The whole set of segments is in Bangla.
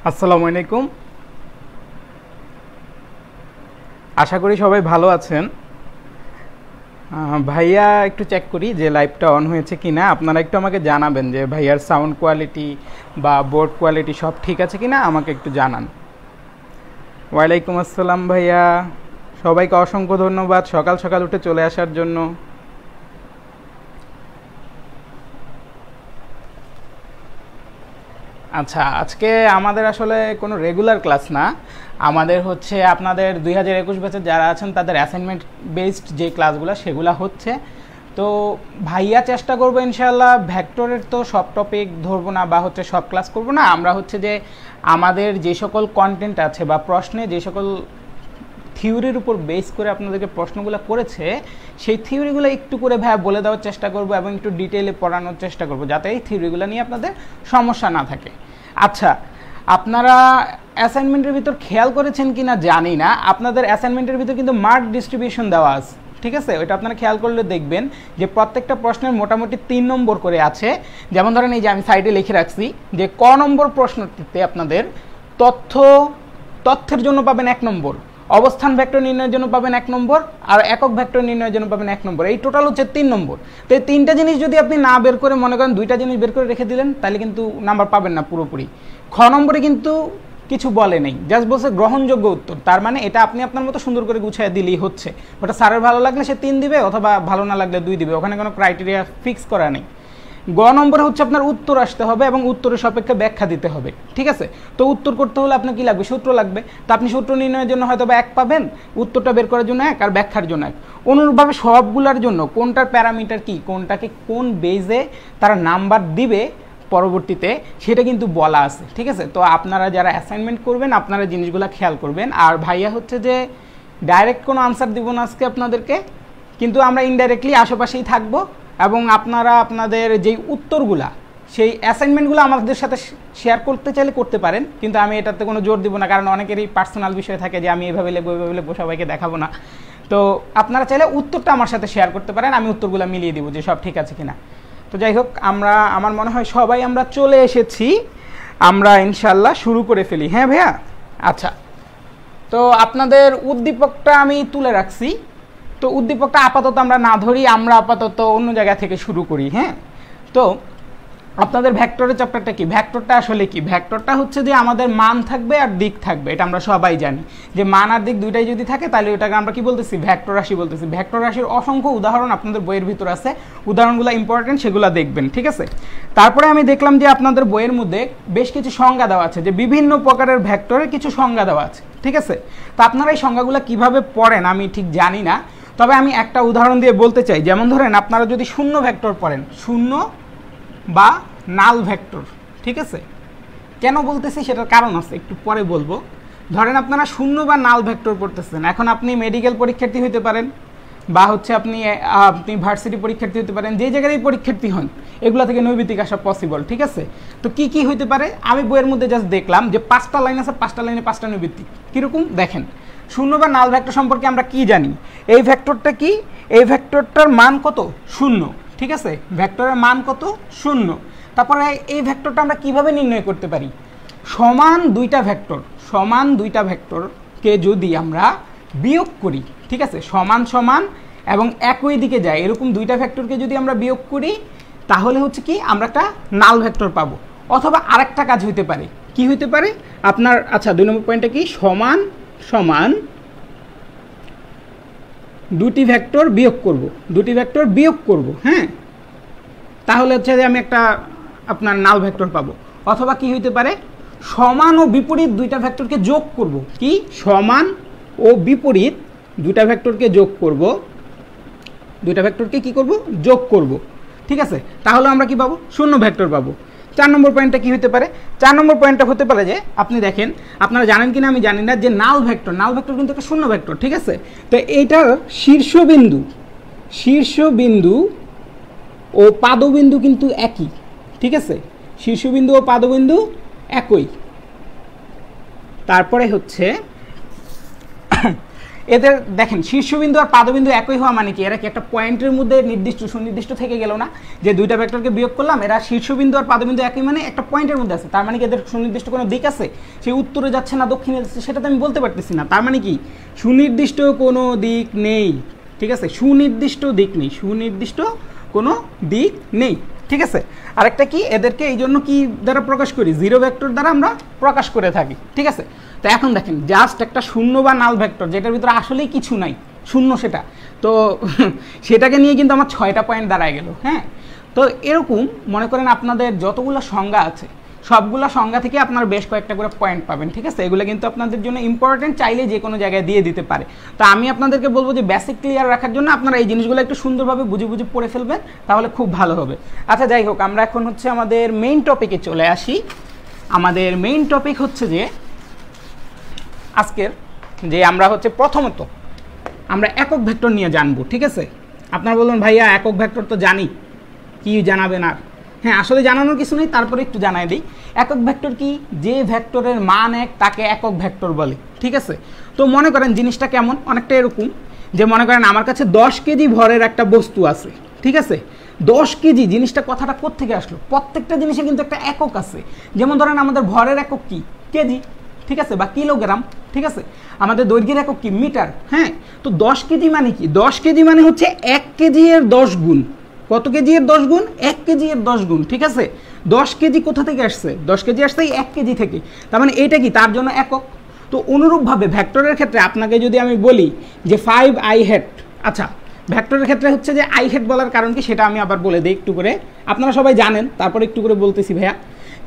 আসসালামু আলাইকুম। আশা করি সবাই ভালো আছেন। ভাইয়া একটু চেক করি যে লাইভটা অন হয়েছে কিনা। আপনারা একটু আমাকে জানাবেন যে ভাইয়ার সাউন্ড কোয়ালিটি বা বোর্ড কোয়ালিটি সব ঠিক আছে কিনা, আমাকে একটু জানান। ওয়ালাইকুম আসসালাম ভাইয়া, সবাইকে অসংখ্য ধন্যবাদ সকাল সকাল উঠে চলে আসার জন্য। আচ্ছা, আজকে আমাদের আসলে কোনো রেগুলার ক্লাস না, আমাদের হচ্ছে আপনাদের 2021 ব্যাচের যারা আছেন তাদের অ্যাসাইনমেন্ট বেসড যে ক্লাসগুলো সেগুলো হচ্ছে। তো ভাইয়া চেষ্টা করবো ইনশাআল্লাহ ভেক্টরের তো সব টপিক ধরবো না বা হচ্ছে সব ক্লাস করবো না, আমরা হচ্ছে যে আমাদের যে সকল কন্টেন্ট আছে বা প্রশ্নে যে সকল থিওরির উপর বেস করে আপনাদেরকে প্রশ্নগুলো করেছে সেই থিওরিগুলো একটু করে ভাইয়া বলে দেওয়ার চেষ্টা করব এবং একটু ডিটেইলে পড়ানোর চেষ্টা করব যাতে এই থিওরিগুলো নিয়ে আপনাদের সমস্যা না থাকে। আচ্ছা, আপনারা অ্যাসাইনমেন্টের ভিতর খেয়াল করেছেন কি না জানি না, আপনাদের অ্যাসাইনমেন্টের ভিতর কিন্তু মার্ক ডিস্ট্রিবিউশন দেওয়া আছে, ঠিক আছে? ওইটা আপনারা খেয়াল করলে দেখবেন যে প্রত্যেকটা প্রশ্নের মোটামুটি 3 নম্বর করে আছে। যেমন ধরেন এই যে আমি সাইডে লিখে রাখছি যে ক নম্বর প্রশ্নটিতে আপনাদের তথ্যের জন্য পাবেন 1 নম্বর, অবস্থান ভেক্টর নির্ণয়ের জন্য পাবেন 1 নম্বর, আর একক ভেক্টর নির্ণয়ের জন্য পাবেন 1 নম্বর। এই টোটাল হচ্ছে 3 নম্বর। তো এই 3টা জিনিস যদি আপনি না বের করে মনে করেন 2টা জিনিস বের করে রেখে দিলেন তাহলে কিন্তু নাম্বার পাবেন না পুরোপুরি। খ নম্বরে কিন্তু কিছু বলে নেই, জাস্ট বলছে গ্রহণযোগ্য উত্তর, তার মানে এটা আপনি আপনার মতো সুন্দর করে গুছিয়ে দিলেই হচ্ছে। ওটা স্যারের ভালো লাগলে সে 3 দিবে অথবা ভালো না লাগলে 2 দিবে, ওখানে কোনো ক্রাইটেরিয়া ফিক্স করা নেই। গ নম্বরে হচ্ছে আপনার উত্তর আসতে হবে এবং উত্তরের সাপেক্ষে ব্যাখ্যা দিতে হবে, ঠিক আছে? তো উত্তর করতে হলে আপনার কি লাগবে? সূত্র লাগবে। তো আপনি সূত্র নির্ণয়ের জন্য হয়তো 1 পাবেন, উত্তরটা বের করার জন্য 1 আর ব্যাখ্যার জন্য 1। অনুরূপভাবে সবগুলোর জন্য কোনটার প্যারামিটার কি, কোনটাকে কোন বেজে তারা নাম্বার দিবে পরবর্তীতে সেটা কিন্তু বলা আছে, ঠিক আছে? তো আপনারা যারা অ্যাসাইনমেন্ট করবেন আপনারা জিনিসগুলো খেয়াল করবেন। আর ভাইয়া হচ্ছে যে ডাইরেক্ট কোনো আনসার দিব না আজকে আপনাদেরকে, কিন্তু আমরা ইনডাইরেক্টলি আশেপাশেই থাকবো এবং আপনারা আপনাদের যেই উত্তরগুলা সেই অ্যাসাইনমেন্টগুলো আমাদের সাথে শেয়ার করতে চাইলে করতে পারেন, কিন্তু আমি এটাতে কোনো জোর দিব না, কারণ অনেকেরই পার্সোনাল বিষয় থাকে যে আমি এইভাবে লিখবো এইভাবে লিখবো, সবাইকে দেখাবো না। তো আপনারা চাইলে উত্তরটা আমার সাথে শেয়ার করতে পারেন, আমি উত্তরগুলো মিলিয়ে দিব যে সব ঠিক আছে কিনা। তো যাই হোক, আমার মনে হয় সবাই আমরা চলে এসেছি, আমরা ইনশাল্লাহ শুরু করে ফেলি। হ্যাঁ ভাইয়া, আচ্ছা। তো আপনাদের উদ্দীপকটা আমি তুলে রাখছি, তো উদ্দীপকটা আপাতত আমরা না ধরি, আমরা আপাতত অন্য জায়গা থেকে শুরু করি। হ্যাঁ, তো আপনাদের ভেক্টরের চ্যাপ্টারটা কি? ভেক্টরটা আসলে কি? ভেক্টরটা হচ্ছে যে আমাদের মান থাকবে আর দিক থাকবে, এটা আমরা সবাই জানি যে মান আর দিক দুইটাই যদি থাকে তাহলে ওটাকে আমরা কি বলতেছি? ভেক্টর রাশি বলতেছি। ভেক্টর রাশির অসংখ্য উদাহরণ আপনাদের বইয়ের ভিতর আছে, উদাহরণগুলো ইম্পর্টেন্ট, সেগুলো দেখবেন, ঠিক আছে? তারপরে আমি দেখলাম যে আপনাদের বইয়ের মধ্যে বেশ কিছু সংজ্ঞা দেওয়া আছে, যে বিভিন্ন প্রকারের ভেক্টরের কিছু সংজ্ঞা দেওয়া আছে, ঠিক আছে? তো আপনারা এই সংজ্ঞাগুলো কিভাবে পড়েন আমি ঠিক জানি না, তবে আমি একটা উদাহরণ দিয়ে বলতে চাই। যেমন ধরেন আপনারা যদি শূন্য ভেক্টর পড়েন, শূন্য বা নাল ভেক্টর, ঠিক আছে? কেন বলতেছি সেটার কারণ আছে, একটু পরে বলবো। ধরেন আপনারা শূন্য বা নাল ভেক্টর পড়তেছেন, এখন আপনি মেডিকেল পরীক্ষার্থী হতে পারেন বা হচ্ছে আপনি ভার্সিটি পরীক্ষার্থী হতে পারেন, যে জায়গায় পরীক্ষার্থী হন এগুলো থেকে নৈবিত্তিক আসা পসিবল, ঠিক আছে? তো কি কি হইতে পারে আমি বইয়ের মধ্যে জাস্ট দেখলাম যে 5টা লাইন আছে, 5টা লাইনে 5টা নৈবিত্তিক। কীরকম দেখেন, শূন্য বা নাল ভেক্টর সম্পর্কে আমরা কি জানি? এই ভেক্টরটা কি? এই ভেক্টরটার মান কত? 0, ঠিক আছে? ভেক্টরের মান কত? 0। তারপরে এই ভেক্টরটা আমরা কিভাবে নির্ণয় করতে পারি? সমান দুইটা ভেক্টরকে যদি আমরা বিয়োগ করি, ঠিক আছে, সমান সমান এবং একই দিকে যায় এরকম দুইটা ভেক্টরকে যদি আমরা বিয়োগ করি তাহলে হচ্ছে কি আমরা একটা নাল ভেক্টর পাবো। অথবা আরেকটা কাজ হইতে পারে, কি হইতে পারে আপনার? আচ্ছা, 2 নম্বর পয়েন্টটা কি? সমান সমান দুটি ভেক্টর বিয়োগ করব, হ্যাঁ, তাহলে হচ্ছে যে আমি একটা আপনার নাল ভেক্টর পাবো। অথবা কি হইতে পারে? সমান ও বিপরীত দুইটা ভেক্টরকে যোগ করব। কি? সমান ও বিপরীত দুইটা ভেক্টরকে যোগ করব, কি করব? যোগ করব, ঠিক আছে? তাহলে আমরা কি পাবো? শূন্য ভেক্টর পাবো। 4 নম্বর পয়েন্টটা কি হতে পারে? 4 নম্বর পয়েন্টটা হতে পারে যে আপনি দেখেন, আপনারা জানেন কিনা আমি জানি না, যে নাল ভেক্টর কিন্তু একটা শূন্য ভেক্টর, ঠিক আছে? তো এইটার শীর্ষবিন্দু ও পাদবিন্দু কিন্তু একই, ঠিক আছে? শীর্ষবিন্দু ও পাদবিন্দু একই। তারপরে হচ্ছে এদের দেখেন শীর্ষবিন্দু আর পাদবিন্দু একই হওয়া মানে কি, এরা কি একটা পয়েন্টের মধ্যে নির্দিষ্ট সুনির্দিষ্ট থেকে গেল না, যে দুইটা ভেক্টরকে বিয়োগ করলাম, এরা শীর্ষবিন্দু আর পাদবিন্দু একই মানে একটা পয়েন্টের মধ্যে আছে, তার মানে কি এদের সুনির্দিষ্ট কোনো দিক আছে, সে উত্তরে যাচ্ছে না দক্ষিণে যাচ্ছে সেটা তো আমি বলতে পারতেছি না, তার মানে কি সুনির্দিষ্ট কোনো দিক নেই, ঠিক আছে, সুনির্দিষ্ট দিক নেই, সুনির্দিষ্ট কোনো দিক নেই, ঠিক আছে। আরেকটা কি, এদেরকে এই জন্য কি দ্বারা প্রকাশ করি, জিরো ভেক্টর দ্বারা আমরা প্রকাশ করে থাকি, ঠিক আছে। তো এখন দেখেন জাস্ট একটা শূন্য বা নাল ভেক্টর যেটার ভিতরে আসলেই কিছু নাই, শূন্য সেটা, তো সেটাকে নিয়ে কিন্তু আমার 6টা পয়েন্ট দাঁড়ায় গেল, হ্যাঁ। তো এরকম মনে করেন আপনাদের যতগুলো সংজ্ঞা আছে সবগুলো সংজ্ঞা থেকে আপনার বেশ কয়েকটা করে পয়েন্ট পাবেন, ঠিক আছে। এগুলো কিন্তু আপনাদের জন্য ইম্পর্টেন্ট, চাইলে যে কোনো জায়গায় দিয়ে দিতে পারে। তো আমি আপনাদেরকে বলবো যে বেসিক ক্লিয়ার রাখার জন্য আপনারা এই জিনিসগুলো একটু সুন্দরভাবে বুঝে বুঝে পড়ে ফেলবেন, তাহলে খুব ভালো হবে। আচ্ছা যাই হোক, আমরা এখন হচ্ছে আমাদের মেইন টপিকে চলে আসি। আমাদের মেইন টপিক হচ্ছে যে আজকের যে আমরা হচ্ছে প্রথমত আমরা একক ভেক্টর নিয়ে জানবো, ঠিক আছে। আপনারা বলবেন ভাইয়া একক ভেক্টর তো জানি, কি জানাবেন আর? হ্যাঁ, আসলে জানানোর কিছু নেই, তারপরে একটু জানাই দিই। একক ভেক্টর কি, যে ভেক্টরের মান এক তাকে একক ভেক্টর বলে, ঠিক আছে। তো মনে করেন জিনিসটা কেমন, অনেকটা এরকম যে মনে করেন আমার কাছে 10 কেজি ভরের একটা বস্তু আছে, ঠিক আছে। 10 কেজি জিনিসটা, কথাটা কোত্থেকে আসলো? প্রত্যেকটা জিনিসে কিন্তু একটা একক আছে। যেমন ধরেন আমাদের ভরের একক কি, কেজি, ঠিক আছে, বা কিলোগ্রাম, ঠিক আছে। আমাদের দৈর্ঘ্যের একক কি, মিটার, হ্যাঁ। তো 10 কেজি মানে কি, 10 কেজি মানে হচ্ছে 1 কেজি এর 10 গুণ। কত কেজি এর 10 গুণ? 1 কেজি এর 10 গুণ, ঠিক আছে। 10 কেজি কোথা থেকে আসছে? 10 কেজি আসছে এই 1 কেজি থেকে, তার মানে এইটা কি তার জন্য একক। তো অনুরূপভাবে ভেক্টরের ক্ষেত্রে আপনাকে যদি আমি বলি যে 5i হেড, আচ্ছা ভেক্টরের ক্ষেত্রে হচ্ছে যে আই হেড বলার কারণ কি সেটা আমি আবার বলে দিই একটু করে, আপনারা সবাই জানেন, তারপর একটু করে বলতেছি ভাইয়া।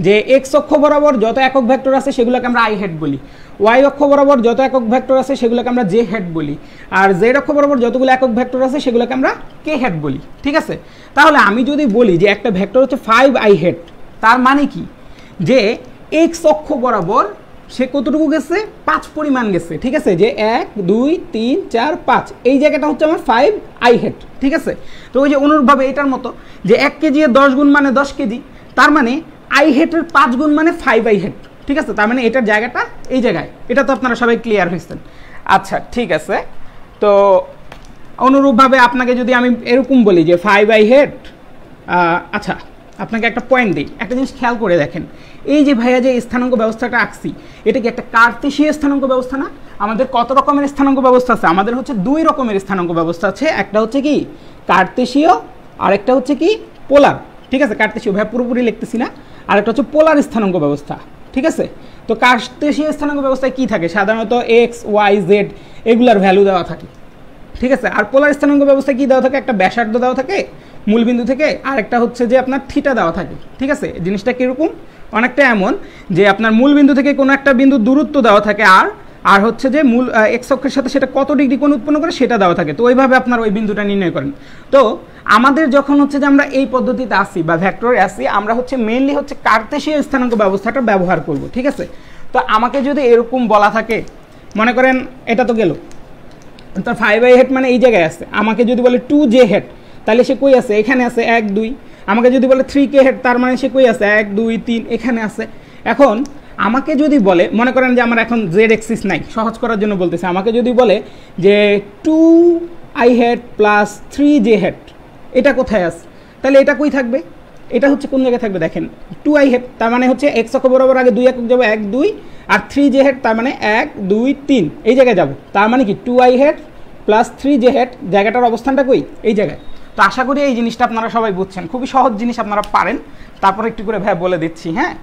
যে এক্স অক্ষ বরাবর যত একক ভেক্টর আছে সেগুলোকে আমরা আই হেড বলি, ওয়াই অক্ষ বরাবর যত একক ভেক্টর আছে সেগুলোকে আমরা জে হেড বলি, আর জেড অক্ষ বরাবর যতগুলো একক ভেক্টর আছে সেগুলোকে আমরা কে হেড বলি, ঠিক আছে। তাহলে আমি যদি বলি যে একটা ভেক্টর হচ্ছে 5i হেড, তার মানে কি যে এক্স অক্ষ বরাবর সে কতটুকু গেছে, 5 পরিমাণ গেছে, ঠিক আছে। যে 1 2 3 4 5 এই জায়গাটা হচ্ছে আমার 5i হেড, ঠিক আছে। তো ওই যে অনুরূপভাবে এটার মতো যে 1 কেজি এর 10 গুণ মানে 10 কেজি, তার মানে আই হেডের 5 গুণ মানে 5i হেড, ঠিক আছে। তার মানে এটার জায়গাটা এই জায়গায়, এটা তো আপনারা সবাই ক্লিয়ার হয়েছেন। আচ্ছা ঠিক আছে, তো অনুরূপভাবে আপনাকে যদি আমি এরকম বলি যে 5i হেড, আচ্ছা আপনাকে একটা পয়েন্ট দিই, একটা জিনিস খেয়াল করে দেখেন, এই যে ভাইয়া যে স্থানাঙ্ক ব্যবস্থাটা আঁকছি, এটা কি একটা কার্তেশীয় স্থানাঙ্ক ব্যবস্থা না? আমাদের কত রকমের স্থানাঙ্ক ব্যবস্থা আছে? আমাদের হচ্ছে 2 রকমের স্থানাঙ্ক ব্যবস্থা আছে, একটা হচ্ছে কি কার্তেশীয়, আর একটা হচ্ছে কি পোলার, ঠিক আছে। কার্তেশীয় ভাই পুরোপুরি লিখতেছি না, আর একটা হচ্ছে পোলার স্থানাঙ্ক ব্যবস্থা, ঠিক আছে। তো কার্তেশীয় স্থানাঙ্ক ব্যবস্থায় কি থাকে? সাধারণত এক্স ওয়াই জেড এগুলার ভ্যালু দেওয়া থাকে, ঠিক আছে। আর পোলার স্থানাঙ্ক ব্যবস্থায় কি দেওয়া থাকে? একটা ব্যাসার্ধ দেওয়া থাকে মূলবিন্দু থেকে, আর একটা হচ্ছে যে আপনার থিটা দেওয়া থাকে, ঠিক আছে। জিনিসটা কীরকম? অনেকটা এমন যে আপনার মূলবিন্দু থেকে কোনো একটা বিন্দু দূরত্ব দেওয়া থাকে, আর হচ্ছে যে মূল এক্স অক্ষের সাথে সেটা কত ডিগ্রি কোণ উৎপন্ন করে সেটা দেওয়া থাকে। তো ওইভাবে আপনার ওই বিন্দুটা নির্ণয় করেন। তো আমাদের যখন হচ্ছে যে আমরা এই পদ্ধতিতে আসি বা ভেক্টরে আসি, আমরা হচ্ছে মেইনলি হচ্ছে কার্তেশীয় স্থানাঙ্ক ব্যবস্থাটা ব্যবহার করব, ঠিক আছে। তো আমাকে যদি এরকম বলা থাকে, মনে করেন এটা তো গেল, তার 5i হেড মানে এই জায়গায় আছে। আমাকে যদি বলে 2j হেড, তাহলে সে কই আছে? এখানে আছে 1 2। আমাকে যদি বলে 3k হেড, তার মানে সে কই আছে? 1 2 3 এখানে আছে। এখন আমাকে যদি বলে, মনে করেন যে আমার এখন জেড এক্সিস নাই, সহজ করার জন্য বলতেছে, আমাকে যদি বলে যে 2i head plus 3j head, এটা কোথায় আছে? তাহলে এটা কই থাকবে? এটা হচ্ছে কোন জায়গায় থাকবে? দেখেন 2i হেড, তার মানে হচ্ছে এক্স অক্ষ বরাবর আগে 2 একক যাবো 1 2, আর 3j হেড তার মানে 1 2 3 এই জায়গায় যাব। তার মানে কি 2i head plus 3j head, জায়গাটার অবস্থানটা কই? এই জায়গায়। তো আশা করি এই জিনিসটা আপনারা সবাই বুঝছেন, খুবই সহজ জিনিস, আপনারা পারেন। তারপর একটু করে ভাই বলে দিচ্ছি, হ্যাঁ।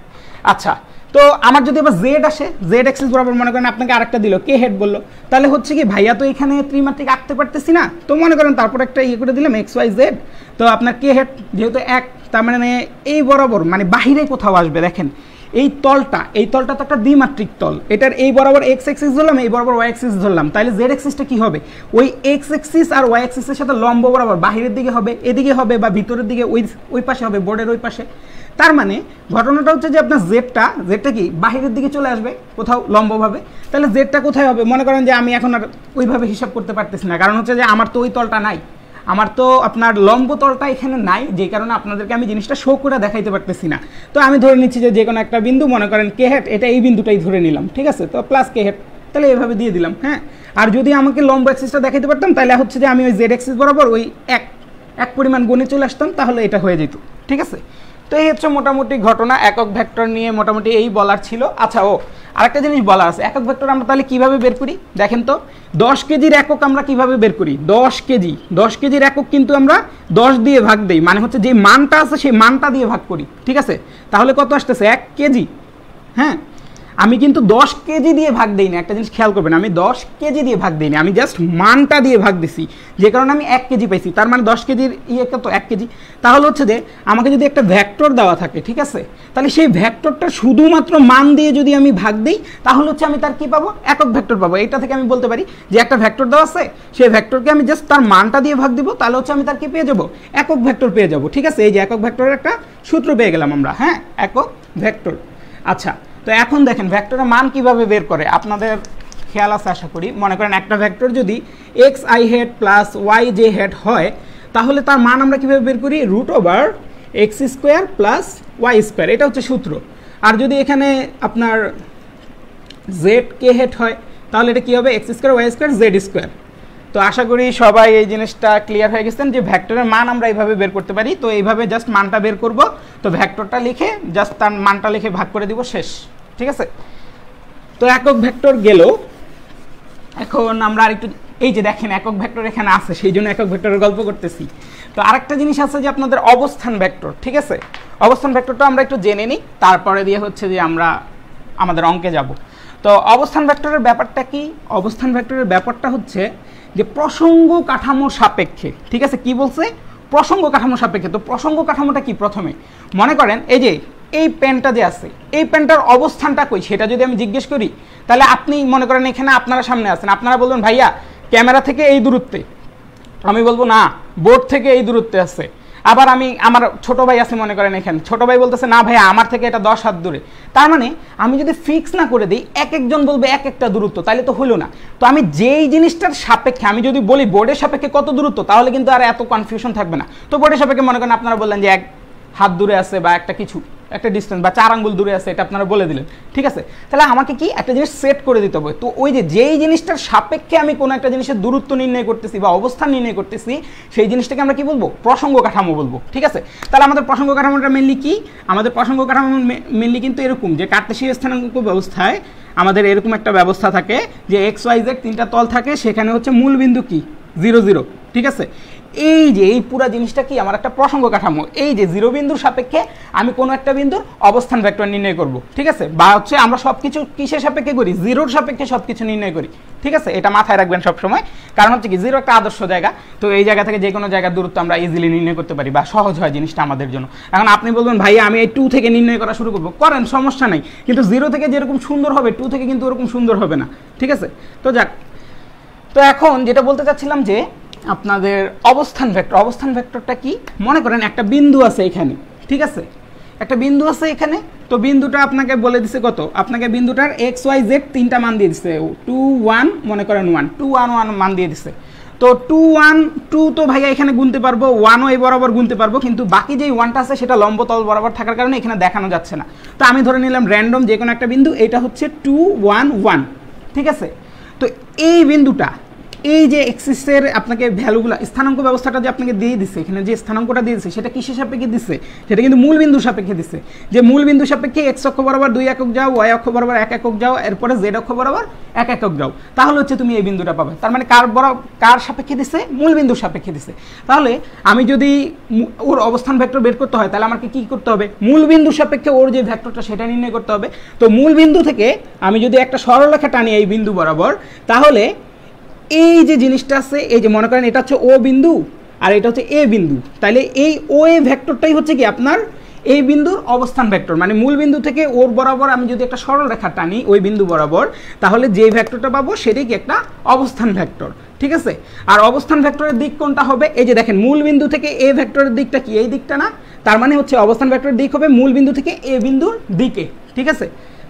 আচ্ছা, তো আমার যদি আবার জেড আসে, জেড এক্সিস বরাবর মনে করেন আপনাকে আরেকটা দিল, কে হেড বললো, তাহলে হচ্ছে কি ভাইয়া তো এখানে ত্রিমাত্রিক আঁকতে পারতেছি না, তো মনে করেন তারপর একটা ইয়ে করে দিলাম এক্স ওয়াই জেড। তো আপনার কে হেড যেহেতু 1, তার মানে এই বরাবর মানে বাহিরে কোথাও আসবে। দেখেন এই তলটা তো একটা দ্বিমাত্রিক তল, এটার এই বরাবর এক্স এক্সিস ধরলাম, এই বরাবর ওয়াই এক্সিস ধরলাম, তাহলে জেড এক্সিসটা কি হবে? ওই এক্স এক্সিস আর ওয়াই এক্সিসের সাথে লম্ব বরাবর বাহিরের দিকে হবে, এদিকে হবে, বা ভিতরের দিকে ওই পাশে হবে, বোর্ডের ওই পাশে। তার মানে ঘটনাটা হচ্ছে যে আপনার জেডটা কি বাহিরের দিকে চলে আসবে কোথাও লম্বভাবে। তাহলে জেডটা কোথায় হবে? মনে করেন যে আমি এখন আর ওইভাবে হিসাব করতে পারতেছি না, কারণ হচ্ছে যে আমার তো ওই তলটা নাই, আমার তো আপনার লম্ব তলটা এখানে নাই, যে কারণে আপনাদেরকে আমি জিনিসটা শো করে দেখাইতে পারতেছি না। তো আমি ধরে নিচ্ছি যে কোনো একটা বিন্দু, মনে করেন কে হেড, এটা এই বিন্দুটাই ধরে নিলাম, ঠিক আছে। তো প্লাস কে হেড, তাহলে এভাবে দিয়ে দিলাম, হ্যাঁ। আর যদি আমাকে লম্ব অ্যাক্সিসটা দেখাতে পারতাম তাহলে হচ্ছে যে আমি ওই জেড অ্যাক্সিস বরাবর ওই এক পরিমাণ গুণে চলে আসতাম, তাহলে এটা হয়ে যেত। ঠিক আছে, তো এই হচ্ছে মোটামুটি ঘটনা একক ভেক্টর নিয়ে মোটামুটি এই বলার ছিল। আচ্ছা, আরেকটা জিনিস বলা আছে, একক ভেক্টর আমরা তাহলে কিভাবে বের করি দেখেন তো। 10 কেজির একক আমরা কিভাবে বের করি? 10 কেজির একক কিন্তু আমরা 10 দিয়ে ভাগ দেই, মানে হচ্ছে যে মানটা আছে সেই মানটা দিয়ে ভাগ করি। ঠিক আছে, তাহলে কত আসতেছে? 1 কেজি। হ্যাঁ, আমি কিন্তু 10 কেজি দিয়ে ভাগ দিই না, একটা জিনিস খেয়াল করবেন, আমি 10 কেজি দিয়ে ভাগ দিই না, আমি জাস্ট মানটা দিয়ে ভাগ দিছি, যে কারণে আমি 1 কেজি পাইছি। তার মানে 10 কেজির কত? 1 কেজি। তাহলে হচ্ছে যে আমাকে যদি একটা ভেক্টর দেওয়া থাকে, ঠিক আছে, তাহলে সেই ভেক্টরটা শুধুমাত্র মান দিয়ে যদি আমি ভাগ দিই, তাহলে হচ্ছে আমি তার কি পাবো? একক ভেক্টর পাবো। এটা থেকে আমি বলতে পারি যে একটা ভেক্টর দেওয়া আছে, সেই ভেক্টরকে আমি জাস্ট তার মানটা দিয়ে ভাগ দিব, তাহলে হচ্ছে আমি তার কি পেয়ে যাবো? একক ভেক্টর পেয়ে যাবো। ঠিক আছে, এই যে একক ভেক্টরের একটা সূত্র পেয়ে গেলাম আমরা। হ্যাঁ, একক ভেক্টর। আচ্ছা, তো এখন দেখেন ভেক্টরের মান কিভাবে বের করে, আপনাদের খেয়াল আছে আশা করি। মনে করেন একটা ভেক্টর যদি x i head plus y J head হয়, তাহলে তার মান আমরা কিভাবে বের করি? √x² প্লাস y², এটা হচ্ছে সূত্র। আর যদি এখানে আপনার জেড কে হেড হয়, তাহলে এটা কি হবে? x² y² z²। তো আশা করি সবাই এই জিনিসটা ক্লিয়ার হয়ে গেছেন যে ভেক্টরের মান আমরা এইভাবে বের করতে পারি। তো এইভাবে জাস্ট মানটা বের করব, তো ভেক্টরটা লিখে জাস্ট তার মানটা লিখে ভাগ করে দিব, শেষ। ঠিক আছে, তো একক ভেক্টর গেল। এখন আমরা আরেকটু, এই যে দেখেন একক ভেক্টর এখানে আছে, সেই জন্য একক ভেক্টরের গল্প করতেছি। তো আরেকটা জিনিস আছে যে আপনাদের অবস্থান ভেক্টর। ঠিক আছে, অবস্থান ভেক্টরটা আমরা একটু জেনে নিই, তারপরে দিয়ে হচ্ছে যে আমরা আমাদের অঙ্কে যাব। তো অবস্থান ভেক্টরের ব্যাপারটা কি? অবস্থান ভেক্টরের ব্যাপারটা হচ্ছে যে প্রসঙ্গ কাঠামোর সাপেক্ষে। ঠিক আছে, কি বলছে? প্রসঙ্গ কাঠামোর সাপেক্ষে। তো প্রসঙ্গ কাঠামোটা কি? প্রথমে মনে করেন এই যে এই পেনটা যে আছে, এই পেনটার অবস্থানটা কই সেটা যদি আমি জিজ্ঞেস করি, তাহলে আপনি মনে করেন এখানে আপনারা সামনে আছেন, আপনারা বলবেন ভাইয়া ক্যামেরা থেকে এই দূরত্বে, আমি বলবো না বোর্ড থেকে এই দূরত্বে আছে। আবার আমি আমার ছোট ভাই আছে মনে করেন এখানে, ছোট ভাই বলতেছে না ভাইয়া আমার থেকে এটা 10 হাত দূরে। তার মানে আমি যদি ফিক্স না করে দিই, এক একজন বলবে এক একটা দূরত্ব, তাহলে তো হলো না। তো আমি যেই জিনিসটার সাপেক্ষে আমি যদি বলি বোর্ডের সাপেক্ষে কত দূরত্ব, তাহলে কিন্তু আর এত কনফিউশন থাকবে না। তো বোর্ডের সাপেক্ষে মনে করেন আপনারা বললেন যে 1 হাত দূরে আছে বা একটা কিছু একটা ডিস্টেন্স বা 4 আঙ্গুল দূরে আছে, এটা আপনারা বলে দিলেন। ঠিক আছে, তাহলে আমাকে কি একটা জিনিস সেট করে দিতে হবে। তো ওই যে যেই জিনিসটার সাপেক্ষে আমি কোনো একটা জিনিসের দূরত্ব নির্ণয় করতেছি বা অবস্থান নির্ণয় করতেছি, সেই জিনিসটাকে আমরা কি বলবো? প্রসঙ্গ কাঠামো বলবো। ঠিক আছে, তাহলে আমাদের প্রসঙ্গ কাঠামোটা মেনলি কি? আমাদের প্রসঙ্গ কাঠামো মেনলি কিন্তু এরকম যে কার্তেশীয় স্থানাঙ্ক ব্যবস্থায় আমাদের এরকম একটা ব্যবস্থা থাকে যে এক্স ওয়াই জেড 3টা তল থাকে, সেখানে হচ্ছে মূল বিন্দু কি? 0 0। ঠিক আছে, এই যে এই পুরো জিনিসটা কি? আমার একটা প্রসঙ্গ কাঠামো। এই যে 0 বিন্দুর সাপেক্ষে আমি কোনো একটা বিন্দুর অবস্থান ভেক্টর নির্ণয় করব। ঠিক আছে, বা হচ্ছে আমরা সবকিছু কিসের সাপেক্ষে করি? 0-র সাপেক্ষে সবকিছু নির্ণয় করি। ঠিক আছে, এটা মাথায় রাখবেন সব সময়, কারণ হচ্ছে কি 0 একটা আদর্শ জায়গা। তো এই জায়গা থেকে যে কোনো জায়গার দূরত্ব আমরা ইজিলি নির্ণয় করতে পারি বা সহজ হয় জিনিসটা আমাদের জন্য। এখন আপনি বলবেন ভাই আমি এই 2 থেকে নির্ণয় করা শুরু করবো, করেন, সমস্যা নেই, কিন্তু 0 থেকে যেরকম সুন্দর হবে 2 থেকে কিন্তু ওরকম সুন্দর হবে না। ঠিক আছে, তো যাক, তো এখন যেটা বলতে চাচ্ছিলাম যে আপনাদের অবস্থান ভেক্টর। অবস্থান ভেক্টরটা কি? মনে করেন একটা বিন্দু আছে এখানে। ঠিক আছে, একটা বিন্দু আছে এখানে, তো বিন্দুটা আপনাকে বলে দিছে কত? আপনাকে বিন্দুটার এক্স ওয়াই জেড 3টা মান দিয়ে দিচ্ছে, 2 1 মনে করেন 1 2 1 1 মান দিয়ে দিচ্ছে। তো 2 1 2 তো ভাইয়া এখানে গুনতে পারবো, 1ও এই বরাবর গুনতে পারবো, কিন্তু বাকি যেই 1টা আছে সেটা লম্ব তল বরাবর থাকার কারণে এখানে দেখানো যাচ্ছে না। তো আমি ধরে নিলাম র্যান্ডম যে কোনো একটা বিন্দু, এটা হচ্ছে 2 1 1। ঠিক আছে, তো এই বিন্দুটা, এই যে এক্সিসের আপনাকে ভ্যালুগুলো, স্থানাঙ্ক ব্যবস্থাটা যে আপনাকে দিয়ে দিচ্ছে, এখানে যে স্থানাঙ্কটা দিয়ে দিচ্ছে সেটা কিসের সাপেক্ষে দিচ্ছে? সেটা কিন্তু মূল বিন্দুর সাপেক্ষে দিচ্ছে। যে মূল বিন্দুর সাপেক্ষে এক্স অক্ষ বরাবর 2 একক যাও, ওয়াই অক্ষ বরাবর 1 একক যাও, এরপরে জেড অক্ষ বরাবর 1 একক যাও, তাহলে হচ্ছে তুমি এই বিন্দুটা পাবে। তার মানে কার সাপেক্ষে দিচ্ছে? মূল বিন্দুর সাপেক্ষে দিচ্ছে। তাহলে আমি যদি ওর অবস্থান ভেক্টর বের করতে হয়, তাহলে আমাকে কি করতে হবে? মূল বিন্দুর সাপেক্ষে ওর যে ভেক্টরটা সেটা নির্ণয় করতে হবে। তো মূল বিন্দু থেকে আমি যদি একটা সরলরেখা টানি এই বিন্দু বরাবর, তাহলে এই যে জিনিসটা আছে, এই যে মনে করেন এটা হচ্ছে ও বিন্দু আর এটা হচ্ছে এ বিন্দু, তাহলে এই ও এ ভেক্টরটাই হচ্ছে কি আপনার এই বিন্দুর অবস্থান ভেক্টর। মানে মূল বিন্দু থেকে ওর বরাবর আমি যদি একটা সরল রেখা টানি ওই বিন্দু বরাবর, তাহলে যে ভেক্টরটা পাবো সেটাই কি একটা অবস্থান ভেক্টর। ঠিক আছে, আর অবস্থান ভেক্টরের দিক কোনটা হবে? এই যে দেখেন মূল বিন্দু থেকে এ ভেক্টরের দিকটা কি? এই দিকটা না? তার মানে হচ্ছে অবস্থান ভেক্টরের দিক হবে মূল বিন্দু থেকে এ বিন্দুর দিকে। ঠিক আছে,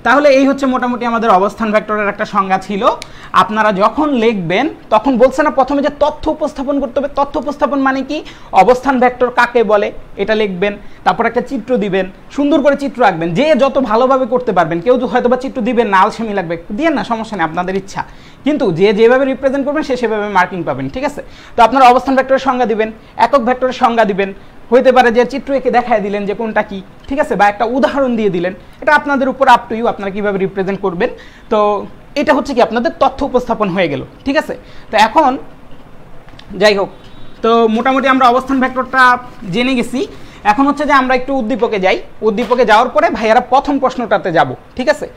তাহলে এই হচ্ছে মোটামুটি আমাদের অবস্থান ভেক্টরের একটা সংজ্ঞা ছিল। আপনারা যখন লিখবেন তখন বলছে না প্রথমে যে তথ্য উপস্থাপন করতে হবে। তথ্য উপস্থাপন মানে কি? অবস্থান ভেক্টর কাকে বলে এটা লিখবেন, তারপর একটা চিত্র দিবেন, সুন্দর করে চিত্র আঁকবেন, যে যত ভালোভাবে করতে পারবেন। কেউ হয়তো বা চিত্র দিবেন না, আলসেমি লাগবে, দিয়েন না, সমস্যা নেই, আপনাদের ইচ্ছা। কিন্তু যে যেভাবে রিপ্রেজেন্ট করবেন সে সেভাবে মার্কিং পাবেন, ঠিক আছে। তো আপনারা অবস্থান ভেক্টরের সংজ্ঞা দিবেন, একক ভেক্টরের সংজ্ঞা দিবেন, হইতে পারে যে চিত্র এঁকে দেখায় দিলেন যে কোনটা কি, ঠিক আছে, বা একটা উদাহরণ দিয়ে দিলেন, এটা আপনাদের উপর আপ টু ইউ, আপনারা কীভাবে রিপ্রেজেন্ট করবেন। তো এটা হচ্ছে কি আপনাদের তথ্য উপস্থাপন হয়ে গেল, ঠিক আছে। তো এখন যাই হোক, তো মোটামুটি আমরা অবস্থান ভেক্টরটা জেনে গেছি। এখন হচ্ছে যে আমরা একটু উদ্দীপকে যাই, উদ্দীপকে যাওয়ার পরে ভাইয়ারা প্রথম প্রশ্নটাতে যাব, ঠিক আছে।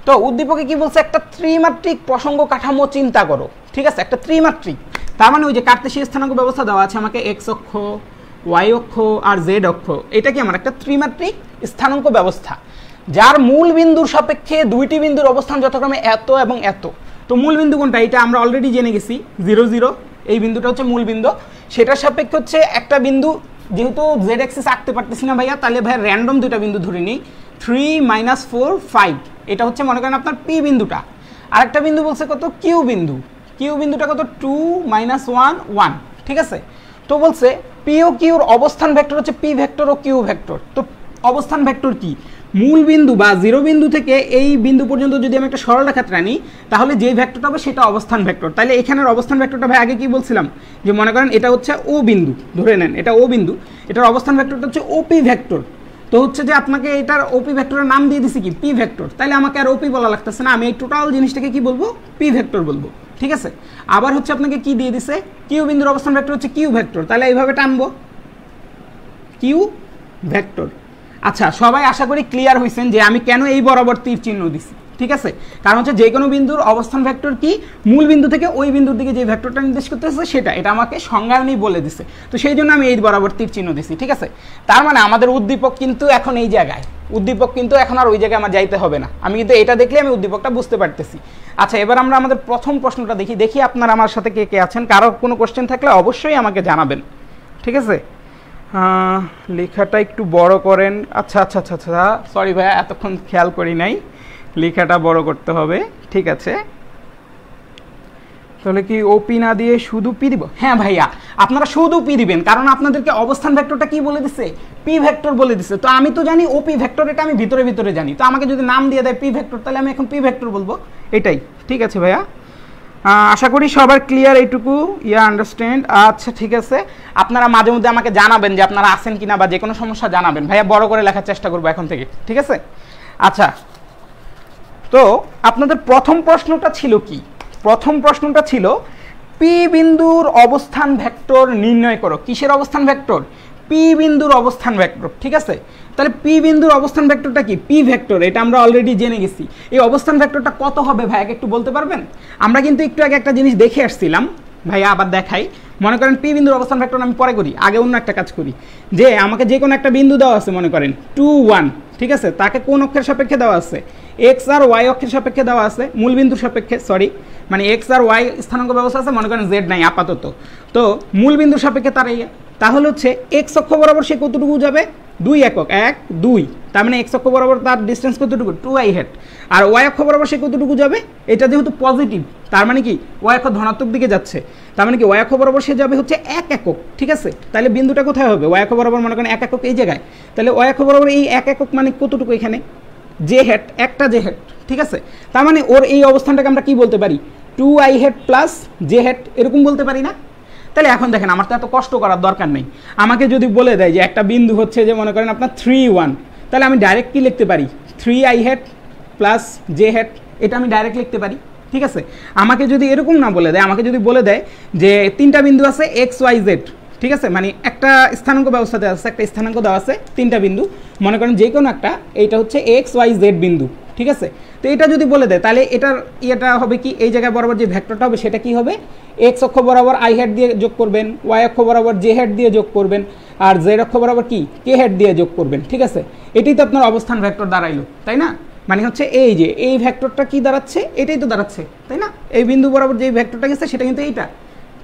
তো উদ্দীপকে কি বলছে, একটা ত্রিমাত্রিক প্রসঙ্গ কাঠামো চিন্তা করো, ঠিক আছে, একটা ত্রিমাত্রিক, তার মানে ওই যে কার্তেশীয় স্থানাঙ্ক ব্যবস্থা দেওয়া আছে আমাকে, এক্স অক্ষ, ওয়াই অক্ষ আর জেড অক্ষ, এটা কি আমার একটা ত্রিমাত্রিক স্থানাঙ্ক ব্যবস্থা, যার মূল বিন্দুর সাপেক্ষে দুইটি বিন্দুর অবস্থান যথাক্রমে এত এবং এত। তো মূল বিন্দু কোনটা, এটা আমরা অলরেডি জেনে গেছি, 0 0, এই বিন্দুটা হচ্ছে মূল বিন্দু, সেটার সাপেক্ষে হচ্ছে একটা বিন্দু, যেহেতু জেড অ্যাক্সিস আঁকতে পারতেছি না ভাইয়া, তাহলে ভাইয়া র্যান্ডম দুইটা বিন্দু ধরে নিই, 3 - 4 5, এটা হচ্ছে মনে করেন আপনার পি বিন্দুটা। আরেকটা বিন্দু বলছে কত, কিউ বিন্দু, কিউ বিন্দুটা কত, 2 - 1 1, ঠিক আছে। তো বলছে পি ও কিউর অবস্থান ভেক্টর হচ্ছে P vector O Q vector. তো অবস্থান ভেক্টর কি, মূল বিন্দু বা 0 বিন্দু থেকে এই বিন্দু পর্যন্ত যদি আমি একটা সরল রেখা টানি, তাহলে যে ভেক্টরটা হবে সেটা অবস্থান ভেক্টর। তাহলে এখানের অবস্থান ভেক্টরটা ভাই আগে কি বলছিলাম, যে মনে করেন এটা হচ্ছে ও বিন্দু, ধরে নেন এটা ও বিন্দু, এটার অবস্থান ভেক্টরটা হচ্ছে ওপি ভেক্টর। তো হচ্ছে যে আপনাকে এটার ওপি ভেক্টরের নাম দিয়ে দিছি কি, পি ভেক্টর, তাহলে আমাকে আর ওপি বলা লাগতেছে না, আমি এই টোটাল জিনিসটাকে কি বলবো, পি ভেক্টর বলবো, ঠিক আছে। আবার হচ্ছে আপনাকে কি দিয়ে দিছে, কিউ বিন্দুর অবস্থান ভেক্টর হচ্ছে কিউ ভেক্টর, তাহলে এইভাবে টানবো কিউ ভেক্টর। আচ্ছা, সবাই আশা করি ক্লিয়ার হয়েছেন যে আমি কেন এই বরাবর তীর চিহ্ন দিছি, ঠিক আছে। কারণ হচ্ছে যে কোনো বিন্দুর অবস্থান ভেক্টর কি, মূল বিন্দু থেকে ওই বিন্দুর দিকে যে ভেক্টরটা নির্দেশ করতেছে সেটা, এটা আমাকে সংজ্ঞায়নেই বলে দিছে। তো সেই জন্য আমি এই বরাবর তীর চিহ্ন দিছি, ঠিক আছে। তার মানে আমাদের উদ্দীপক কিন্তু এখন এই জায়গায়, উদ্দীপক কিন্তু এখন আর ওই জায়গায় আমার যাইতে হবে না, আমি কিন্তু এটা দেখলে আমি উদ্দীপকটা বুঝতে পারতেছি। আচ্ছা, এবার আমরা আমাদের প্রথম প্রশ্নটা দেখি আপনারা আমার সাথে কে কে আছেন, কারো কোনো কোশ্চেন থাকলে অবশ্যই আমাকে জানাবেন, ঠিক আছে। লেখাটা একটু বড় করেন, আচ্ছা আচ্ছা আচ্ছা আচ্ছা, সরি ভাইয়া এতক্ষণ খেয়াল করি নাই, লেখাটা বড় করতে হবে, ঠিক আছে। তাহলে কি ওপি না দিয়ে শুধু পি দিব? হ্যাঁ ভাইয়া, আপনারা শুধু পি দিবেন, কারণ আপনাদেরকে অবস্থান ভেক্টরটা কি বলে দিছে, পি ভেক্টর বলে দিছে। তো আমি তো জানি ওপি ভেক্টর, এটা আমি ভিতরে ভিতরে জানি, তো আমাকে যদি নাম দিয়ে দেয় পি ভেক্টর, তাহলে আমি এখন পি ভেক্টর বলবো, এটাই, ঠিক আছে ভাইয়া। আশা করি সবার ক্লিয়ার এইটুকু, আন্ডারস্ট্যান্ড। আচ্ছা ঠিক আছে, আপনারা মাঝে মধ্যে আমাকে জানাবেন যে আপনারা আছেন কিনা, বা যে কোনো সমস্যা জানাবেন, ভাইয়া বড় করে লেখার চেষ্টা করবো এখন থেকে, ঠিক আছে। আচ্ছা, তো আপনাদের প্রথম প্রশ্নটা ছিল কি, প্রথম প্রশ্নটা ছিল পি বিন্দুর অবস্থান ভেক্টর নির্ণয় করো। কিসের অবস্থান ভেক্টর? পি বিন্দুর অবস্থান ভেক্টর, ঠিক আছে। তাহলে পি বিন্দুর অবস্থান ভেক্টরটা কি, পি ভেক্টর, এটা আমরা অলরেডি জেনে গেছি। এই অবস্থান ভেক্টরটা কত হবে ভাই একটু বলতে পারবেন? আমরা কিন্তু একটু আগে একটা জিনিস দেখে আসছিলাম ভাইয়া, আবার দেখাই। মনে করেন পি বিন্দুর অবস্থান ভেক্টর আমি পরে করি, আগে অন্য একটা কাজ করি, যে আমাকে যে কোনো একটা বিন্দু দেওয়া আছে, মনে করেন 2 1, ঠিক আছে, তাকে কোন অক্ষের সাপেক্ষে দেওয়া আছে, এক্স আর ওয়াই অক্ষের সাপেক্ষে দেওয়া আছে, মূল বিন্দুর সাপেক্ষে, সরি মানে এক্স আর ওয়াই স্থানাঙ্ক ব্যবস্থা আছে, মনে করেন জেড নাই আপাতত, তো মূল বিন্দুর সাপেক্ষে তার, তাহলে হচ্ছে এক্স অক্ষ বরাবর সে কতটুকু যাবে, 2 একক, 1 2, তার মানে এক্স অক্ষ বরাবর তার ডিস্টেন্স কতটুকু, 2i হেড। আর ওয়াই অক্ষ বরাবর সে কতটুকু যাবে, এটা যেহেতু পজিটিভ, তার মানে কি ওয়াই অক্ষ ধনাত্মক দিকে যাচ্ছে, তার মানে কি ওয়াই অক্ষ বরাবর সে যাবে হচ্ছে 1 একক, ঠিক আছে। তাহলে বিন্দুটা কোথায় হবে, ওয়াই অক্ষ বরাবর মনে করেন 1 একক এই জায়গায়, তাহলে ওয়াই অক্ষ বরাবর এই 1 একক মানে কতটুকু, এখানে জে হেড, একটা জে হেড, ঠিক আছে। তার মানে ওর এই অবস্থানটাকে আমরা কি বলতে পারি, 2i had plus J head, এরকম বলতে পারি না? তাহলে এখন দেখেন, আমার তো এত কষ্ট করার দরকার নেই, আমাকে যদি বলে দেয় যে একটা বিন্দু হচ্ছে যে মনে করেন আপনার 3 1, তাহলে আমি ডাইরেক্ট কি লিখতে পারি, 3i had plus J head, এটা আমি ডাইরেক্ট লিখতে পারি, ঠিক আছে। আমাকে যদি এরকম না বলে দেয়, আমাকে যদি বলে দেয় যে 3টা বিন্দু আছে এক্স ওয়াই জেড, ঠিক আছে, মানে একটা স্থানাঙ্ক ব্যবস্থাতে আছে, একটা স্থানাঙ্ক দেওয়া আছে 3টা বিন্দু, মনে করেন যে কোনো একটা, এইটা হচ্ছে এক্স ওয়াই জেড বিন্দু, ঠিক আছে। তো এটা যদি বলে দেয়, তাহলে এটার ইয়েটা হবে কি, এই জায়গায় বরাবর যে ভেক্টরটা হবে সেটা কি হবে, এক্স অক্ষ বরাবর আই হেড দিয়ে যোগ করবেন, ওয়াই অক্ষ বরাবর জে হেড দিয়ে যোগ করবেন, আর জেড অক্ষ বরাবর কি কে হেড দিয়ে যোগ করবেন, ঠিক আছে। এটাই তো আপনার অবস্থান ভেক্টর দাঁড়াইলো, তাই না? মানে হচ্ছে এই যে এই ভেক্টরটা কি দাঁড়াচ্ছে, এটাই তো দাঁড়াচ্ছে, তাই না? এই বিন্দু বরাবর যে ভেক্টরটা গেছে সেটা কিন্তু এইটা,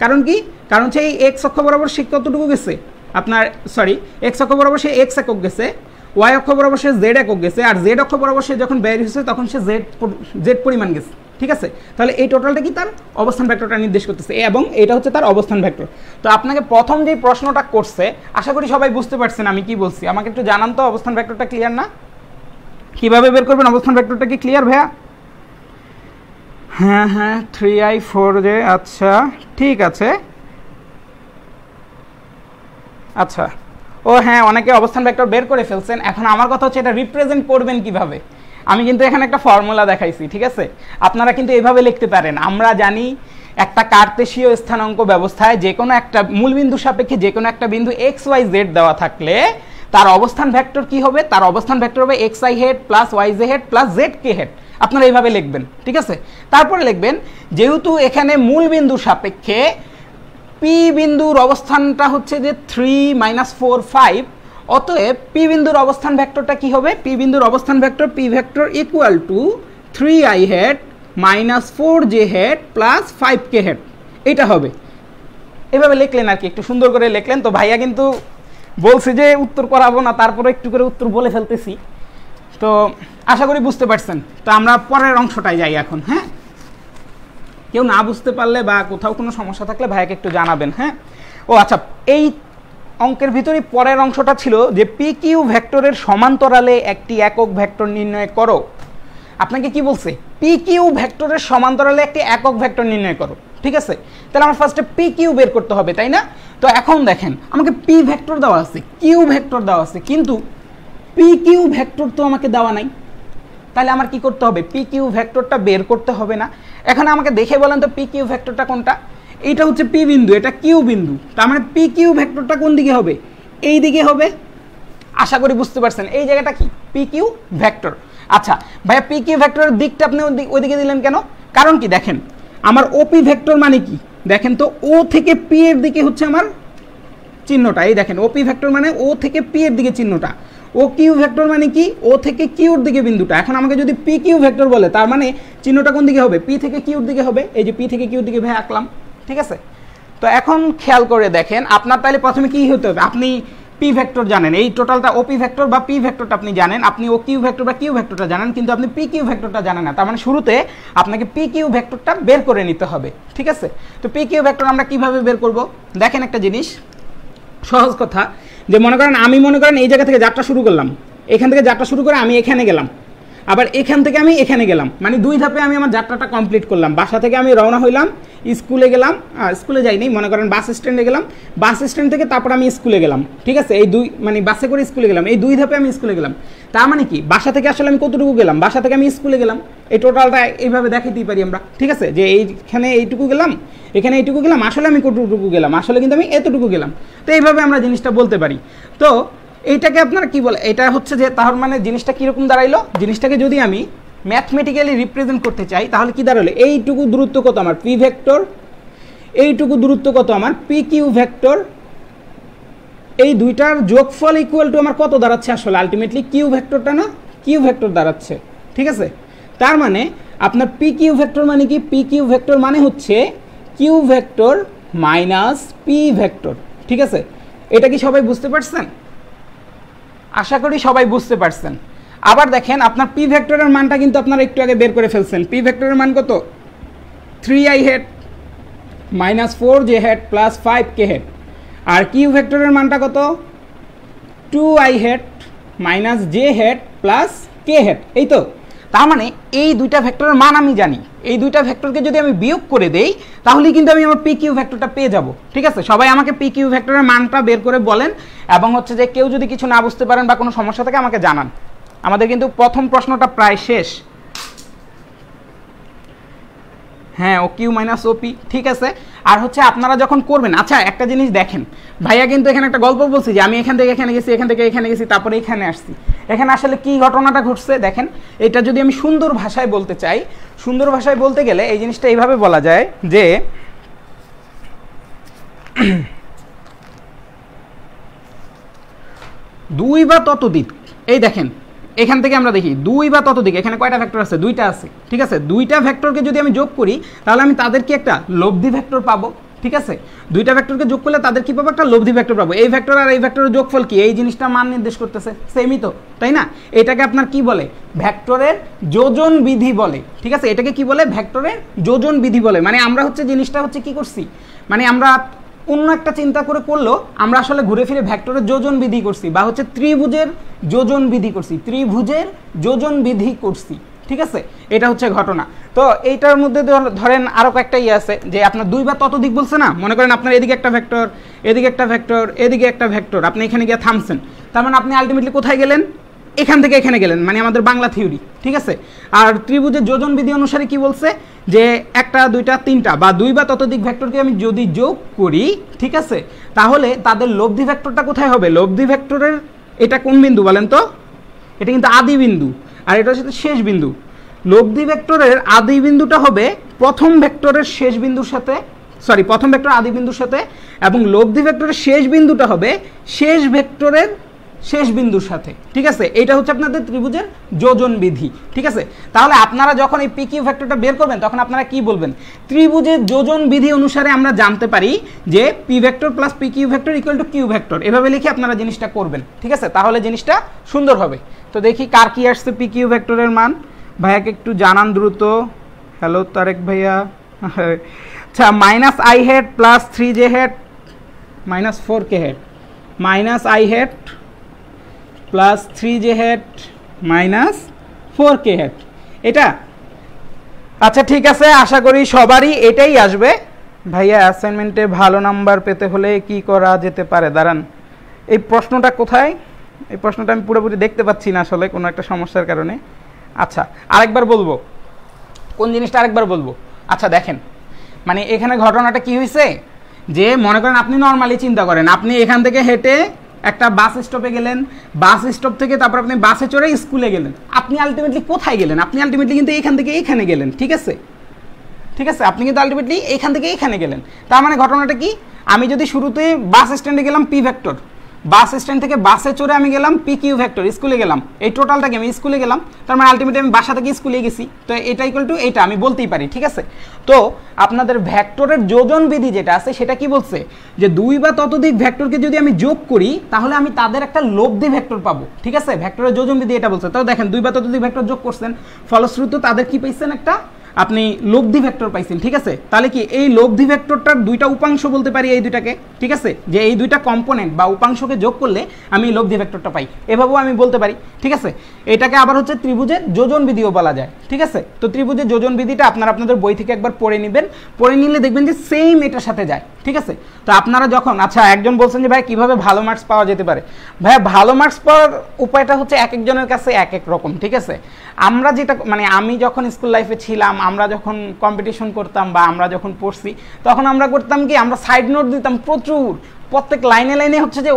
কারণ কি, কারণ হচ্ছে এই এক্স অক্ষ বরাবর সে কতটুকু গেছে আপনার, সরি এক্স অক্ষ বরাবর সে এক্স একক গেছে, ওয়াই অক্ষ বরাবর সে জেড একক গেছে, আর জেড অক্ষ বরাবর সে যখন বের হয়েছে তখন সে জেড পরিমাণ গেছে, ঠিক আছে। তাহলে এই টোটালটা কি তার অবস্থান ভেক্টরটা নির্দেশ করতেছে, এবং এটা হচ্ছে তার অবস্থান ভেক্টর। তো আপনাকে প্রথম যে প্রশ্নটা করছে, আশা করি সবাই বুঝতে পারছেন আমি কি বলছি। আমাকে একটু জানান তো অবস্থান ভেক্টরটা ক্লিয়ার না, কিভাবে বের করবেন অবস্থান ভেক্টরটা, কি ক্লিয়ার ভাইয়া? হ্যাঁ হ্যাঁ 3i 4j, আচ্ছা ঠিক আছে। আচ্ছা ও হ্যাঁ, অনেকে অবস্থান ভেক্টর বের করে ফেলছেন। এখন আমার কথা হচ্ছে এটা রিপ্রেজেন্ট করবেন কিভাবে। আমি কিন্তু এখানে একটা ফর্মুলা দেখাইছি, ঠিক আছে? আপনারা কিন্তু এইভাবে লিখতে পারেন। আমরা জানি একটা কার্তেশীয় স্থানাঙ্ক ব্যবস্থায় যে কোনো একটা মূলবিন্দু সাপেক্ষে যে কোনো একটা বিন্দু এক্স ওয়াই জেড দেওয়া থাকলে তার অবস্থান ভেক্টর কি হবে? তার অবস্থান ভেক্টর হবে x i head plus y J head plus z K head. আপনারা এইভাবে লিখবেন, ঠিক আছে? তারপরে লিখবেন যেহেতু এখানে মূলবিন্দু সাপেক্ষে পি বিন্দুর অবস্থানটা হচ্ছে যে 3 - 4 5, অতএব পি বিন্দুর অবস্থান ভেক্টরটা কি হবে? পি বিন্দুর অবস্থান vector P vector equal two 3i head minus 4j head plus 5k head, এটা হবে। এভাবে লিখলেন আর কি, একটু সুন্দর করে লিখলেন। তো ভাইয়া কিন্তু বলছে যে উত্তর করাবো না, তারপরে একটু করে উত্তর বলে ফেলতেছি। তো আশা করি বুঝতে পারছেন। তো আমরা পরের অংশটায় যাই এখন। হ্যাঁ, কেউ না বুঝতে পারলে বা কোথাও কোনো সমস্যা থাকলে ভাইয়াকে একটু জানাবেন। হ্যাঁ, ও আচ্ছা, এই অঙ্কের ভিতরে পরের অংশটা ছিল যে পি কিউ ভেক্টরের সমান্তরালে একটি একক ভেক্টর নির্ণয় করো। আপনাকে কি বলছে? পি কিউ ভেক্টরের সমান্তরালে একটি একক ভেক্টর নির্ণয় করো, ঠিক আছে? তাহলে আমার ফার্স্টে পি কিউ বের করতে হবে, তাই না? তো এখন দেখেন আমাকে পি ভেক্টর দেওয়া আছে, কিউ ভেক্টর দেওয়া আছে, কিন্তু পি কিউ ভেক্টর তো আমাকে দেওয়া নাই। তাহলে আমার কি করতে হবে? পি কিউ ভেক্টরটা বের করতে হবে না? এখন আমাকে দেখে বলেন তো পি কিউ ভেক্টরটা কোনটা? এইটা হচ্ছে পি বিন্দু, এটা কিউ বিন্দু। তার মানে পি কিউ ভেক্টরটা কোন দিকে হবে? এই দিকে হবে। আশা করি বুঝতে পারছেন এই জায়গাটা কি পি কিউ ভেক্টর। আচ্ছা ভাইয়া, পি কিউ ভেক্টরের দিকটা আপনি ওইদিকে দিলেন কেন? কারণ কি দেখেন, আমার ওপি ভেক্টর মানে কি দেখেন তো, ও থেকে পি এর দিকে হচ্ছে আমার চিহ্নটা। এই দেখেন ওপি ভেক্টর মানে ও থেকে পি এর দিকে চিহ্নটা, ও কিউ ভেক্টর মানে কি ও থেকে কিউর দিকে বিন্দুটা। এখন আমাকে যদি পি কিউ ভেক্টর বলে তার মানে চিহ্নটা কোন দিকে হবে? পি থেকে কিউর দিকে হবে। এই যে পি থেকে কিউর দিকে ভাই আঁকলাম, ঠিক আছে? তো এখন খেয়াল করে দেখেন আপনার তাহলে প্রথমে কি হতে হবে? আপনি পি ভেক্টর জানেন, এই টোটালটা ওপি ভেক্টর বা পি ভেক্টরটা আপনি জানেন, আপনি ও কিউ ভেক্টর বা কিউ ভেক্টরটা জানেন, কিন্তু আপনি পি কিউ ভেক্টরটা জানেন না। তার মানে শুরুতে আপনাকে পি কিউ ভেক্টরটা বের করে নিতে হবে, ঠিক আছে? তো পি কিউ ভেক্টর আমরা কিভাবে বের করব? দেখেন একটা জিনিস, সহজ কথা, যে মনে করেন আমি মনে করেন এই জায়গা থেকে যাত্রা শুরু করলাম, এখান থেকে যাত্রা শুরু করে আমি এখানে গেলাম, আবার এখান থেকে আমি এখানে গেলাম, মানে দুই ধাপে আমি আমার যাত্রাটা কমপ্লিট করলাম। বাসা থেকে আমি রওনা হইলাম, স্কুলে গেলাম, স্কুলে যাইনি, মনে করেন বাস স্ট্যান্ডে গেলাম, বাস স্ট্যান্ড থেকে তারপর আমি স্কুলে গেলাম, ঠিক আছে? এই দুই মানে বাসে করে স্কুলে গেলাম, এই দুই ধাপে আমি স্কুলে গেলাম। তার মানে কি বাসা থেকে আসলে আমি কতটুকু গেলাম? বাসা থেকে আমি স্কুলে গেলাম, এই টোটালটা এইভাবে দেখাইতেই পারি আমরা, ঠিক আছে? যে এইখানে এইটুকু গেলাম, এখানে এইটুকু গেলাম, আসলে আমি কতটুকু গেলাম, আসলে কিন্তু আমি এতটুকু গেলাম। তো এইভাবে আমরা জিনিসটা বলতে পারি। তো এইটাকে আপনারা কি বলে? এটা হচ্ছে যে তার মানে জিনিসটা কীরকম দাঁড়াইলো? জিনিসটাকে যদি আমি ম্যাথমেটিক্যালি রিপ্রেজেন্ট করতে চাই তাহলে কি দাঁড়ালো? এইটুকু দূরত্ব কত আমার পি ভেক্টর, এইটুকু দূরত্ব কত আমার পি কিউ ভেক্টর, এই দুইটার যোগফল ইকুয়াল টু আমার কত দাঁড়াচ্ছে? আসলে আলটিমেটলি কিউ ভেক্টরটা না, কিউ ভেক্টর দাঁড়াচ্ছে, ঠিক আছে? তার মানে আপনার পি কিউ ভেক্টর মানে কি? পি কিউ ভেক্টর মানে হচ্ছে q vector minus p vector, ঠিক আছে? এটা কি সবাই বুঝতে পারছেন? আশা করি সবাই বুঝতে পারছেন। আবার দেখেন আপনার পি ভেক্টরের মানটা কিন্তু আপনারা একটু আগে বের করে ফেলছেন। পি ভেক্টরের মান কত? 3i head minus 4j head plus 5k head. আর কিউ ভেক্টরের মানটা কত? 2i head minus j head plus k head. এই তো, তার মানে এই দুইটা ভেক্টরের মান আমি জানি, এই দুইটা ভেক্টরকে যদি আমি বিয়োগ করে দেই তাহলেই কিন্তু আমি আমার পি কিউ ভেক্টরটা পেয়ে যাব, ঠিক আছে? সবাই আমাকে পি কিউ ভেক্টরের মানটা বের করে বলেন, এবং হচ্ছে যে কেউ যদি কিছু না বুঝতে পারেন বা কোনো সমস্যা থাকে আমাকে জানান। আমাদের কিন্তু প্রথম প্রশ্নটা প্রায় শেষ। হ্যাঁ, O Q minus O P, ঠিক আছে? আর হচ্ছে আপনারা যখন করবেন, আচ্ছা একটা জিনিস দেখেন, ভাইয়া কিন্তু এখানে একটা গল্প বলছি যে আমি এখান থেকে এখানে গেছি, এখান থেকে এখানে গেছি, তারপরে এখানে আসছি। এখানে আসলে কি ঘটনাটা ঘটছে দেখেন, এটা যদি আমি সুন্দর ভাষায় বলতে চাই, সুন্দর ভাষায় বলতে গেলে এই জিনিসটা এইভাবে বলা যায় যে দুই বা ততোধিক, এই দেখেন এখান থেকে আমরা দেখি দুই বা ততোধিক, এখানে কয়টা ভেক্টর আছে? দুইটা আছে, ঠিক আছে? দুইটা ভেক্টরকে যদি আমি যোগ করি তাহলে আমি তাদেরকে একটা লব্ধি ভেক্টর পাবো, ঠিক আছে? দুইটা ভেক্টরকে যোগ করলে তাদের কি পাবো? একটা লব্ধি ভেক্টর পাবো। এই ভেক্টর আর এই ভেক্টরের যোগফল কি? এই জিনিসটা মান নির্দেশ করতেছে, সেমই তো, তাই না? এটাকে আপনার কি বলে? ভেক্টরের যোজন বিধি বলে, ঠিক আছে? এটাকে কি বলে? ভেক্টরের যোজন বিধি বলে। মানে আমরা হচ্ছে জিনিসটা হচ্ছে কি করছি, মানে আমরা অন্য একটা চিন্তা করে করলো, আমরা আসলে ঘুরে ফিরে ভেক্টরের যোজন বিধি করছি, বা হচ্ছে ত্রিভুজের যোজন বিধি করছি, ত্রিভুজের যোজন বিধি করছি, ঠিক আছে, এটা হচ্ছে ঘটনা। তো এইটার মধ্যে ধরেন আরও কয়েকটা ইয়ে আছে যে আপনার 2 বা ততোধিক বলছে না, মনে করেন আপনার এদিকে একটা ভেক্টর, এদিকে একটা ভেক্টর, এদিকে একটা ভেক্টর, আপনি এখানে গিয়ে থামছেন, তার মানে আপনি আলটিমেটলি কোথায় গেলেন, এখান থেকে এখানে গেলেন, মানে আমাদের বাংলা থিওরি, ঠিক আছে। আর ত্রিভুজের যোজন বিধি অনুসারে কি বলছে যে একটা, দুইটা, তিনটা বা 2 বা ততোধিক ভেক্টরকে আমি যদি যোগ করি, ঠিক আছে, তাহলে তাদের লব্ধি ভেক্টরটা কোথায় হবে, লব্ধি ভেক্টরের এটা কোন বিন্দু বলেন তো, এটা কিন্তু আদি বিন্দু, আর এটা হচ্ছে শেষ বিন্দু। লব্ধি ভেক্টরের আদি বিন্দুটা হবে প্রথম ভেক্টরের শেষ বিন্দুর সাথে, সরি প্রথম ভেক্টর আদি বিন্দুর সাথে, এবং লব্ধি ভেক্টরের শেষ বিন্দুটা হবে শেষ ভেক্টরের শেষ বিন্দুর সাথে, ঠিক আছে। এটা হচ্ছে আপনাদের ত্রিভুজের যোজন বিধি, ঠিক আছে। তাহলে আপনারা যখন এই পি কিউ ভেক্টরটা বের করবেন তখন আপনারা কি বলবেন, ত্রিভুজের যোজন বিধি অনুসারে আমরা জানতে পারি যে p vector plus p q vector equal to q vector, এভাবে লিখে আপনারা জিনিসটা করবেন, ঠিক আছে। তাহলে জিনিসটা সুন্দর হবে। তো দেখি কার কি আসছে পি কিউ ভেক্টরের মান, ভাইয়াকে একটু জানান দ্রুত। হ্যালো তারেক ভাইয়া। আচ্ছা, minus I head plus 3j head minus 4k head, minus I head plus 3j head minus 4k head, এটা আচ্ছা ঠিক আছে, আশা করি সবারই এটাই আসবে। ভাইয়া অ্যাসাইনমেন্টে ভালো নাম্বার পেতে হলে কি করা যেতে পারে, দাঁড়ান এই প্রশ্নটা কোথায়, এই প্রশ্নটা আমি পুরোপুরি দেখতে পাচ্ছি না আসলে কোনো একটা সমস্যার কারণে। আচ্ছা আরেকবার বলবো, কোন জিনিসটা আরেকবার বলবো। আচ্ছা দেখেন, মানে এখানে ঘটনাটা কি হয়েছে যে মনে করেন আপনি নর্মালি চিন্তা করেন, আপনি এখান থেকে হেঁটে একটা বাস স্টপে গেলেন, বাস স্টপ থেকে তারপর আপনি বাসে চড়ে স্কুলে গেলেন, আপনি আলটিমেটলি কোথায় গেলেন, আপনি আলটিমেটলি কিন্তু এখান থেকে এইখানে গেলেন, ঠিক আছে, ঠিক আছে, আপনি কিন্তু আলটিমেটলি এইখান থেকে এইখানে গেলেন। তার মানে ঘটনাটা কি, আমি যদি শুরুতে বাস স্ট্যান্ডে গেলাম পি ভেক্টর, বাস স্ট্যান্ড থেকে বাসে চড়ে আমি গেলাম পি কিউ ভেক্টর, স্কুলে গেলাম, এই টোটালটাকে আমি স্কুলে গেলাম, তার মানে আলটিমেটলি আমি বাসা থেকে স্কুলে গেছি, তো এটা ইকুয়াল টু এইটা আমি বলতেই পারি, ঠিক আছে। তো আপনাদের ভেক্টরের যোজন বিধি যেটা আছে সেটা কি বলছে যে 2 বা ততোধিক ভেক্টরকে যদি আমি যোগ করি তাহলে আমি তাদের একটা লব্ধি ভেক্টর পাবো, ঠিক আছে। ভেক্টরের যোজন বিধি এটা বলছে। তো দেখেন 2 বা ততোধিক ভেক্টর যোগ করছেন, ফলশ্রুত তাদের কি পাইছেন, একটা আপনি লব্ধি ভেক্টর পাইছেন, ঠিক আছে। তাহলে কি এই লব্ধি ভেক্টরটার দুইটা উপাংশ বলতে পারি এই দুইটাকে, ঠিক আছে, যে এই দুইটা কম্পোনেন্ট বা উপাংশকে যোগ করলে আমি লব্ধি ভেক্টরটা পাই, এভাবেও আমি বলতে পারি, ঠিক আছে। এটাকে আবার হচ্ছে ত্রিভুজের যোজন বিধিও বলা যায়, ঠিক আছে। তো ত্রিভুজের যোজন বিধিটা আপনারা আপনাদের বই থেকে একবার পড়ে নেবেন, পড়ে নিলে দেখবেন যে সেম এটার সাথে যায়, ঠিক আছে। তো আপনারা যখন, আচ্ছা একজন বলছেন যে ভাই কিভাবে ভালো মার্কস পাওয়া যেতে পারে, ভাইয়া ভালো মার্কস পাওয়ার উপায়টা হচ্ছে এক একজনের কাছে এক এক রকম, ঠিক আছে। আমরা যেটা, মানে আমি যখন স্কুল লাইফে ছিলাম, আমরা যখন কম্পিটিশন করতাম বা আমরা যখন পড়ছি তখন আমরা করতাম কি, আমরা সাইড নোট দিতাম প্রচুর, প্রত্যেক লাইনে লাইনে হচ্ছে যে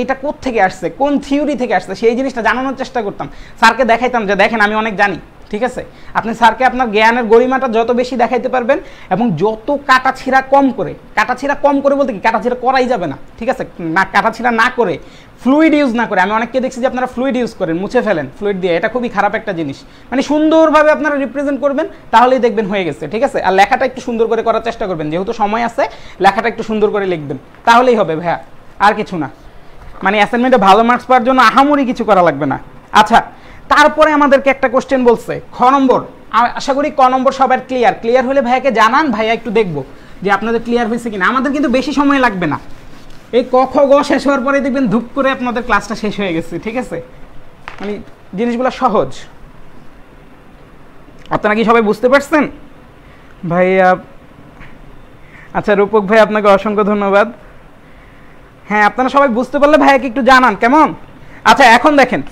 এটা কোথা থেকে আসছে, কোন থিওরি থেকে আসছে সেই জিনিসটা জানানোর চেষ্টা করতাম, স্যারকে দেখাইতাম যে দেখেন আমি অনেক জানি, ঠিক আছে। আপনি স্যারকে আপনার জ্ঞানের গরিমাটা যত বেশি দেখাইতে পারবেন এবং যত কাটাছিড়া কম করে বলতে কি কাটাছিড়া করাই যাবে না, ঠিক আছে, না কাটাছিড়া না করে, ফ্লুইড ইউজ না করে, আমি অনেককে দেখছি যে আপনারা ফ্লুইড ইউজ করেন, মুছে ফেলেন ফ্লুইড দিয়ে, এটা খুবই খারাপ একটা জিনিস। মানে সুন্দরভাবে আপনারা রিপ্রেজেন্ট করবেন তাহলেই দেখবেন হয়ে গেছে, ঠিক আছে। আর লেখাটা একটু সুন্দর করে করার চেষ্টা করবেন, যেহেতু সময় আছে লেখাটা একটু সুন্দর করে লিখবেন, তাহলেই হবে ভাইয়া, আর কিছু না। মানে অ্যাসাইনমেন্টে ভালো মার্কস পাওয়ার জন্য আহামরি কিছু করা লাগবে না। আচ্ছা তারপরে আমাদেরকে একটা কোশ্চেন বলছে খ নম্বর, আশা করি ক নম্বর সবার ক্লিয়ার হলে ভাইয়াকে জানান, ভাইয়া একটু দেখবো যে আপনাদের ক্লিয়ার হয়েছে কিনা। আমাদের কিন্তু বেশি সময় লাগবে না, এই ক খ গ শেষ হওয়ার পরে দেখবেন ধূপ করে আপনাদের ক্লাসটা শেষ হয়ে গেছে, ঠিক আছে। মানে জিনিসগুলো সহজ, আপনারা কি সবাই বুঝতে পারছেন ভাইয়া? আচ্ছা রূপক ভাই আপনাকে অসংখ্য ধন্যবাদ। হ্যাঁ আপনারা সবাই বুঝতে পারলে ভাইয়াকে একটু জানান কেমন। আচ্ছা এখন দেখেন,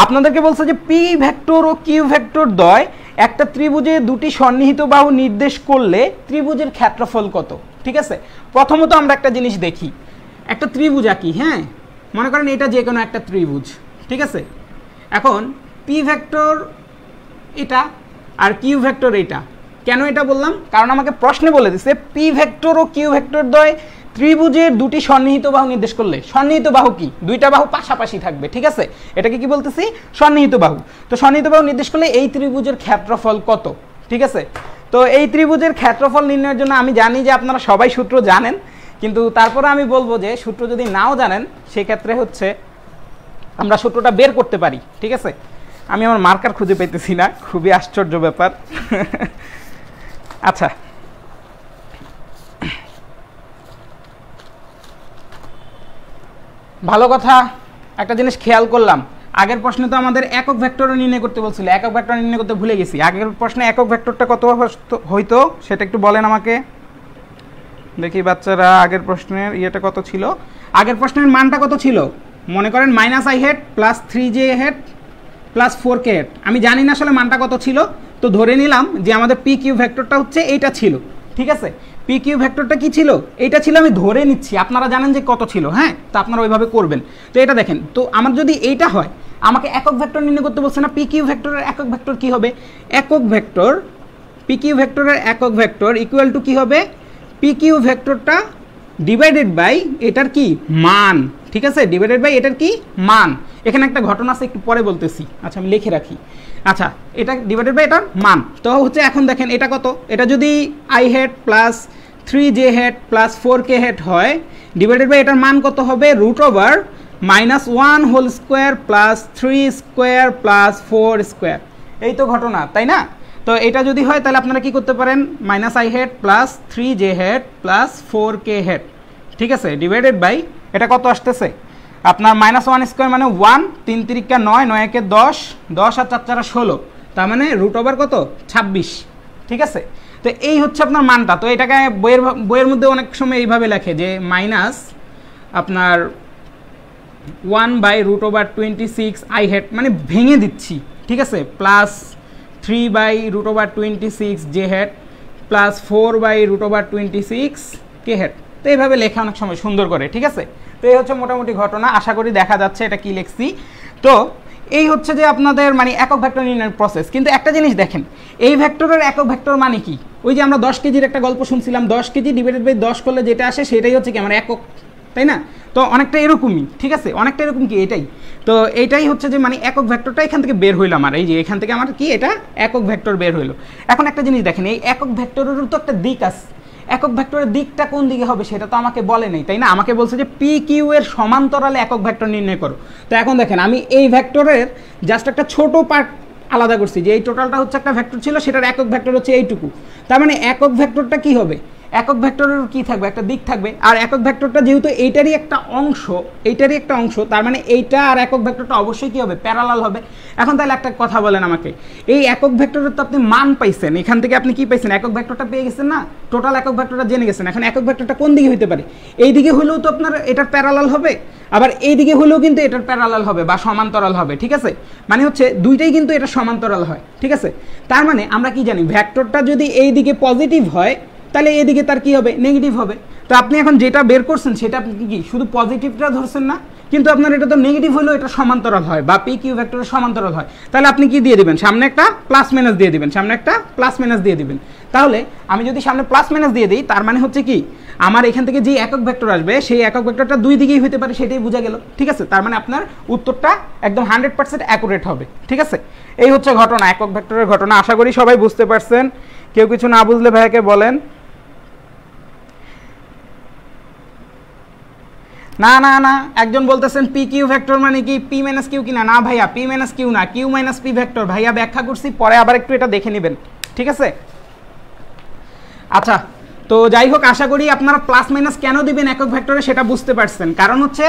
আপনাদেরকে বলছে যে p vector O Q vector দ্বয় একটা ত্রিভুজে দুটি সন্নিহিত বাহু নির্দেশ করলে ত্রিভুজের ক্ষেত্রফল কত, ঠিক আছে। প্রথমত আমরা একটা জিনিস দেখি, একটা ত্রিভুজ আঁকি, হ্যাঁ মনে করেন এটা যে কোনো একটা ত্রিভুজ, ঠিক আছে। এখন পি ভেক্টর এটা আর কিউ ভেক্টর এটা, কেন এটা বললাম, কারণ আমাকে প্রশ্নে বলে দিচ্ছে P vector O Q vector দ্বয় ত্রিভুজের দুটি সন্নিহিত বাহু নির্দেশ করলে, সন্নিহিত বাহু কি, দুইটা বাহু পাশাপাশি থাকবে, ঠিক আছে, এটাকে কি বলতেছি সন্নিহিত বাহু। তো সন্নিহিত বাহু নির্দেশ করলে এই ত্রিভুজের ক্ষেত্রফল কত, ঠিক আছে। তো এই ত্রিভুজের ক্ষেত্রফল নির্ণয়ের জন্য আমি জানি যে আপনারা সবাই সূত্র জানেন, কিন্তু তারপরে আমি বলবো যে সূত্র যদি নাও জানেন সেক্ষেত্রে হচ্ছে আমরা সূত্রটা বের করতে পারি, ঠিক আছে। আমি আমার মার্কার খুঁজে পেতেছি না, খুবই আশ্চর্য ব্যাপার। আচ্ছা ভালো কথা, একটা জিনিস খেয়াল করলাম, আগের প্রশ্নে তো আমাদের একক ভেক্টর নির্ণয় করতে বলছিল, একক ভেক্টর নির্ণয় করতে ভুলে গেছি। আগের প্রশ্নে একক ভেক্টরটা কত হইতো সেটা একটু বলেন আমাকে দেখি বাচ্চারা। আগের প্রশ্নের ইয়েটা কত ছিল? আগের প্রশ্নের মানটা কত ছিল? মনে করেন -i head plus 3j head plus 4k head. আমি জানি না আসলে মানটা কত ছিল, তো ধরে নিলাম যে আমাদের পি কিউ ভেক্টরটা হচ্ছে এইটা ছিল, ঠিক আছে। পি কিউ ভেক্টরটা কি ছিল? এইটা ছিল, আমি ধরে নিচ্ছি, আপনারা জানেন যে কত ছিল, হ্যাঁ, তো আপনারা ওইভাবে করবেন। তো এটা দেখেন, তো আমার যদি এইটা হয়, আমাকে একক ভেক্টর নির্ণয় করতে বলছে না। পি কিউ ভেক্টরের একক ভেক্টর কি হবে? একক ভেক্টর, পি কিউ ভেক্টরের একক ভেক্টর ইকুয়াল টু কি হবে? পি কিউ ভেক্টরটা ডিভাইডেড বাই এটার কি মান, ঠিক আছে, ডিভাইডেড বাই এটার কি মান। এখানে একটা ঘটনা আছে, একটু পরে বলতেছি, আচ্ছা আমি লিখে রাখি। আচ্ছা, এটা ডিভাইডেড বাই এটার মান, তো হচ্ছে এখন দেখেন এটা কত, এটা যদি i head plus 3j head plus 4k head হয়, ডিভাইডেড বাই এটার মান কত হবে? √(-1 whole square plus 3 square plus 4 square. এই তো ঘটনা, তাই না? তো এটা যদি হয় তাহলে আপনারা কি করতে পারেন? -i head plus 3j head plus 4k head, ঠিক আছে, ডিভাইডেড বাই এটা কত আসতেছে আপনার -1 স্কোয়ার মানে 1, 3 3 9, 9 1 10, 10 আর 4 4 16, তার মানে √ কত 26, ঠিক আছে। তো এই হচ্ছে আপনার মানটা। তো এটাকে বইয়ের মধ্যে অনেক সময় এইভাবে লেখে যে মাইনাস আপনার 1/√26 i হেড, মানে ভেঙে দিচ্ছি, ঠিক আছে, plus 3/√26 j head plus 4/√26 k head. তো এইভাবে লেখা অনেক সময় সুন্দর করে, ঠিক আছে। তো এই হচ্ছে মোটামুটি ঘটনা, আশা করি দেখা যাচ্ছে এটা কি লিখছি। তো এই হচ্ছে যে আপনাদের মানে একক ভেক্টর নির্ণয়ের প্রসেস। কিন্তু একটা জিনিস দেখেন, এই ভেক্টরের একক ভেক্টর মানে কি? ওই যে আমরা 10 কেজির একটা গল্প শুনছিলাম, 10 কেজি ডিভাইডেড বাই 10 করলে যেটা আসে সেটাই হচ্ছে কি আমার একক, তাই না? তো অনেকটা এরকমই, ঠিক আছে, অনেকটা এরকম কি এটাই। তো এইটাই হচ্ছে যে মানে একক ভেক্টরটা এখান থেকে বের হইলো আমার, এই যে এখান থেকে আমার কি এটা একক ভেক্টর বের হইলো। এখন একটা জিনিস দেখেন, এই একক ভেক্টরেরও তো একটা দিক আছে। একক ভেক্টরের দিকটা কোন দিকে হবে সেটা তো আমাকে বলে নেই, তাই না? আমাকে বলছে যে পি কিউ এর সমান্তরালে একক ভেক্টর নির্ণয় করো। তো এখন দেখেন, আমি এই ভেক্টরের জাস্ট একটা ছোট পার্ট আলাদা করছি, যে এই টোটালটা হচ্ছে একটা ভেক্টর ছিল, সেটার একক ভেক্টর হচ্ছে এইটুকু। তার মানে একক ভেক্টরটা কি হবে? একক ভেক্টরের কি থাকবে? একটা দিক থাকবে। আর একক ভেক্টরটা যেহেতু এইটারই একটা অংশ, তার মানে এইটা আর একক ভেক্টরটা অবশ্যই কি হবে? প্যারালাল হবে। এখন তাহলে একটা কথা বলেন আমাকে, এই একক ভেক্টরের তো আপনি মান পাইছেন, এখান থেকে আপনি কি পাইছেন? একক ভেক্টরটা পেয়ে গেছেন না, টোটাল একক ভেক্টরটা জেনে গেছেন। এখন একক ভেক্টরটা কোন দিকে হইতে পারে? এই দিকে হলেও তো আপনার এটার প্যারালাল হবে, আবার এই দিকে হলেও কিন্তু এটার প্যারালাল হবে বা সমান্তরাল হবে, ঠিক আছে। মানে হচ্ছে দুইটাই কিন্তু এটা সমান্তরাল হয়, ঠিক আছে। তার মানে আমরা কি জানি, ভেক্টরটা যদি এই দিকে পজিটিভ হয় তাহলে এদিকে তার কি হবে? নেগেটিভ হবে। তো আপনি এখন যেটা বের করছেন সেটা আপনি কি শুধু পজিটিভটা ধরছেন না, কিন্তু আপনার এটা তো নেগেটিভ হলেও এটা সমান্তরাল হয় বা পি কিউ ভেক্টরের সমান্তরাল হয়। তাহলে আপনি কি দিয়ে দিবেন? সামনে একটা প্লাস মাইনাস দিয়ে দিবেন, তাহলে আমি যদি সামনে প্লাস মাইনাস দিয়ে দিই, তার মানে হচ্ছে কি আমার এখান থেকে যে একক ভেক্টর আসবে সেই একক ভেক্টরটা দুই দিকেই হতে পারে, সেটাই বোঝা গেল, ঠিক আছে। তার মানে আপনার উত্তরটা একদম 100% অ্যাকুরেট হবে, ঠিক আছে। এই হচ্ছে ঘটনা, একক ভেক্টরের ঘটনা। আশা করি সবাই বুঝতে পারছেন। কেউ কিছু না বুঝলে ভাইয়াকে বলেন। না না না, একজন বলতেছেন পি কিউ ভেক্টর মানে কি পি মাইনাস কিউ কিনা? না ভাইয়া, পি মাইনাস কিউ না, কিউ মাইনাস পি ভেক্টর। ভাইয়া ব্যাখ্যা করছি, পরে আবার একটু এটা দেখে নেবেন, ঠিক আছে। আচ্ছা, তো যাই হোক, আশা করি আপনারা প্লাস মাইনাস কেন দিবেন একক ভেক্টরে সেটা বুঝতে পারছেন। কারণ হচ্ছে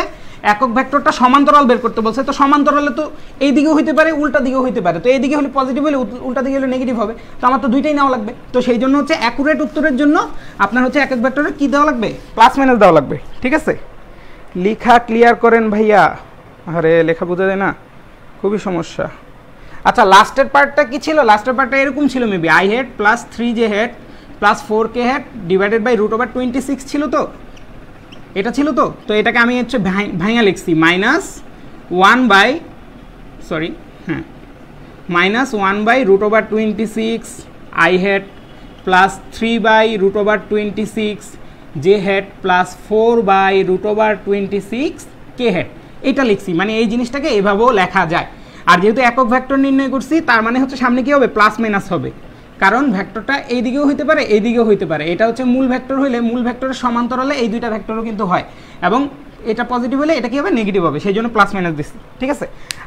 একক ভেক্টরটা সমান্তরাল বের করতে বলছে, তো সমান্তরালে তো এই দিকেও হইতে পারে, উল্টা দিকেও হইতে পারে। তো এই দিকে হলে পজিটিভ হলে উল্টা দিকে হলে নেগেটিভ হবে, তো আমার তো দুইটাই নেওয়া লাগবে। তো সেই জন্য হচ্ছে অ্যাকুরেট উত্তরের জন্য আপনার হচ্ছে একক ভেক্টরে কি দেওয়া লাগবে? প্লাস মাইনাস দেওয়া লাগবে, ঠিক আছে। লেখা ক্লিয়ার করেন ভাইয়া, আরে লেখা বোঝা যায় না, খুবই সমস্যা। আচ্ছা, লাস্টের পার্টটা কি ছিল? লাস্টের পার্টটা এরকম ছিল maybe, i head plus 3j head plus 4k head divided by √26 ছিল, তো এটা ছিল। তো এটাকে আমি হচ্ছে ভাঙা লিখছি -1/√26 i head plus 3/√26 j head plus 4/√26 k head, এটা লিখছি। মানে এই জিনিসটাকে এভাবেও লেখা যায়। আর যেহেতু একক ভেক্টর নির্ণয় করছি, তার মানে হচ্ছে সামনে কি হবে? প্লাস মাইনাস হবে, কারণ ভেক্টরটা এই দিকেও হইতে পারে, এই দিকেও হইতে পারে। এটা হচ্ছে মূল ভেক্টর হইলে মূল ভেক্টরের সমান্তরালে এই দুইটা ভেক্টরও কিন্তু হয়, এবং এটা পজিটিভ হলে এটা কি হবে? নেগেটিভ হবে, সেই জন্য প্লাস মাইনাস দিচ্ছি, ঠিক আছে।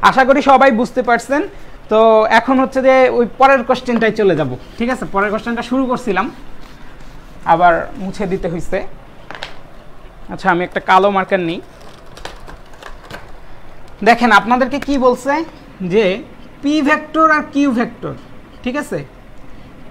আশা করি সবাই বুঝতে পারছেন। তো এখন হচ্ছে যে ওই পরের কোশ্চেনটাই চলে যাব, ঠিক আছে। পরের কোশ্চেনটা শুরু করছিলাম, আবার মুছে দিতে হয়েছে। আচ্ছা, আমি একটা কালো মার্কার নিই। দেখেন আপনাদেরকে কি বলছে যে পি ভেক্টর আর কিউ ভেক্টর, ঠিক আছে,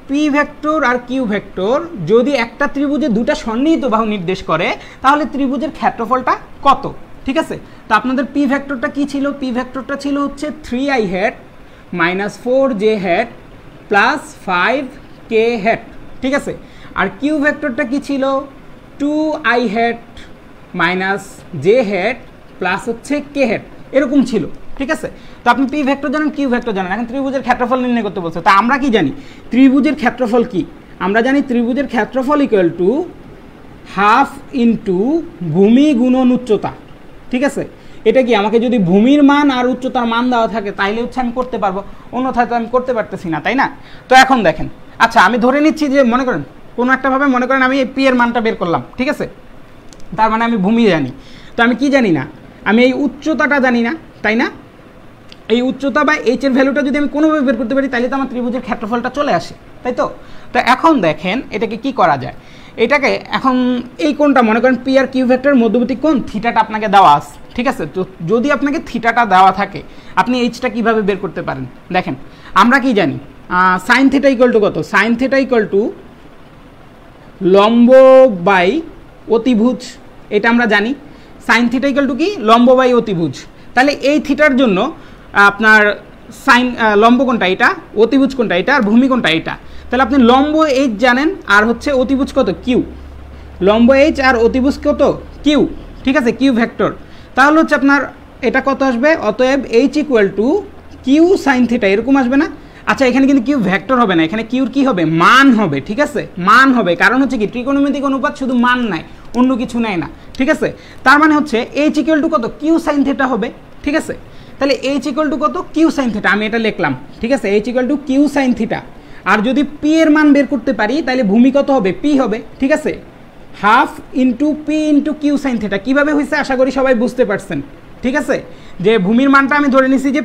পি ভেক্টর আর কিউ ভেক্টর যদি একটা ত্রিভুজে দুটা সন্নিহিত বাহু নির্দেশ করে তাহলে ত্রিভুজের ক্ষেত্রফলটা কত, ঠিক আছে। তো আপনাদের পি ভেক্টরটা কি ছিল? পি ভেক্টরটা ছিল হচ্ছে 3i hat - 4j hat + 5k hat, ঠিক আছে। আর কিউ ভেক্টরটা কি ছিল? 2i hat - j hat + হচ্ছে k hat, এরকম ছিল, ঠিক আছে। তো আপনি পি ভেক্টর জানেন, কিউ ভেক্টর জানেন, এখন ত্রিভুজের ক্ষেত্রফল নির্ণয় করতে বলছে। তা আমরা কি জানি ত্রিভুজের ক্ষেত্রফল কি? আমরা জানি ত্রিভুজের ক্ষেত্রফল ইকুয়াল টু হাফ ইন্টু ভূমি গুণন উচ্চতা, ঠিক আছে। এটা কি আমাকে যদি ভূমির মান আর উচ্চতার মান দেওয়া থাকে তাইলে হচ্ছে আমি করতে পারবো, অন্যথায় তো আমি করতে পারতেছি না, তাই না? তো এখন দেখেন, আচ্ছা আমি ধরে নিচ্ছি যে মনে করেন কোনো একটা ভাবে মনে করেন আমি এই পি এর মানটা বের করলাম, ঠিক আছে। তার মানে আমি ভূমি জানি, তো আমি কি জানি না, আমি এই উচ্চতাটা জানি না, তাই না? এই উচ্চতা বা এইচ এর ভ্যালুটা যদি আমি কোনোভাবে বের করতে পারি তাহলে তো আমার ত্রিভুজের ক্ষেত্রফলটা চলে আসে, তাই তো? তো এখন দেখেন এটাকে কি করা যায়। এটাকে এখন এই কোণটা মনে করেন পি আর কিউ ভেক্টরের মধ্যবর্তী কোণ থিটাটা আপনাকে দেওয়া আছে, ঠিক আছে। তো যদি আপনাকে থিটাটা দেওয়া থাকে আপনি এইচটা কিভাবে বের করতে পারেন? দেখেন আমরা কি জানি সাইন থিটা ইকুয়াল টু কত? সাইন থিটা ইকুয়াল টু লম্ব বাই অতিভুজ, এটা আমরা জানি। সাইন থিটা ইকুয়াল টু কি? লম্ব বাই অতিভুজ। তাহলে এই থিটার জন্য আপনার সাইন লম্ব কোণটা এটা, অতিভুজ কোণটা এটা, আর ভূমি কোণটা এটা। তাহলে আপনি লম্ব এইচ জানেন আর হচ্ছে অতিভুজ কত? কিউ। লম্ব এইচ আর অতিভুজ কত? কিউ, ঠিক আছে, কিউ ভেক্টর। তাহলে হচ্ছে আপনার এটা কত আসবে? অতএব h equal to Q sine theta, এরকম আসবে না? আচ্ছা এখানে কিন্তু কিউ ভেক্টর হবে না, এখানে কিউর কি হবে? মান হবে, ঠিক আছে, মান হবে। কারণ হচ্ছে কি ত্রিকোণমিতিক অনুপাত শুধু মান নাই, অন্য কিছু নেয় না, ঠিক আছে। তার মানে হচ্ছে এইচ ইকুয়াল টু কত? কিউ সাইন থিটা হবে, ঠিক আছে। তাহলে এইচ ইকুয়াল টু কত? কিউ সাইন থিটা, আমি এটা লিখলাম, ঠিক আছে, H equal to Q sine theta. আর যদি পি এর মান বের করতে পারি তাহলে ভূমি কত হবে? পি হবে, ঠিক আছে, half into p into q sine theta. কীভাবে হয়েছে আশা করি সবাই বুঝতে পারছেন, ঠিক আছে। যে ভূমির মানটা আমি ধরে নিছি যে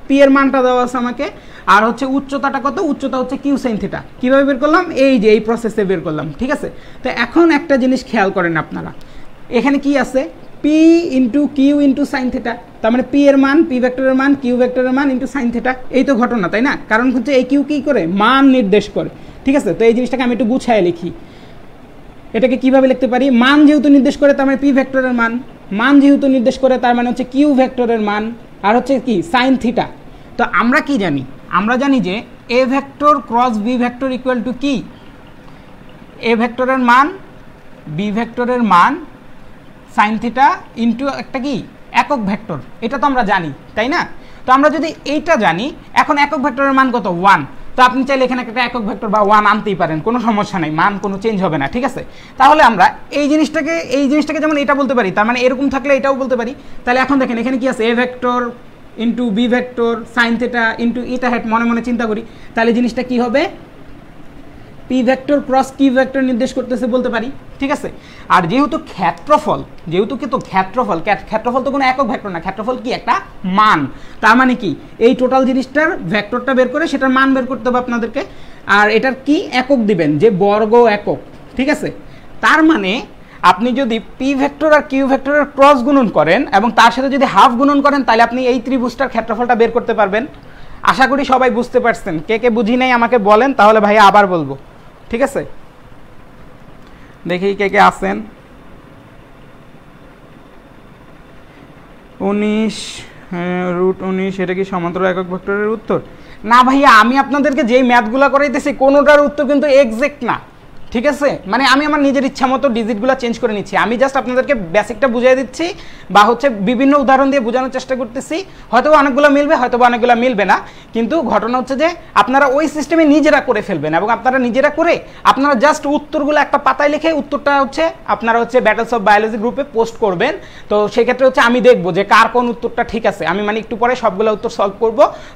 পি এর মানটা দেওয়া আছে আমাকে, আর হচ্ছে উচ্চতাটা কত? উচ্চতা হচ্ছে কিউ সাইন থিটা। কীভাবে বের করলাম? এই যে এই প্রসেসে বের করলাম, ঠিক আছে। তো এখন একটা জিনিস খেয়াল করেন আপনারা, এখানে কি আছে? P into q into sine theta. তার মানে পি এর মান, পি ভেক্টরের মান, কিউ ভেক্টরের মান ইন্টু সাইন থিটা, এই তো ঘটনা, তাই না? কারণ হচ্ছে এই কিউ কী করে? মান নির্দেশ করে, ঠিক আছে। তো এই জিনিসটাকে আমি একটু গুছায় লিখি। এটাকে কিভাবে লিখতে পারি? মান যেহেতু নির্দেশ করে তার মানে পি ভেক্টরের মান, মান যেহেতু নির্দেশ করে তার মানে হচ্ছে কিউ ভেক্টরের মান, আর হচ্ছে কি সাইন থিটা। তো আমরা কি জানি? আমরা জানি যে a vector cross b vector equal to কি? এ ভেক্টরের মান, বি ভেক্টরের মান, সাইন থিটা ইন্টু একটা কি একক ভেক্টর, এটা তো আমরা জানি, তাই না? তো আমরা যদি এইটা জানি, এখন একক ভেক্টরের মান কত? 1। তো আপনি চাইলে এখানে একটা একক ভেক্টর বা 1 আনতেই পারেন, কোনো সমস্যা নেই, মান কোনো চেঞ্জ হবে না, ঠিক আছে। তাহলে আমরা এই জিনিসটাকে যেমন এটা বলতে পারি, তার মানে এরকম থাকলে এটাও বলতে পারি। তাহলে এখন দেখেন এখানে কি আছে? A vector into b vector sine theta into eta hat, মনে মনে চিন্তা করি, তাহলে জিনিসটা কি হবে? P vector cross Q vector নির্দেশ করতেছে বলতে পারি, ঠিক আছে। আর যেহেতু ক্ষেত্রফল তো কোনো একক ভেক্টর না, ক্ষেত্রফল কি? একটা মান। তার মানে কি এই টোটাল জিনিসটার ভেক্টরটা বের করে সেটার মান বের করতে হবে আপনাদেরকে, আর এটার কি একক দিবেন? যে বর্গ একক, ঠিক আছে। তার মানে আপনি যদি পি ভেক্টর আর কিউ ভেক্টরের ক্রস গুণন করেন এবং তার সাথে যদি হাফ গুণন করেন তাহলে আপনি এই ত্রিভুজটার ক্ষেত্রফলটা বের করতে পারবেন। আশা করি সবাই বুঝতে পারছেন। কে কে বুঝি নাই আমাকে বলেন, তাহলে ভাই আবার বলবো, ঠিক আছে। দেখি কে কে আছেন। 19 √19 এটা কি সমান্তরাল একক ভেক্টরের উত্তর? না ভাইয়া, আমি আপনাদেরকে যেই ম্যাথগুলো করাইতেছি কোনোটার উত্তর কিন্তু এক্সাক্ট না, ঠিক আছে। মানে আমি আমার নিজের ইচ্ছা মতো ডিজিটগুলো চেঞ্জ করে নিচ্ছি। আমি জাস্ট আপনাদেরকে বেসিকটা বুঝিয়ে দিচ্ছি বা হচ্ছে বিভিন্ন উদাহরণ দিয়ে বোঝানোর চেষ্টা করতেছি। হয়তো অনেকগুলো মিলবে, হয়তো অনেকগুলো মিলবে না, কিন্তু ঘটনা হচ্ছে যে আপনারা ওই সিস্টেমে নিজেরা করে ফেলবেন এবং আপনারা নিজেরা করে আপনারা জাস্ট উত্তরগুলো একটা পাতায় লিখে উত্তরটা হচ্ছে আপনারা হচ্ছে ব্যাটলস অফ বায়োলজি গ্রুপে পোস্ট করবেন। তো সেক্ষেত্রে হচ্ছে আমি দেখবো যে কার কোন উত্তরটা ঠিক আছে। আমি মানে একটু পরে সবগুলো উত্তর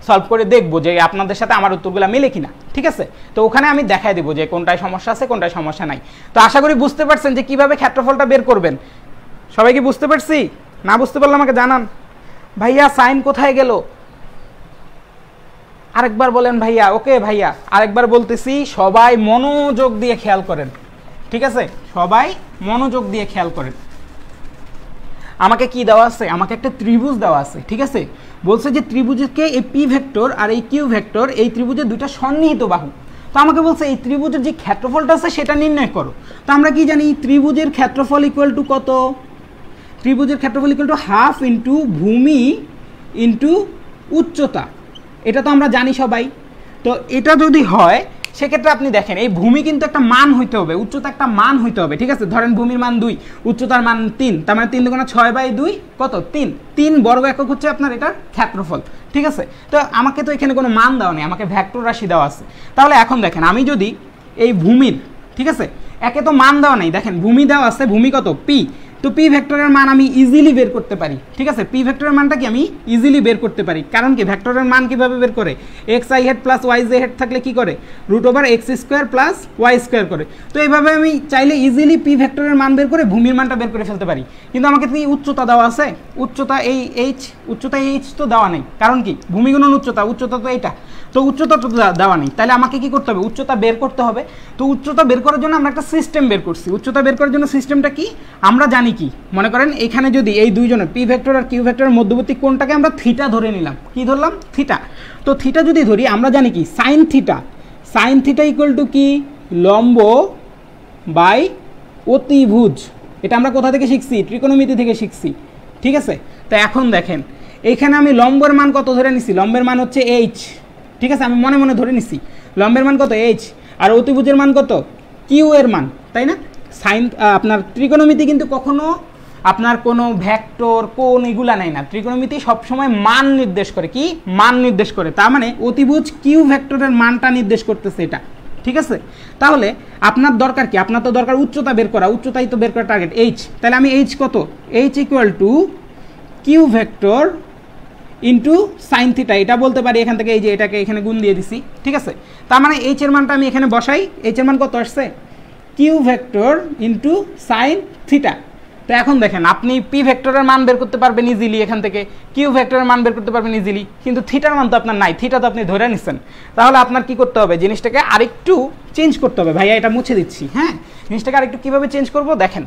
সলভ করে দেখবো যে আপনাদের সাথে আমার উত্তরগুলো মিলে কিনা, ঠিক আছে। তো ওখানে আমি দেখাই দেবো যে কোনটায় সমস্যা আছে, কোনটায় সমস্যা নাই। তো আশা করি বুঝতে পারছেন যে কিভাবে ক্ষেত্রফলটা বের করবেন। সবাই কি বুঝতে পারছি? না বুঝতে পারলে আমাকে জানান। ভাইয়া সাইন কোথায় গেল? আরেকবার বলেন ভাইয়া। ওকে ভাইয়া, আরেকবার বলতেছি, সবাই মনোযোগ দিয়ে খেয়াল করেন, ঠিক আছে, সবাই মনোযোগ দিয়ে খেয়াল করেন। আমাকে কি দেওয়া আছে, আমাকে একটা ত্রিভুজ দেওয়া আছে, ঠিক আছে। বলছে যে ত্রিভুজকে এই পি ভেক্টর আর এই কিউ ভেক্টর এই ত্রিভুজের দুইটা সন্নিহিত বাহু। তো আমাকে বলছে এই ত্রিভুজের যে ক্ষেত্রফলটা আছে সেটা নির্ণয় করো। তো আমরা কি জানি ত্রিভুজের ক্ষেত্রফল ইকুয়াল টু কত, ত্রিভুজের ক্ষেত্রফল ইকুয়াল টু হাফ ইন্টু ভূমি ইন্টু উচ্চতা, এটা তো আমরা জানি সবাই। তো এটা যদি হয় সেক্ষেত্রে আপনি দেখেন এই ভূমি কিন্তু একটা মান হইতে হবে, উচ্চতা একটা মান হইতে হবে, ঠিক আছে। ধরেন ভূমির মান 2, উচ্চতার মান 3, তার মানে 3 দুগুণা 6/2 কত 3, 3 বর্গ একক হচ্ছে আপনার এটার ক্ষেত্রফল, ঠিক আছে। তো আমাকে তো এখানে কোনো মান দেওয়া নেই, আমাকে ভেক্টর রাশি দেওয়া আছে। তাহলে এখন দেখেন আমি যদি এই ভূমির, ঠিক আছে, একে তো মান দেওয়া নেই, দেখেন ভূমি দেওয়া আছে, ভূমি কত পি, তো পি ভেক্টরের মান আমি ইজিলি বের করতে পারি, ঠিক আছে। পি ভেক্টরের মানটা কি আমি ইজিলি বের করতে পারি, কারণ কি ভেক্টরের মান কিভাবে বের করে, x i head plus y J head থাকলে কি করে √x² প্লাস y² করে। তো এইভাবে আমি চাইলে ইজিলি পি ভেক্টরের মান বের করে ভূমির মানটা বের করে ফেলতে পারি। কিন্তু আমাকে কি উচ্চতা দেওয়া আছে, উচ্চতা এই এইচ, উচ্চতা এইচ তো দেওয়া নেই, কারণ কি ভূমি গুণন উচ্চতা, উচ্চতা তো এইটা, তো উচ্চতা তো দেওয়া নেই, তাহলে আমাকে কি করতে হবে, উচ্চতা বের করতে হবে। তো উচ্চতা বের করার জন্য আমরা একটা সিস্টেম বের করছি। উচ্চতা বের করার জন্য সিস্টেমটা কি, আমরা জানি কি, মনে করেন এখানে যদি এই দুইজনের পি ভেক্টর আর কিউ ভেক্টরের মধ্যবর্তী কোণটাকে আমরা থিটা ধরে নিলাম, কি ধরলাম থিটা। তো থিটা যদি ধরি আমরা জানি কি sine theta, sign theta equal to কি লম্ব বাই অতিভুজ। এটা আমরা কোথা থেকে শিখছি, ত্রিকোণমিতি থেকে শিখছি, ঠিক আছে। তো এখন দেখেন এইখানে আমি লম্বের মান কত ধরে নিছি, লম্বের মান হচ্ছে এইচ, ঠিক আছে, আমি মনে মনে ধরে নিছি লম্বের মান কত এইচ, আর অতিভুজের মান কত কিউ এর মান, তাই না। সাইন আপনার ত্রিকোণমিতি কিন্তু কখনো আপনার কোনো ভেক্টর কোণ এগুলা নেয় না, ত্রিকোণমিতি সবসময় মান নির্দেশ করে, কি মান নির্দেশ করে, তার মানে অতিভুজ কিউ ভেক্টরের মানটা নির্দেশ করতেছে এটা, ঠিক আছে। তাহলে আপনার দরকার কি, আপনার তো দরকার উচ্চতা বের করা, উচ্চতাই তো বের করা টার্গেট এইচ, তাহলে আমি এইচ কত, h equal to q vector into sine theta, এটা বলতে পারি এখান থেকে, এই যে এটাকে এখানে গুণ দিয়ে দিছি, ঠিক আছে। তার মানে এইচ এর মানটা আমি এখানে বসাই, এইচ এর মান কত আসছে q vector into sine theta. তো এখন দেখেন আপনি পি ভেক্টরের মান বের করতে পারবেন ইজিলি, এখান থেকে কিউ ভেক্টরের মান বের করতে পারবেন ইজিলি, কিন্তু থিটার মান তো আপনার নাই, থিটা তো আপনি ধরে নিচ্ছেন। তাহলে আপনার কি করতে হবে, জিনিসটাকে আরেকটু চেঞ্জ করতে হবে। ভাইয়া এটা মুছে দিচ্ছি, হ্যাঁ, জিনিসটাকে আরেকটু কীভাবে চেঞ্জ করব দেখেন।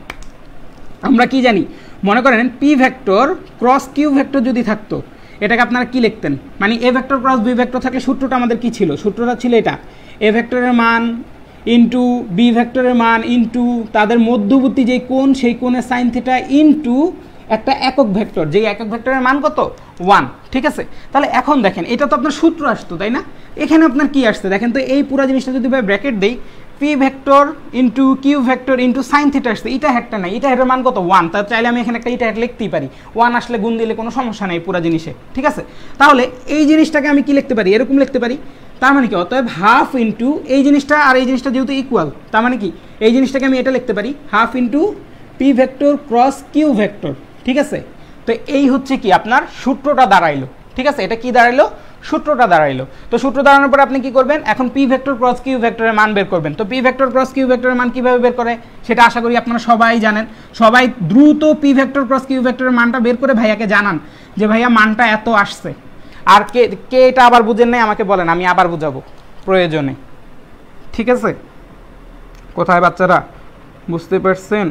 আমরা কি জানি, মনে করেন p vector cross Q vector যদি থাকতো, এটাকে আপনারা কি লিখতেন, মানে a vector cross b vector থাকলে সূত্রটা আমাদের কি ছিল, সূত্রটা ছিল এটা, এ ভেক্টরের মান ইন্টু বি ভেক্টরের মান ইন্টু তাদের মধ্যবর্তী যে কোণ সেই কোণের সাইন থিটা ইন্টু একটা একক ভেক্টর, যেই একক ভেক্টরের মান কত 1, ঠিক আছে। তাহলে এখন দেখেন এটা তো আপনার সূত্র আসতো, তাই না। এখানে আপনার কি আসছে দেখেন তো, এই পুরো জিনিসটা যদি ব্র্যাকেট দেই, p vector into q vector into sine theta আসছে, এটা হেডটা নাই, এটা হেডের মান কত 1, তার চাইলে আমি এখানে একটা এটা হেড লিখতেই পারি, 1 আসলে গুণ দিলে কোনো সমস্যা নেই পুরো জিনিসে, ঠিক আছে। তাহলে এই জিনিসটাকে আমি কি লিখতে পারি, এরকম লিখতে পারি, তার মানে কি অতএব হাফ ইন্টু এই জিনিসটা আর এই জিনিসটা যেহেতু ইকুয়াল, তার মানে কি এই জিনিসটাকে আমি এটা লিখতে পারি half into P vector cross Q vector, ঠিক আছে। তো এই হচ্ছে কি আপনার সূত্রটা দাঁড়াইলো, ঠিক আছে। এটা কি দাঁড়াইলো, সূত্রটা দাঁড়াইলো। তো সূত্র দাঁড়ানোর পর আপনি কি করবেন, এখন পি ভেক্টর ক্রস কিউ ভেক্টরের মান বের করবেন। তো পি ভেক্টর ক্রস কিউ ভেক্টরের মান কিভাবে বের করে সেটা আশা করি আপনারা সবাই জানেন। সবাই দ্রুত পি ভেক্টর ক্রস কিউ ভেক্টরের মানটা বের করে ভাইয়াকে জানান যে ভাইয়া মানটা এত আসছে। আর কে কে এটা আবার বুঝেন নাই আমাকে বলেন, আমি আবার বুঝাবো প্রয়োজনে, ঠিক আছে। কোথায় বাচ্চারা বুঝতে পারছেন,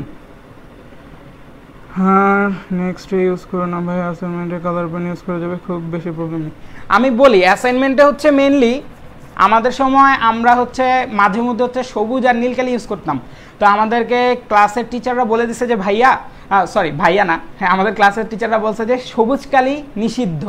হ্যাঁ নেক্সট ইউজ করো না ভাই, অ্যাসাইনমেন্টে কালার পেন ইউজ করা যাবে, খুব বেশি প্রবলেম নেই। আমি বলি অ্যাসাইনমেন্টে হচ্ছে মেনলি আমাদের সময় আমরা হচ্ছে মাঝে মধ্যে হচ্ছে সবুজ আর নীল কালি ইউজ করতাম। তো আমাদেরকে ক্লাসের টিচাররা বলে দিছে যে ভাইয়া, সরি ভাইয়া না, হ্যাঁ আমাদের ক্লাসের টিচাররা বলছে যে সবুজ কালি নিষিদ্ধ।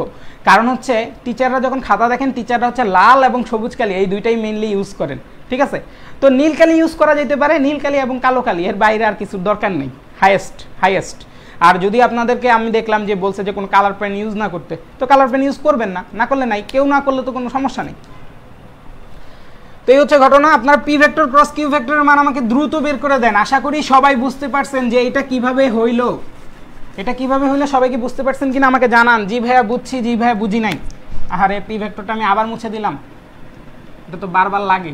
কারণ হচ্ছে টিচাররা যখন খাতা দেখেন টিচাররা হচ্ছে লাল এবং সবুজ কালি এই দুইটাই মেনলি ইউজ করেন, ঠিক আছে। তো নীল কালি ইউজ করা যেতে পারে, নীল কালি এবং কালো কালি, এর বাইরে আর কিছুর দরকার নেই, হাইয়েস্ট। আর যদি আপনাদেরকে আমি দেখলাম যে বলছে যে কোনো কালার পেন ইউজ না করতে, তো কালার পেন ইউজ করবেন না, না করলে নাই, কেউ না করলে তো কোনো সমস্যা নেই। তো এই হচ্ছে ঘটনা। আপনার পি ভেক্টর ক্রস কিউ ভেক্টরের মান আমাকে দ্রুত বের করে দেন। আশা করি সবাই বুঝতে পারছেন যে এটা কিভাবে হইলো, এটা কিভাবে হইলো সবাই কি বুঝতে পারছেন কিনা আমাকে জানান। জি ভাইয়া বুঝছি, জি ভাইয়া বুঝি নাই। আরে পি ভেক্টরটা আমি আবার মুছে দিলাম, এটা তো বারবার লাগে।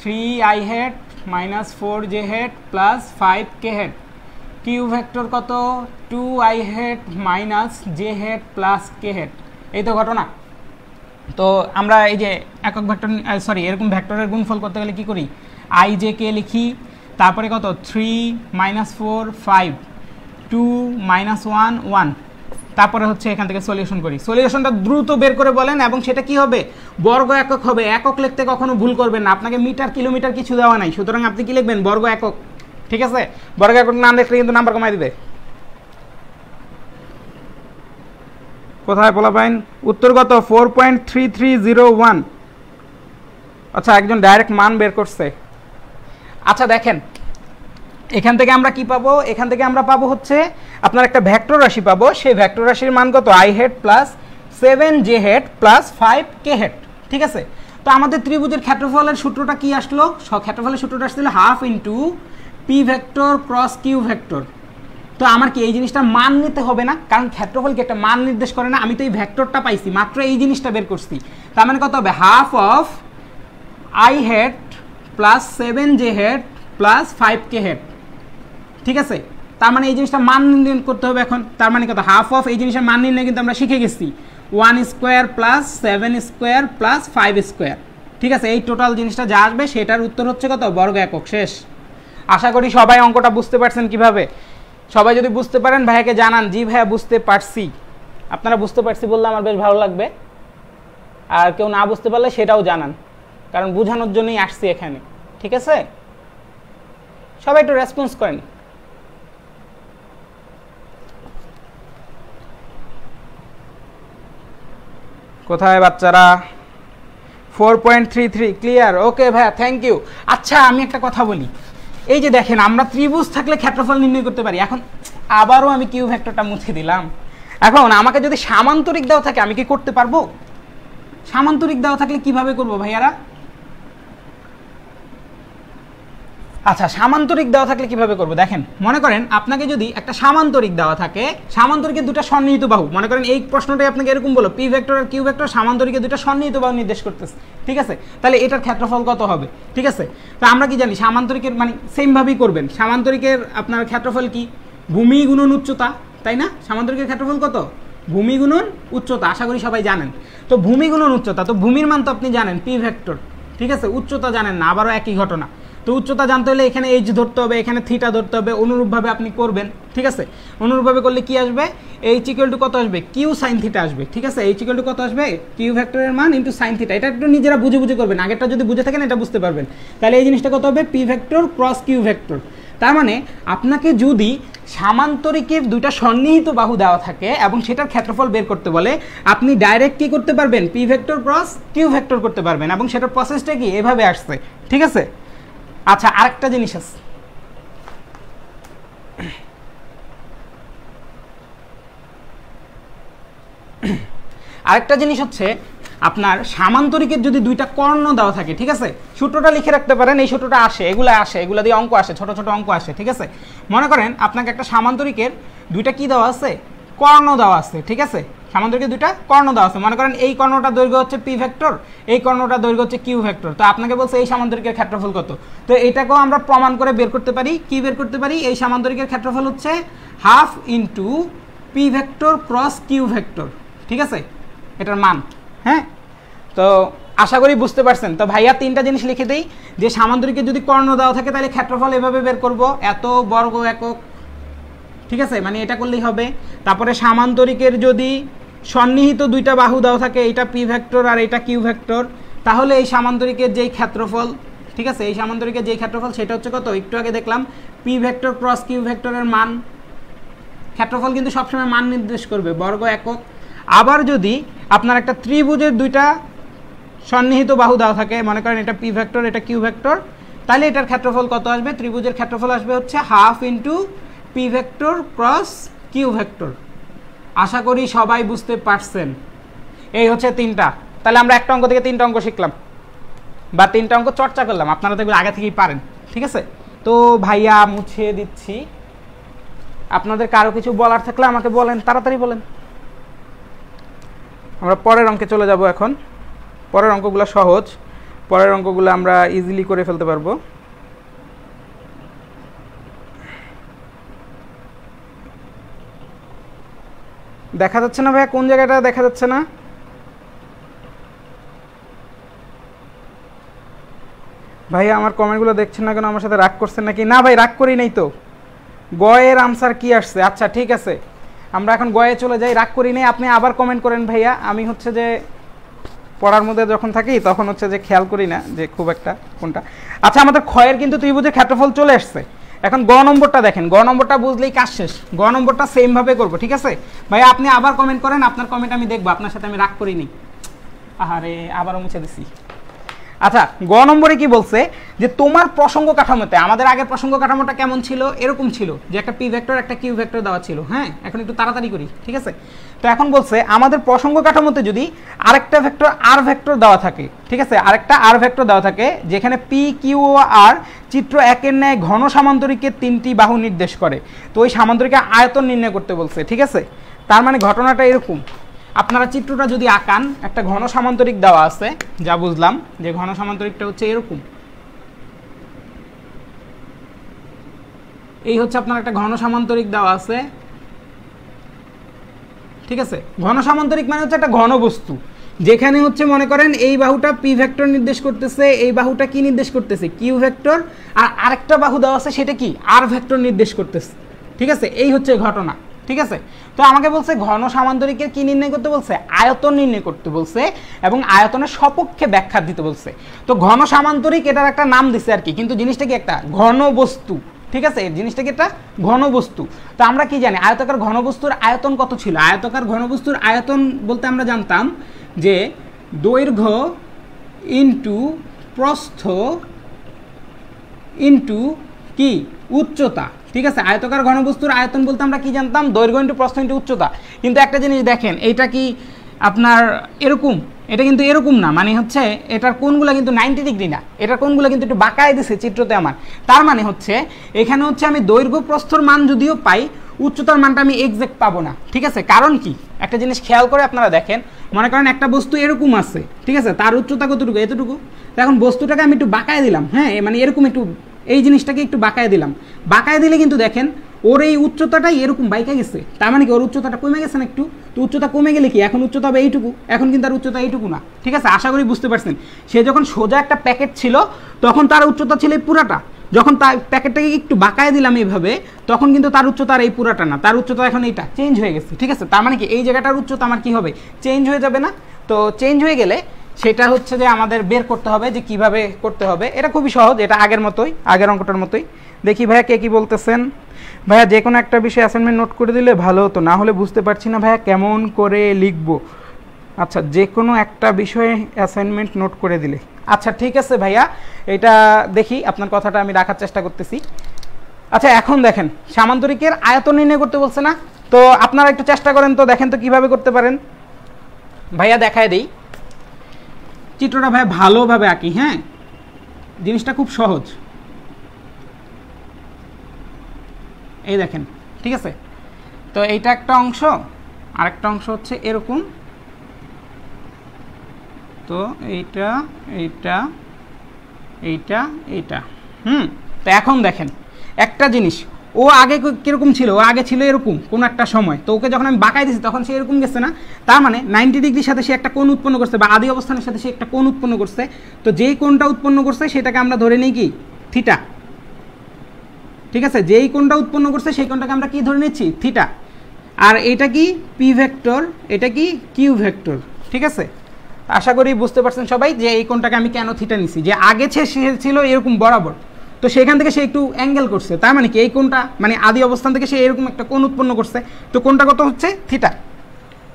3i head minus 4j head plus 5k head, q vector কত 2i head minus j head plus k head, এই তো ঘটনা। তো আমরা এই যে একক ভেক্টর সরি এরকম ভেক্টরের গুণফল করতে গেলে কি করি, i j k লিখি, তারপরে কত 3 - 4 5 2 -1 1, তারপরে হচ্ছে এখান থেকে সলিউশন করি। সলিউশনটা দ্রুত বের করে বলেন এবং সেটা কি হবে, বর্গ একক হবে। একক লিখতে কখনো ভুল করবেন না, আপনাকে মিটার কিলোমিটার কিছু দেওয়া নাই, সুতরাং আপনি কি লিখবেন, বর্গ একক। ঠিক আছে, বর্গ একক নাম লিখলে কিন্তু নাম্বার কমাই দিবে। কোথায় পোলাপাইন, উত্তর কত, 4.3301। আচ্ছা, একজন ডাইরেক্ট মান বের করছে। আচ্ছা দেখেন, এখান থেকে আমরা কি পাবো, এখান থেকে আমরা পাবো হচ্ছে আপনার একটা ভেক্টর রাশি পাবো। সেই ভেক্টর রাশির মান কত, i head plus 7j head plus 5k head. ঠিক আছে, তো আমাদের ত্রিভুজের ক্ষেত্রফলের সূত্রটা কি আসলো, ক্ষেত্রফলের সূত্রটা আসছিল half into P vector cross Q vector. তো আমার কি এই জিনিসটা মান নিতে হবে না, কারণ ক্ষেত্রফল কি একটা মান নির্দেশ করে না, আমি তো এই ভেক্টরটা পাইছি, মাত্র এই জিনিসটা বের করছি। তার মানে কত হবে, half of i head plus 7j head plus 5k head. ঠিক আছে, তার মানে এই জিনিসটা মান নির্ণয় করতে হবে এখন। তার মানে কত, হাফ অফ এই জিনিসের মান নির্ণয় কিন্তু আমরা শিখে গেছি, 1 square plus 7 square plus 5 square. ঠিক আছে, এই টোটাল জিনিসটা যা আসবে সেটার উত্তর হচ্ছে কত, বর্গ একক। শেষ। আশা করি সবাই অঙ্কটা বুঝতে পারছেন কিভাবে। সবাই যদি বুঝতে পারেন ভাইয়াকে জানান, জি ভাইয়া বুঝতে পারছি। আপনারা বুঝতে পারছি বললে আমার বেশ ভালো লাগবে, আর কেউ না বুঝতে পারলে সেটাও জানান, কারণ বোঝানোর জন্যই আসছি এখানে। ঠিক আছে, সবাই একটু রেসপন্স করেন। কোথায় বাচ্চারা, 4.33 ক্লিয়ার, ওকে ভাইয়া, থ্যাংক ইউ। আচ্ছা আমি একটা কথা বলি, এই যে দেখেন আমরা ত্রিভুজ থাকলে ক্ষেত্রফল নির্ণয় করতে পারি। এখন আবারও আমি কিউ ভেক্টরটা মুছে দিলাম। এখন আমাকে যদি সামান্তরিক দেওয়া থাকে আমি কি করতে পারবো, সামান্তরিক দেওয়া থাকলে কিভাবে করব ভাইয়ারা? আচ্ছা, সামান্তরিক দেওয়া থাকলে কিভাবে করব, দেখেন মনে করেন আপনাকে যদি একটা সামান্তরিক দেওয়া থাকে, সামান্তরিকের দুটো সন্নিহিত বাহু, মনে করেন এই প্রশ্নটাই আপনাকে এরকম বলো, পি ভেক্টর আর কিউ ভেক্টর সামান্তরিকের দুটো সন্নিহিত বাহু নির্দেশ করতেছে। ঠিক আছে, তাহলে এটার ক্ষেত্রফল কত হবে? ঠিক আছে, তো আমরা কি জানি সামান্তরিকের মানে সেম ভাবেই করবেন। সামান্তরিকের আপনার ক্ষেত্রফল কি, ভূমি গুণন উচ্চতা, তাই না? সামান্তরিকের ক্ষেত্রফল কত, ভূমি গুণন উচ্চতা, আশা করি সবাই জানেন। তো ভূমি গুণন উচ্চতা, তো ভূমির মান তো আপনি জানেন পি ভেক্টর। ঠিক আছে, উচ্চতা জানেন না, আবারও একই ঘটনা। তো উচ্চতা জানতে হলে এখানে এইচ ধরতে হবে, এখানে থিটা ধরতে হবে, অনুরূপভাবে আপনি করবেন। ঠিক আছে, অনুরূপভাবে করলে কি আসবে, এইচ ইকুয়াল টু কত আসবে, কিউ সাইন থিটা আসবে। ঠিক আছে, এইচ ইকুয়াল টু কত আসবে, কিউ ভেক্টরের মান ইন্টু সাইন থিটা। এটা একটু নিজেরা বুঝে বুঝে করবেন, আগেরটা যদি বুঝে থাকেন এটা বুঝতে পারবেন। তাহলে এই জিনিসটা কত হবে, p vector cross Q vector. তার মানে আপনাকে যদি সামান্তরিকের দুইটা সন্নিহিত বাহু দেওয়া থাকে এবং সেটার ক্ষেত্রফল বের করতে বলে, আপনি ডাইরেক্ট কি করতে পারবেন, p vector cross Q vector করতে পারবেন, এবং সেটার প্রসেসটা কি এভাবে আসছে। ঠিক আছে, আচ্ছা আরেকটা জিনিস আছে, আরেকটা জিনিস হচ্ছে আপনার সামান্তরিকের যদি দুইটা কর্ণ দেওয়া থাকে, ঠিক আছে, সূত্রটা লিখে রাখতে পারেন, এই সূত্রটা আসে, এগুলা দিয়ে অঙ্ক আসে, ছোট ছোট অঙ্ক আসে। ঠিক আছে, মনে করেন আপনাকে একটা সামান্তরিকের দুইটা কি দেওয়া আছে, কর্ণ দেওয়া আছে। ঠিক আছে, সামান্তরিকের দুইটা কর্ণ দেওয়া আছে, মনে করেন এই কর্ণটা দৈর্ঘ্য হচ্ছে পি ভেক্টর, এই কর্ণটা দৈর্ঘ্য হচ্ছে কিউ ভেক্টর। তো আপনাকে বলছে এই সামান্তরিকের ক্ষেত্রফল কত, তো এটাকেও আমরা প্রমাণ করে বের করতে পারি। কি বের করতে পারি, এই সামান্তরিকের ক্ষেত্রফল হচ্ছে half into P vector cross Q vector. ঠিক আছে, এটার মান। হ্যাঁ, তো আশা করি বুঝতে পারছেন। তো ভাইয়া তিনটা জিনিস লিখে দেই, যে সামান্তরিকের যদি কর্ণ দেওয়া থাকে তাহলে ক্ষেত্রফল এভাবে বের করব, এত বর্গ একক। ঠিক আছে, মানে এটা করলেই হবে। তারপরে সামান্তরিকের যদি সন্নিহিত দুইটা বাহু দেওয়া থাকে, এইটা পি ভেক্টর আর এইটা কিউ ভেক্টর, তাহলে এই সামান্তরিকের যেই ক্ষেত্রফল, ঠিক আছে, এই সামান্তরিকের যেই ক্ষেত্রফল সেটা হচ্ছে কত, একটু আগে দেখলাম পি ভেক্টর ক্রস কিউ ভেক্টরের মান। ক্ষেত্রফল কিন্তু সবসময় মান নির্দেশ করবে, বর্গ একক। আবার যদি আপনার একটা ত্রিভুজের দুইটা সন্নিহিত বাহু দেওয়া থাকে, মনে করেন এটা পি ভেক্টর এটা কিউ ভেক্টর, তাহলে এটার ক্ষেত্রফল কত আসবে, ত্রিভুজের ক্ষেত্রফল আসবে হচ্ছে half into P vector cross Q vector. আশা করি সবাই বুঝতে পারছেন। এই হচ্ছে তিনটা। তাহলে আমরা একটা অঙ্ক থেকে তিনটা অঙ্ক শিখলাম বা তিনটা অঙ্ক চর্চা করলাম, আপনারা তো এগুলো আগে থেকেই পারেন। ঠিক আছে, তো ভাইয়া মুছে দিচ্ছি। আপনাদের কারো কিছু বলার থাকলে আমাকে বলেন, তাড়াতাড়ি বলেন। আমরা পরের অঙ্কে চলে যাব এখন। পরের অঙ্কগুলো সহজ, পরের অঙ্কগুলো আমরা ইজিলি করে ফেলতে পারবো। দেখা যাচ্ছে না ভাইয়া, কোন জায়গাটা দেখা যাচ্ছে না? ভাইয়া আমার কমেন্টগুলো দেখছেন না কেন, আমার সাথে রাগ করছেন নাকি? না ভাই, রাগ করি নাই তো, গয়ের আনসার কি আসছে? আচ্ছা ঠিক আছে, আমরা এখন গয়ে চলে যাই, রাগ করি নেই। আপনি আবার কমেন্ট করেন ভাইয়া, আমি হচ্ছে যে পড়ার মধ্যে যখন থাকি তখন হচ্ছে যে খেয়াল করি না যে খুব একটা কোনটা। আচ্ছা আমাদের ক্ষয়ের কিন্তু ত্রিভুজের ক্ষেত্রফল চলে আসছে। এখন গ নম্বরটা দেখেন, গ নম্বরটা বুঝলেই কাজ শেষ। গ নম্বরটা সেম ভাবে করব, ঠিক আছে ভাইয়া? আপনি আবার কমেন্ট করেন, আপনার কমেন্ট আমি দেখবো, আপনার সাথে আমি রাগ করিনি। আরে আবারও মুছে দিছি। আচ্ছা গ নম্বরে কি বলছে যে তোমার প্রসঙ্গ কাঠামোতে, আমাদের আগের প্রসঙ্গ কাঠামোটা কেমন ছিল? এরকম ছিল যে একটা পি ভেক্টর একটা কিউ ভেক্টর দেওয়া ছিল। হ্যাঁ, এখন একটু তাড়াতাড়ি করি, ঠিক আছে? তো এখন বলছে আমাদের প্রসঙ্গ কাঠামোতে যদি আরেকটা ভেক্টর আর ভেক্টর দেওয়া থাকে, ঠিক আছে, আরেকটা আর ভেক্টর দেওয়া থাকে যেখানে পি কিউ ও আর চিত্র একের ন্যায় ঘন সামান্তরিকের তিনটি বাহু নির্দেশ করে, তো ওই সামান্তরিকের আয়তন নির্ণয় করতে বলছে, ঠিক আছে? তার মানে ঘটনাটা এরকম, আপনারা চিত্রটা যদি আঁকান, একটা ঘন সামান্তরিক দেওয়া আছে, যা বুঝলাম যে ঘন সামান্তরিকটা হচ্ছে এরকম। এই হচ্ছে আপনার একটা ঘন সামান্তরিক দেওয়া আছে, ঠিক আছে? ঘন সামান্তরিক মানে হচ্ছে একটা ঘন বস্তু, যেখানে হচ্ছে মনে করেন এই বাহুটা পি ভেক্টর নির্দেশ করতেছে, এই বাহুটা কি নির্দেশ করতেছে? কিউ ভেক্টর, আর আরেকটা বাহু দেওয়া আছে সেটা কি? আর ভেক্টর নির্দেশ করতেছে, ঠিক আছে? এই হচ্ছে ঘটনা, ঠিক আছে? তো আমাকে বলছে ঘন সামান্তরিকের কি নির্ণয় করতে বলছে? আয়তন নির্ণয় করতে বলছে, এবং আয়তনের সপক্ষে ব্যাখ্যা দিতে বলছে। তো ঘন সামান্তরিক এটার একটা নাম দিছে আর কি, কিন্তু জিনিসটা কি? একটা ঘন বস্তু, ঠিক আছে? জিনিসটা কি? একটা ঘন বস্তু। তো আমরা কি জানি আয়তাকার ঘনবস্তুর আয়তন কত ছিল? আয়তাকার ঘনবস্তুর আয়তন বলতে আমরা জানতাম যে দৈর্ঘ্য ইন্টু প্রস্থ ইন্টু কি? উচ্চতা, ঠিক আছে? আয়তাকার ঘনবস্তুর আয়তন বলতে আমরা কি জানতাম? দৈর্ঘ্য ইন্টু প্রস্থ ইন্টু উচ্চতা। কিন্তু একটা জিনিস দেখেন, এইটা কি আপনার এরকম? এটা কিন্তু এরকম না, মানে হচ্ছে এটার কোণগুলো কিন্তু 90 ডিগ্রি না, এটার কোণগুলো কিন্তু একটু বাঁকায় দিছে চিত্রতে আমার। তার মানে হচ্ছে এখানে হচ্ছে আমি দৈর্ঘ্য প্রস্থর মান যদিও পাই, উচ্চতার মানটা আমি এক্সাক্ট পাবো না, ঠিক আছে? কারণ কি? একটা জিনিস খেয়াল করে আপনারা দেখেন, মনে করেন একটা বস্তু এরকম আছে, ঠিক আছে? তার উচ্চতা কতটুকু? এতটুকু। তো এখন বস্তুটাকে আমি একটু বাঁকায় দিলাম, হ্যাঁ, মানে এরকম একটু, এই জিনিসটাকে একটু বাঁকায় দিলাম। বাঁকায় দিলে কিন্তু দেখেন ওর এই উচ্চতাটাই এরকম বাইকা গেছে, তার মানে কি ওর উচ্চতাটা কমে গেছে না একটু? তো উচ্চতা কমে গেলে কি এখন উচ্চতা হবে এইটুকু, এখন কিন্তু তার উচ্চতা এইটুকু না, ঠিক আছে? আশা করি বুঝতে পারছেন। সে যখন সোজা একটা প্যাকেট ছিল তখন তার উচ্চতা ছিল এই পুরাটা, যখন তার প্যাকেটটাকে একটু বাঁকায় দিলাম এইভাবে, তখন কিন্তু তার উচ্চতা আর এই পুরাটা না, তার উচ্চতা এখন এইটা চেঞ্জ হয়ে গেছে, ঠিক আছে? তার মানে কি এই জায়গাটার উচ্চতা আমার কি হবে? চেঞ্জ হয়ে যাবে না? তো চেঞ্জ হয়ে গেলে সেটা হচ্ছে যে আমাদের বের করতে হবে যে কিভাবে করতে হবে। এটা খুবই সহজ, এটা আগের মতোই, আগের অঙ্কটার মতোই। দেখি ভাইয়া কে কি বলতেছেন। ভাইয়া যে কোনো একটা বিষয় অ্যাসাইনমেন্ট নোট করে দিলে ভালো হতো, না হলে বুঝতে পারছি না ভাইয়া কেমন করে লিখবো। আচ্ছা যে কোনো একটা বিষয়ে অ্যাসাইনমেন্ট নোট করে দিলে, আচ্ছা ঠিক আছে ভাইয়া, এটা দেখি, আপনার কথাটা আমি রাখার চেষ্টা করতেছি। আচ্ছা এখন দেখেন, সামান্তরিকের আয়তন নির্ণয় করতে বলছে না? তো আপনারা একটু চেষ্টা করেন তো, দেখেন তো কিভাবে করতে পারেন। ভাইয়া দেখায় দেই চিত্রটা, ভাইয়া ভালোভাবে আঁকি, হ্যাঁ, জিনিসটা খুব সহজ। এই দেখেন, ঠিক আছে? তো এইটা একটা অংশ, আরেকটা অংশ হচ্ছে এরকম, তো এইটা এইটা এইটা এইটা, তো এখন দেখেন একটা জিনিস, ও আগে কীরকম ছিল? ও আগে ছিল এরকম কোনো একটা সময়, তো ওকে যখন আমি বাঁকাই দিয়েছি তখন সে এরকম গেছে না? তার মানে 90 ডিগ্রির সাথে সে একটা কোণ উৎপন্ন করছে, বা আদি অবস্থানের সাথে সে একটা কোণ উৎপন্ন করছে। তো যেই কোণটা উৎপন্ন করছে সেটাকে আমরা ধরে নিই কি? থিটা, ঠিক আছে? যেই কোণটা উৎপন্ন করছে সেই কোণটাকে আমরা কি ধরে নিচ্ছি? থিটা। আর এটা কি? পি ভেক্টর, এটা কি? কিউ ভেক্টর, ঠিক আছে? আশা করি বুঝতে পারছেন সবাই যে এই কোণটাকে আমি কেন থিটা নিছি। যে আগে সে ছিল এরকম বরাবর, তো সেখান থেকে সে একটু অ্যাঙ্গেল করছে, তার মানে কি এই কোণটা, মানে আদি অবস্থান থেকে সে এরকম একটা কোণ উৎপন্ন করছে, তো কোণটা কত হচ্ছে? থিটা।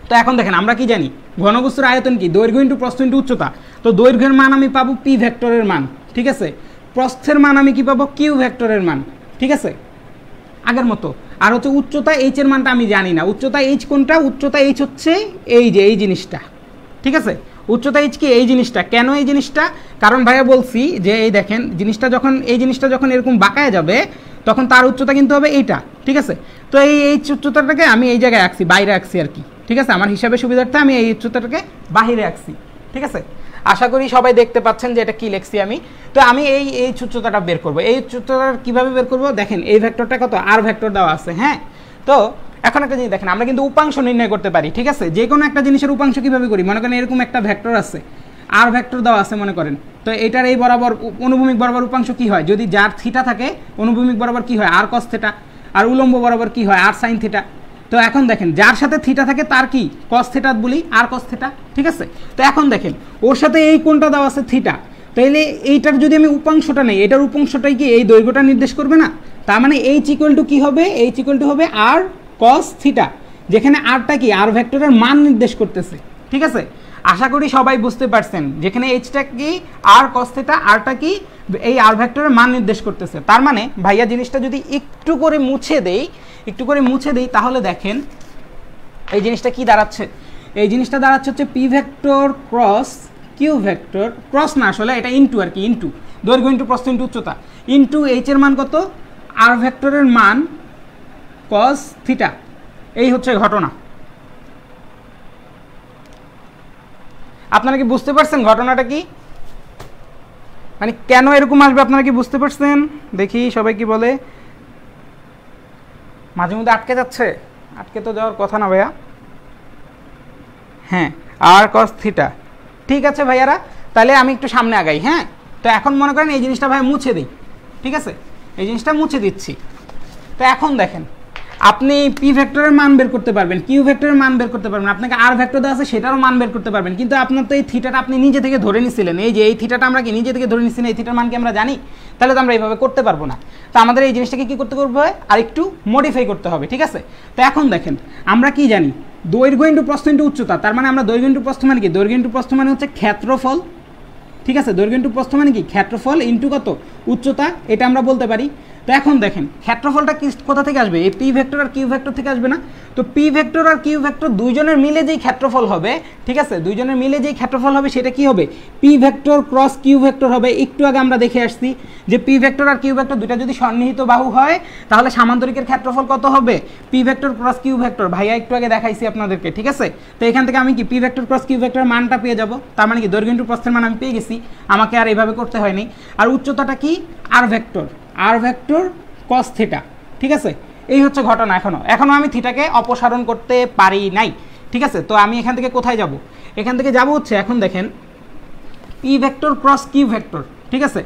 তো এখন দেখেন আমরা কি জানি? ঘনবস্তুর আয়তন কি? দৈর্ঘ্য ইন্টু প্রস্থ ইন্টু উচ্চতা। তো দৈর্ঘ্যের মান আমি পাবো পি ভেক্টরের মান, ঠিক আছে? প্রস্থের মান আমি কি পাবো? কিউ ভেক্টরের মান, ঠিক আছে? আগের মতো। আর হচ্ছে উচ্চতা এইচ এর মানটা আমি জানি না। উচ্চতা এইচ কোনটা? উচ্চতা এইচ হচ্ছে এই যে এই জিনিসটা, ঠিক আছে? উচ্চতা এইচ কি? এই জিনিসটা। কেন এই জিনিসটা? কারণ ভাইয়া বলছি যে এই দেখেন জিনিসটা যখন, এই জিনিসটা যখন এরকম বাঁকায় যাবে তখন তার উচ্চতা কিন্তু হবে এইটা, ঠিক আছে? তো এই উচ্চতাটাকে আমি এই জায়গায় আঁকছি, বাইরে আঁকছি আর কি, ঠিক আছে? আমার হিসাবে সুবিধার্থে আমি এই উচ্চতাটাকে বাহিরে আঁকছি, ঠিক আছে? আশা করি সবাই দেখতে পাচ্ছেন যে এটা কি লিখছি আমি। তো আমি এই উচ্চতাটা বের করব। এই উচ্চতাটা কিভাবে বের করব? দেখেন এই ভেক্টরটা কত? আর ভেক্টর দেওয়া আছে, হ্যাঁ? তো এখন একটা জিনিস দেখেন, আমরা কিন্তু উপাংশ নির্ণয় করতে পারি, ঠিক আছে? যে কোনো একটা জিনিসের উপাংশ কিভাবে করি? মনে করেন এরকম একটা ভেক্টর আছে, আর ভেক্টর দেওয়া আছে মনে করেন, তো এটার এই বরাবর অনুভূমিক বরাবর উপাংশ কি হয়? যদি যার থিটা থাকে অনুভূমিক বরাবর কি হয়? আর কস থিটা। আর উলম্ব বরাবর কি হয় আর সাইন থিটা। তো এখন দেখেন যার সাথে থিটা থাকে তার কি কস থিটা বলি আর কস থিটা, ঠিক আছে। তো এখন দেখেন ওর সাথে এই কোণটা দেওয়া আছে থিটা, তাইলে এইটার যদি আমি উপাংশটা নেই, এটার উপাংশটাই কি এই দৈর্ঘ্যটা নির্দেশ করবে না? তার মানে এইচ ইকুয়াল টু কি হবে, এইচ ইকুয়াল টু হবে আর কস থিটা, যেখানে আরটা কি আর ভেক্টরের মান নির্দেশ করতেছে, ঠিক আছে। আশা করি সবাই বুঝতে পারছেন, যেখানে এইচটা কি আর কস থিটা, আরটা কি এই আর ভেক্টরের মান নির্দেশ করতেছে। তার মানে ভাইয়া জিনিসটা যদি একটু করে মুছে দেই তাহলে দেখেন এই জিনিসটা কি দাঁড়াচ্ছে, এই জিনিসটা দাঁড়াচ্ছে হচ্ছে P vector cross Q vector, cross না আসলে এটা ইনটু আর কি, ইনটু দৈর্ঘ্য ইনটু প্রস্থ ইনটু উচ্চতা ইনটু এইচ এর মান কত, আর ভেক্টরের মান কস থিটা। এই হচ্ছে ঘটনা। আপনারা কি বুঝতে পারছেন ঘটনাটা কি, মানে কেন এরকম আসবে আপনারা কি বুঝতে পারছেন? দেখি সবাই কি বলে, মাঝে মধ্যে আটকে যাচ্ছে, আটকে তো যাওয়ার কথা না ভাইয়া। হ্যাঁ আর কস থিটা, ঠিক আছে ভাইয়ারা, তাহলে আমি একটু সামনে আগাই। হ্যাঁ তো এখন মনে করেন এই জিনিসটা ভাই মুছে দিই, ঠিক আছে, এই জিনিসটা মুছে দিচ্ছি। তো এখন দেখেন আপনি পি ভেক্টরের মান বের করতে পারবেন, কিউ ভেক্টরের মান বের করতে পারবেন, আপনাকে আর ভেক্টর দেওয়া আছে সেটারও মান বের করতে পারবেন, কিন্তু আপনার তো এই থিটাটা আপনি নিজে থেকে ধরে নিছিলেন, এই যে এই থিটাটা আমরা কি নিজে থেকে ধরে নিচ্ছি না, এই থিটার মান কি আমরা জানি? তাহলে তো আমরা এইভাবে করতে পারবো না। তো আমাদের এই জিনিসটাকে কি করতে হবে, আর একটু মডিফাই করতে হবে, ঠিক আছে। তো এখন দেখেন আমরা কি জানি, দৈর্ঘ্য ইনটু প্রস্থ ইনটু উচ্চতা, তার মানে আমরা দৈর্ঘ্য ইনটু প্রস্থ মানে কি, দৈর্ঘ্য ইনটু প্রস্থ মানে হচ্ছে ক্ষেত্রফল, ঠিক আছে, দৈর্ঘ্য ইনটু প্রস্থ মানে কি ক্ষেত্রফল ইনটু কত উচ্চতা, এটা আমরা বলতে পারি। তো এখন দেখেন ক্ষেত্রফলটা কি কোথা থেকে আসবে, এই পি ভেক্টর আর কিউ ভেক্টর থেকে আসবে না? তো পি ভেক্টর আর কিউ ভেক্টর দুইজনের মিলে যেই ক্ষেত্রফল হবে, ঠিক আছে, দুইজনের মিলে যেই ক্ষেত্রফল হবে সেটা কি হবে, p vector cross Q vector হবে। একটু আগে আমরা দেখে আসছি যে পি ভেক্টর আর কিউ ভেক্টর দুইটা যদি সন্নিহিত বাহু হয় তাহলে সামান্তরিকের ক্ষেত্রফল কত হবে, p vector cross Q vector, ভাইয়া একটু আগে দেখাইছি আপনাদেরকে, ঠিক আছে। তো এখান থেকে আমি কি P vector cross Q vector মানটা পেয়ে যাব, তার মানে কি দৈর্ঘ্য ইনটু প্রস্থের মান আমি পেয়ে গেছি, আমাকে আর এইভাবে করতে হয়নি। আর উচ্চতাটা কি আর ভেক্টর কস থিটা, ঠিক আছে। এই হচ্ছে ঘটনা। এখনো আমি থিটাকে অপসারণ করতে পারি নাই, ঠিক আছে। তো আমি এখান থেকে কোথায় যাব, এখান থেকে যাব হচ্ছে এখন দেখেন p vector cross Q vector, ঠিক আছে।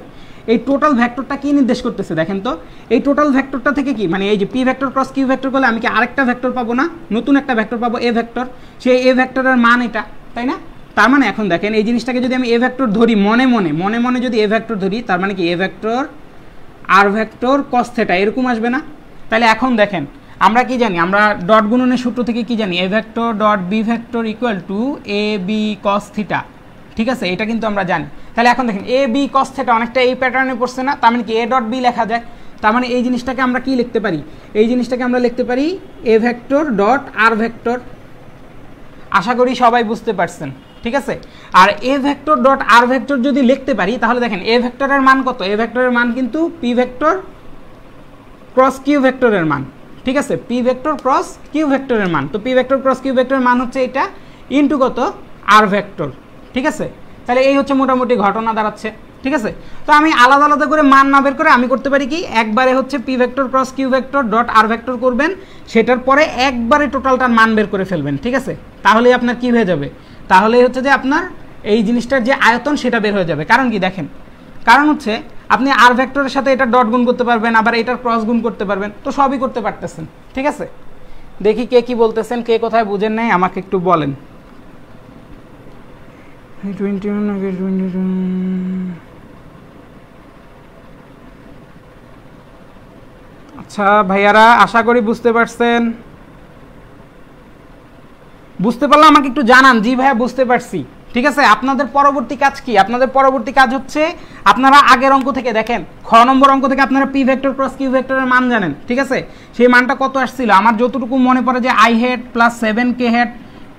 এই টোটাল ভেক্টরটা কি নির্দেশ করতেছে দেখেন তো, এই টোটাল ভেক্টরটা থেকে কি মানে এই যে p vector cross Q vector করলে আমি কি আরেকটা ভেক্টর পাবো না, নতুন একটা ভেক্টর পাবো এ ভেক্টর, সেই এ ভেক্টরের মান এটা, তাই না? তার মানে এখন দেখেন এই জিনিসটাকে যদি আমি এ ভেক্টর ধরি মনে মনে যদি এ ভেক্টর ধরি, তার মানে কি এ ভেক্টর আর ভেক্টর কস থিটা এরকম আসবে না? তাহলে এখন দেখেন আমরা কি জানি, আমরা ডট গুণনের সূত্র থেকে কি জানি, a vector dot b vector equal to a b cos theta, ঠিক আছে, এটা কিন্তু আমরা জানি। তাহলে এখন দেখেন এ বি কস থিটা অনেকটা এই প্যাটার্নে পড়ছে না, তার মানে কি এ ডট বি লেখা যায়, তার মানে এই জিনিসটাকে আমরা কি লিখতে পারি, এই জিনিসটাকে আমরা লিখতে পারি A vector dot R vector. আশা করি সবাই বুঝতে পারছেন, ঠিক আছে। আর A vector dot R vector যদি লিখতে পারি তাহলে দেখেন এ ভেক্টরের মান কত, এ ভেক্টরের মান কিন্তু পি ভেক্টর ক্রস কিউ ভেক্টরের মান, ঠিক আছে, পি ভেক্টর ক্রস কিউ ভেক্টরের মান। তো পি ভেক্টর ক্রস কিউ ভেক্টরের মান হচ্ছে এটা ইনটু কত আর ভেক্টর, ঠিক আছে। তাহলে এই হচ্ছে মোটামুটি ঘটনা দাঁড়াচ্ছে, ঠিক আছে। তো আমি আলাদা আলাদা করে মান না বের করে আমি করতে পারি কি, একবারে হচ্ছে P vector cross Q vector dot R vector করবেন, সেটার পরে একবারে টোটালটার মান বের করে ফেলবেন, ঠিক আছে। তাহলেই আপনার কি হয়ে যাবে, তাহলেই হচ্ছে যে আপনার এই জিনিসটার যে আয়তন সেটা বের হয়ে যাবে। কারণ কি দেখেন, কারণ হচ্ছে আপনি আর ভেক্টরের সাথে এটা ডট গুণ করতে পারবেন, আবার এটার ক্রস গুণ করতে পারবেন, তো সবই করতে পারতেছেন, ঠিক আছে। দেখি কে কি বলতেছেন, কে কোথায় বুঝেন নাই আমাকে একটু বলেন। আচ্ছা ভাইয়ারা আশা করি বুঝতে পারছেন, বুঝতে পারলে আমাকে একটু জানান, জি ভাইয়া বুঝতে পারছি, ঠিক আছে। আপনাদের পরবর্তী কাজ কি, আপনাদের পরবর্তী কাজ হচ্ছে আপনারা আগের অঙ্ক থেকে দেখেন, খ নম্বর অঙ্ক থেকে আপনারা পি ভেক্টর ক্রস কিউ ভেক্টরের মান জানেন, ঠিক আছে। সেই মানটা কত আসছিল আমার যতটুকু মনে পড়ে যে I head plus 7k had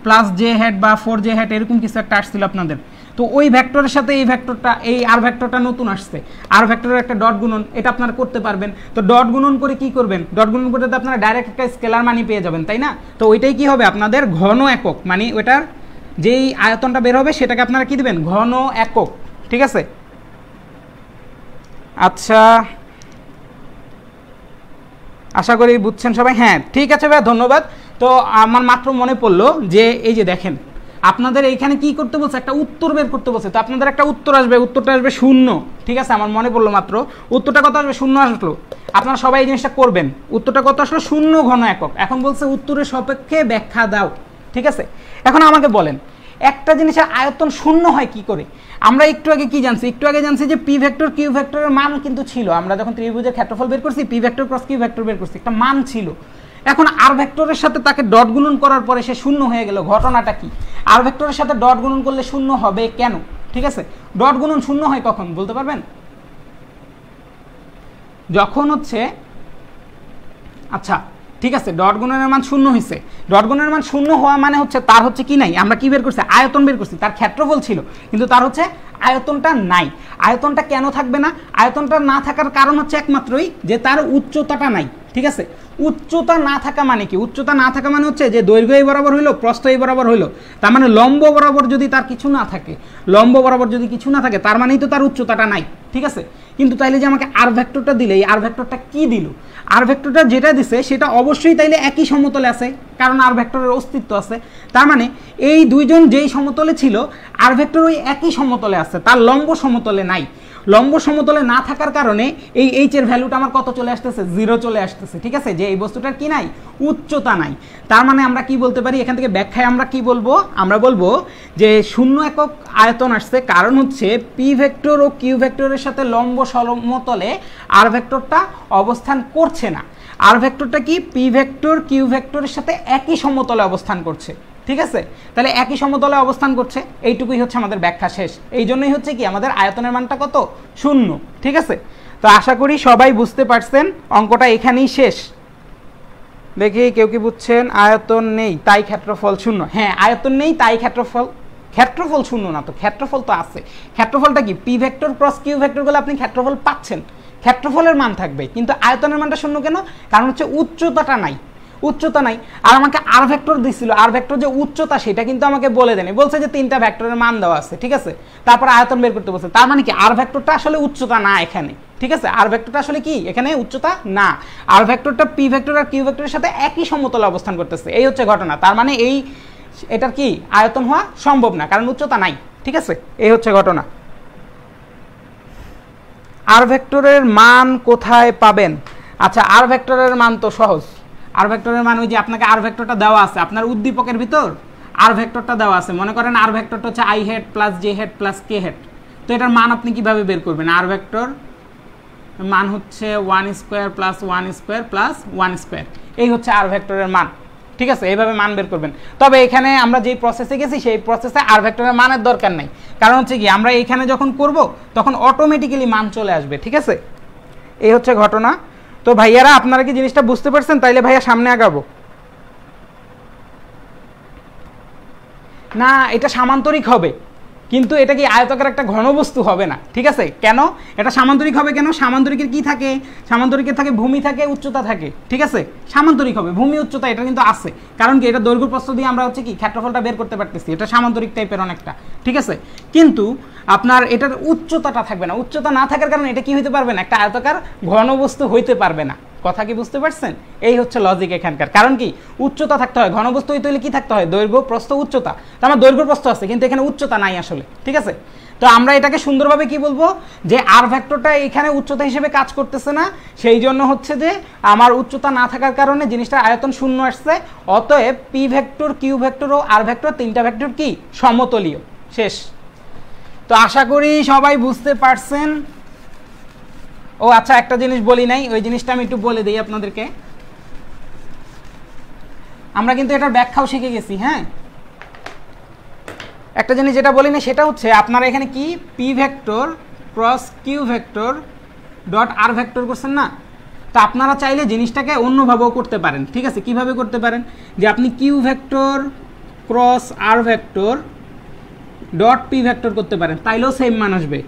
plus J head বা 4j হেড এরকম কিছু একটা আসছিল আপনাদের। তো ওই ভেক্টরের সাথে এই ভেক্টরটা, এই আর ভেক্টরটা নতুন আসছে, আর ভেক্টরের একটা ডট গুণন, এটা আপনারা করতে পারবেন। তো ডট গুণন করে কি করবেন, ডট গুণন করতে তো আপনারা ডাইরেক্ট একটা স্কেলার মানই পেয়ে যাবেন, তাই না? তো ওইটাই কি হবে আপনাদের ঘন একক, মানে ওইটার যেই আয়তনটা বের হবে সেটাকে আপনারা কি দিবেন, ঘন একক, ঠিক আছে। আচ্ছা আশা করি বুঝছেন সবাই, হ্যাঁ ঠিক আছে ভাই ধন্যবাদ। তো আমার মাত্র মনে পড়লো যে এই যে দেখেন আপনাদের এইখানে কি করতে বলছে, একটা উত্তর বের করতে বলছে, তো আপনাদের একটা উত্তর আসবে, উত্তরটা আসবে 0, ঠিক আছে। আমার মনে পড়লো মাত্র উত্তরটা কত আসবে, 0 আসলো। আপনারা সবাই এই জিনিসটা করবেন। উত্তরটা কত আসলে? শূন্য ঘন একক। এখন বলছে উত্তরের সাপেক্ষে ব্যাখ্যা দাও, ঠিক আছে? এখন আমাকে বলেন একটা জিনিসের আয়তন শূন্য হয় কি করে? আমরা একটু আগে কি জানছি? একটু আগে জানছি যে পি ভেক্টর কিউ ভেক্টরের মান কিন্তু ছিল। আমরা যখন ত্রিভুজের ক্ষেত্রফল বের করছি p vector cross Q vector বের করছি, একটা মান ছিল। এখন আর ভেক্টরের সাথে তাকে ডট গুণন করার পরে সে শূন্য হয়ে গেল, ঘটনাটা কি? আর ভেক্টরের সাথে ডট গুণন করলে শূন্য হবে কেন? ঠিক আছে, ডট গুণন শূন্য হয় কখন বলতে পারবেন? যখন হচ্ছে, আচ্ছা ঠিক আছে, ডট গুণনের মান শূন্য হয়েছে। ডট গুণনের মান শূন্য হওয়া মানে হচ্ছে তার হচ্ছে কি নাই, আমরা কি বের করছি? আয়তন বের করছি। তার ক্ষেত্রফল ছিল কিন্তু তার হচ্ছে আয়তনটা নাই। আয়তনটা কেন থাকবে না? আয়তনটা না থাকার কারণ হচ্ছে একমাত্রই যে তার উচ্চতাটা নাই, ঠিক আছে? উচ্চতা না থাকা মানে কি? উচ্চতা না থাকা মানে হচ্ছে যে দৈর্ঘ্য এই বরাবর হইলো, প্রস্থ এই বরাবর হইলো, তার মানে লম্ব বরাবর যদি তার কিছু না থাকে, লম্ব বরাবর যদি কিছু না থাকে তার মানেই তো তার উচ্চতাটা নাই, ঠিক আছে? কিন্তু তাইলে যে আমাকে আর ভেক্টরটা দিলে, এই আর ভেক্টরটা কি দিল? আর ভেক্টরটা যেটা দিছে সেটা অবশ্যই তাইলে একই সমতলে আছে, কারণ আর ভেক্টরের অস্তিত্ব আছে। তার মানে এই দুইজন যেই সমতলে ছিল আর ভেক্টর ওই একই সমতলে আছে, তার লম্ব সমতলে নাই। লম্ব সমতলে না থাকার কারণে এই এইচ এর ভ্যালুটা আমার কত চলে আসতেছে? 0 চলে আসতেছে, ঠিক আছে? যে এই বস্তুটার কি নাই? উচ্চতা নাই। তার মানে আমরা কি বলতে পারি এখান থেকে ব্যাখ্যায়? আমরা কি বলবো? আমরা বলবো যে শূন্য একক আয়তন আসছে কারণ হচ্ছে পি ভেক্টর ও কিউ ভেক্টরের সাথে লম্ব সমতলে আর ভেক্টরটা অবস্থান করছে না। আর ভেক্টরটা কি? পি ভেক্টর কিউ ভেক্টরের সাথে একই সমতলে অবস্থান করছে, ঠিক আছে? তাহলে একই সমতলে অবস্থান করছে, এইটুকুই হচ্ছে আমাদের ব্যাখ্যা, শেষ। এই জন্যই হচ্ছে কি আমাদের আয়তনের মানটা কত? শূন্য, ঠিক আছে? তো আশা করি সবাই বুঝতে পারছেন, অঙ্কটা এখানেই শেষ। দেখি কেউ কি বুঝছেন? আয়তন নেই তাই ক্ষেত্রফল শূন্য। হ্যাঁ, আয়তন নেই তাই ক্ষেত্রফল, ক্ষেত্রফল শূন্য না তো, ক্ষেত্রফল তো আছে। ক্ষেত্রফলটা কি? P vector cross Q vector গুলো আপনি ক্ষেত্রফল পাচ্ছেন, ক্ষেত্রফলের মান থাকবে, কিন্তু আয়তনের মানটা শূন্য কেন? কারণ হচ্ছে উচ্চতাটা নাই, উচ্চতা নাই। আর আমাকে আর ভেক্টর দিছিল, আর ভেক্টর যে উচ্চতা সেটা কিন্তু আমাকে বলে দেয়নি, বলছে যে 3টা ভেক্টরের মান দেওয়া আছে, ঠিক আছে? তারপর আয়তন বের করতে বলছে। তার মানে কি আর ভেক্টরটা আসলে উচ্চতা না এখানে, ঠিক আছে? আর ভেক্টরটা আসলে কি এখানে উচ্চতা না। আর ভেক্টরটা পি ভেক্টর আর কিউ ভেক্টরের সাথে একই সমতলে অবস্থান করতেছে, এই হচ্ছে ঘটনা। তার মানে এটার কি আয়তন হওয়া সম্ভব না, কারণ উচ্চতা নাই, ঠিক আছে? এই হচ্ছে ঘটনা। আর ভেক্টরের মান কোথায় পাবেন? আচ্ছা, আর ভেক্টরের মান তো সহজ। আর ভেক্টরের মান ওই যে আপনাকে আর ভেক্টরটা দেওয়া আছে আপনার উদ্দীপকের ভিতর, আর ভেক্টরটা দেওয়া আছে। মনে করেন আর ভেক্টরটা হচ্ছে I head plus J head plus K head. তো এটার মান আপনি কিভাবে বের করবেন? আর ভেক্টর মান হচ্ছে 1 square plus 1 square plus 1 square, এই হচ্ছে আর ভেক্টরের মান, ঠিক আছে? এইভাবে মান বের করবেন। তবে এখানে আমরা যেই প্রসেসে গেছি সেই প্রসেসে আর ভেক্টরের মানের দরকার নাই, কারণ হচ্ছে কি আমরা এইখানে যখন করব তখন অটোমেটিক্যালি মান চলে আসবে, ঠিক আছে? এই হচ্ছে ঘটনা। তো ভাইয়ারা আপনারা কি জিনিসটা বুঝতে পারছেন? তাইলে ভাইয়া সামনে আগাবো না, এটা সামান্তরিক হবে, কিন্তু এটা কি আয়তাকার একটা ঘনবস্তু হবে না, ঠিক আছে? কেন এটা সামান্তরিক হবে? কেন? সামান্তরিকের কি থাকে? সামান্তরিকের থাকে ভূমি থাকে, উচ্চতা থাকে, ঠিক আছে? সামান্তরিক হবে, ভূমি উচ্চতা এটা কিন্তু আছে, কারণ কি এটা দৈর্ঘ্য প্রস্থ দিয়ে আমরা হচ্ছে কি ক্ষেত্রফলটা বের করতে পারতেছি, এটা সামান্তরিক টাইপের অনেকটা, ঠিক আছে? কিন্তু আপনার এটার উচ্চতাটা থাকবে না। উচ্চতা না থাকার কারণে এটা কি হইতে পারবে না? একটা আয়তাকার ঘনবস্তু হইতে পারবে না। কথা কি বুঝতে পারছেন? এই হচ্ছে লজিক এখানকার। কারণ কি উচ্চতা থাকতে হয়, ঘনবস্তু হইতে হলে কি থাকতে হয়? দৈর্ঘ্য প্রস্থ উচ্চতা। তো আমার দৈর্ঘ্য প্রস্থ আছে কিন্তু এখানে উচ্চতা নাই আসলে, ঠিক আছে? তো আমরা এটাকে সুন্দরভাবে কি বলবো যে আর ভেক্টরটা এখানে উচ্চতা হিসেবে কাজ করতেছে না, সেই জন্য হচ্ছে যে আমার উচ্চতা না থাকার কারণে জিনিসটার আয়তন শূন্য আসছে। অতএব পি ভেক্টর কিউ ভেক্টর ও আর ভেক্টর 3টা ভেক্টর কি সমতলীয়, শেষ। তো আশা করি সবাই বুঝতে পারছেন। ও আচ্ছা, একটা জিনিস বলি নাই, ওই জিনিসটা আমি একটু বলে দিই আপনাদেরকে। আমরা কিন্তু এটার ব্যাখ্যাও শিখে গেছি। হ্যাঁ, একটা জিনিস যেটা বলি না সেটা হচ্ছে আপনারা এখানে কি P vector cross Q vector dot R vector করছেন না, তো আপনারা চাইলে জিনিসটাকে অন্যভাবেও করতে পারেন, ঠিক আছে? কিভাবে করতে পারেন? যে আপনি কিউ ভেক্টর ক্রস আর ভেক্টর ডট পি ভেক্টর করতে পারেন, তাইলেও সেম মান আসবে।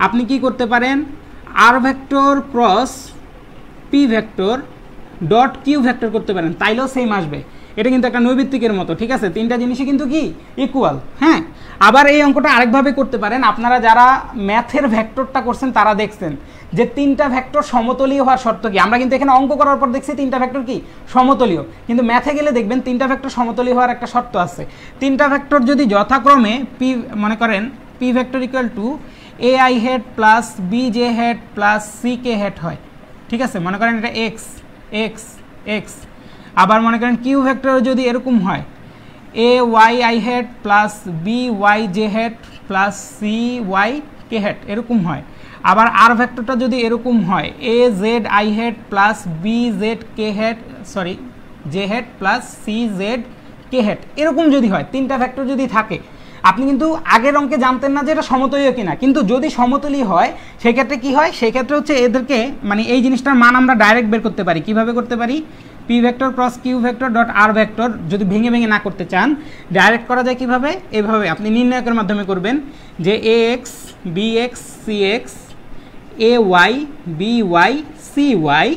আপনি কি করতে পারেন? R vector cross P vector dot Q vector করতে পারেন, তাইলেও সেম আসবে। এটা কিন্তু একটা নৈবিত্তিকের মতো, ঠিক আছে? 3টা জিনিসই কিন্তু কি ইকুয়াল। হ্যাঁ, আবার এই অঙ্কটা আরেকভাবে করতে পারেন। আপনারা যারা ম্যাথের ভেক্টরটা করছেন তারা দেখছেন যে 3টা ভেক্টর সমতলীয় হওয়ার শর্ত কি। আমরা কিন্তু এখানে অঙ্ক করার পর দেখছি 3টা ভেক্টর কি সমতলীয়, কিন্তু ম্যাথে গেলে দেখবেন 3টা ভেক্টর সমতলীয় হওয়ার একটা শর্ত আছে। 3টা ভেক্টর যদি যথাক্রমে পি, মনে করেন p vector equal to a i head plus b j head plus c k head হয়, ঠিক আছে, মনে করেন এটা এক্স এক্স এক্স। আবার মনে করেন কিউ ভেক্টর যদি এরকম হয় A Y I head plus B Y J head plus C Y K head এরকম হয়। আবার আর ভেক্টরটা যদি এরকম হয় A Z I head plus B Z K head sorry J head plus C Z K head এরকম যদি হয়, তিনটা ভেক্টর যদি থাকে, আপনি কিন্তু আগের অঙ্কে জানতেন না যে এটা সমতলীয় কিনা, কিন্তু যদি সমতলীয় হয় সেক্ষেত্রে কি হয়, সেক্ষেত্রে হচ্ছে এদেরকে মানে এই জিনিসটার মান আমরা ডাইরেক্ট বের করতে পারি। কিভাবে করতে পারি? P vector cross Q vector dot R vector যদি ভেঙে ভেঙে না করতে চান ডাইরেক্ট করা যায় কিভাবে, এভাবে আপনি নির্ণায়কের মাধ্যমে করবেন যে A X B X C X A Y B Y C Y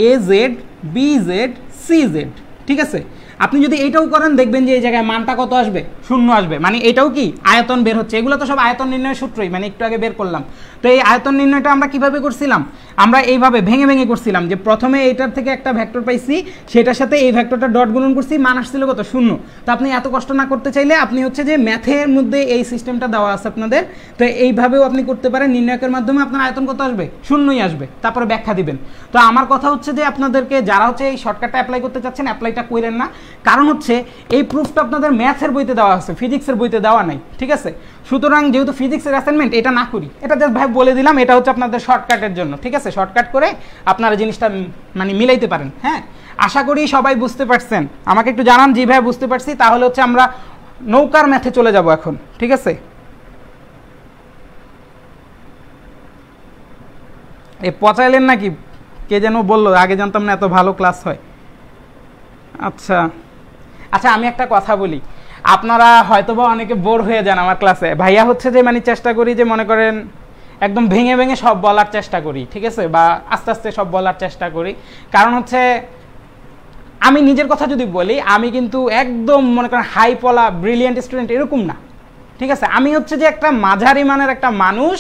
A Z B Z C Z. ঠিক আছে, আপনি যদি এইটাও করেন দেখবেন যে এই জায়গায় মানটা কত আসবে, 0 আসবে। মানে এটাও কি আয়তন বের হচ্ছে। এগুলো তো সব আয়তন নির্ণয়ের সূত্রই, মানে একটু আগে বের করলাম। তো এই আয়তন নির্ণয়টা আমরা কিভাবে করছিলাম, আমরা এইভাবে ভেঙে ভেঙে করছিলাম যে প্রথমে এইটার থেকে একটা ভেক্টর পাইছি, সেটার সাথে এই ভেক্টরটা ডট গুণন করছি, মান আসছিল কত, 0। তো আপনি এত কষ্ট না করতে চাইলে আপনি হচ্ছে যে ম্যাথের মধ্যে এই সিস্টেমটা দেওয়া আছে আপনাদের, তো এইভাবেও আপনি করতে পারেন। নির্ণায়কের মাধ্যমে আপনার আয়তন কত আসবে, 0ই আসবে, তারপরে ব্যাখ্যা দিবেন। তো আমার কথা হচ্ছে যে আপনাদেরকে যারা হচ্ছে এই শর্টকাটটা অ্যাপ্লাই করতে চাচ্ছেন অ্যাপ্লাইটা করেন না, কারণ হচ্ছে এই প্রুফটা আপনাদের ম্যাথের বইতে দেওয়া আছে, ফিজিক্সের বইতে দেওয়া নাই। ঠিক আছে, সুতরাং যেহেতু ফিজিক্সের অ্যাসাইনমেন্ট এটা না করি, এটা জাস্ট ভাই বলে দিলাম, এটা হচ্ছে আপনাদের শর্টকাটের জন্য। ঠিক আছে, শর্টকাট করে আপনারা জিনিসটা মানে মিলাইতে পারেন। হ্যাঁ, আশা করি সবাই বুঝতে পারছেন। আমাকে একটু জানান জি ভাই বুঝতে পারছি, তাহলে হচ্ছে আমরা নৌকার ম্যাথে চলে যাব এখন। ঠিক আছে, এ পচাইলেন নাকি, কে যেন বললো, আগে জানতাম না এত ভালো ক্লাস হয়। আচ্ছা আচ্ছা, আমি একটা কথা বলি, আপনারা হয়তোবা অনেকে বোর হয়ে যান আমার ক্লাসে। ভাইয়া হচ্ছে যে মানে চেষ্টা করি যে মনে করেন একদম ভেঙে ভেঙে সব বলার চেষ্টা করি, ঠিক আছে, বা আস্তে আস্তে সব বলার চেষ্টা করি। কারণ হচ্ছে আমি নিজের কথা যদি বলি, আমি কিন্তু একদম মনে করেন হাই পলা ব্রিলিয়েন্ট স্টুডেন্ট এরকম না। ঠিক আছে, আমি হচ্ছে যে একটা মাঝারি মানের একটা মানুষ,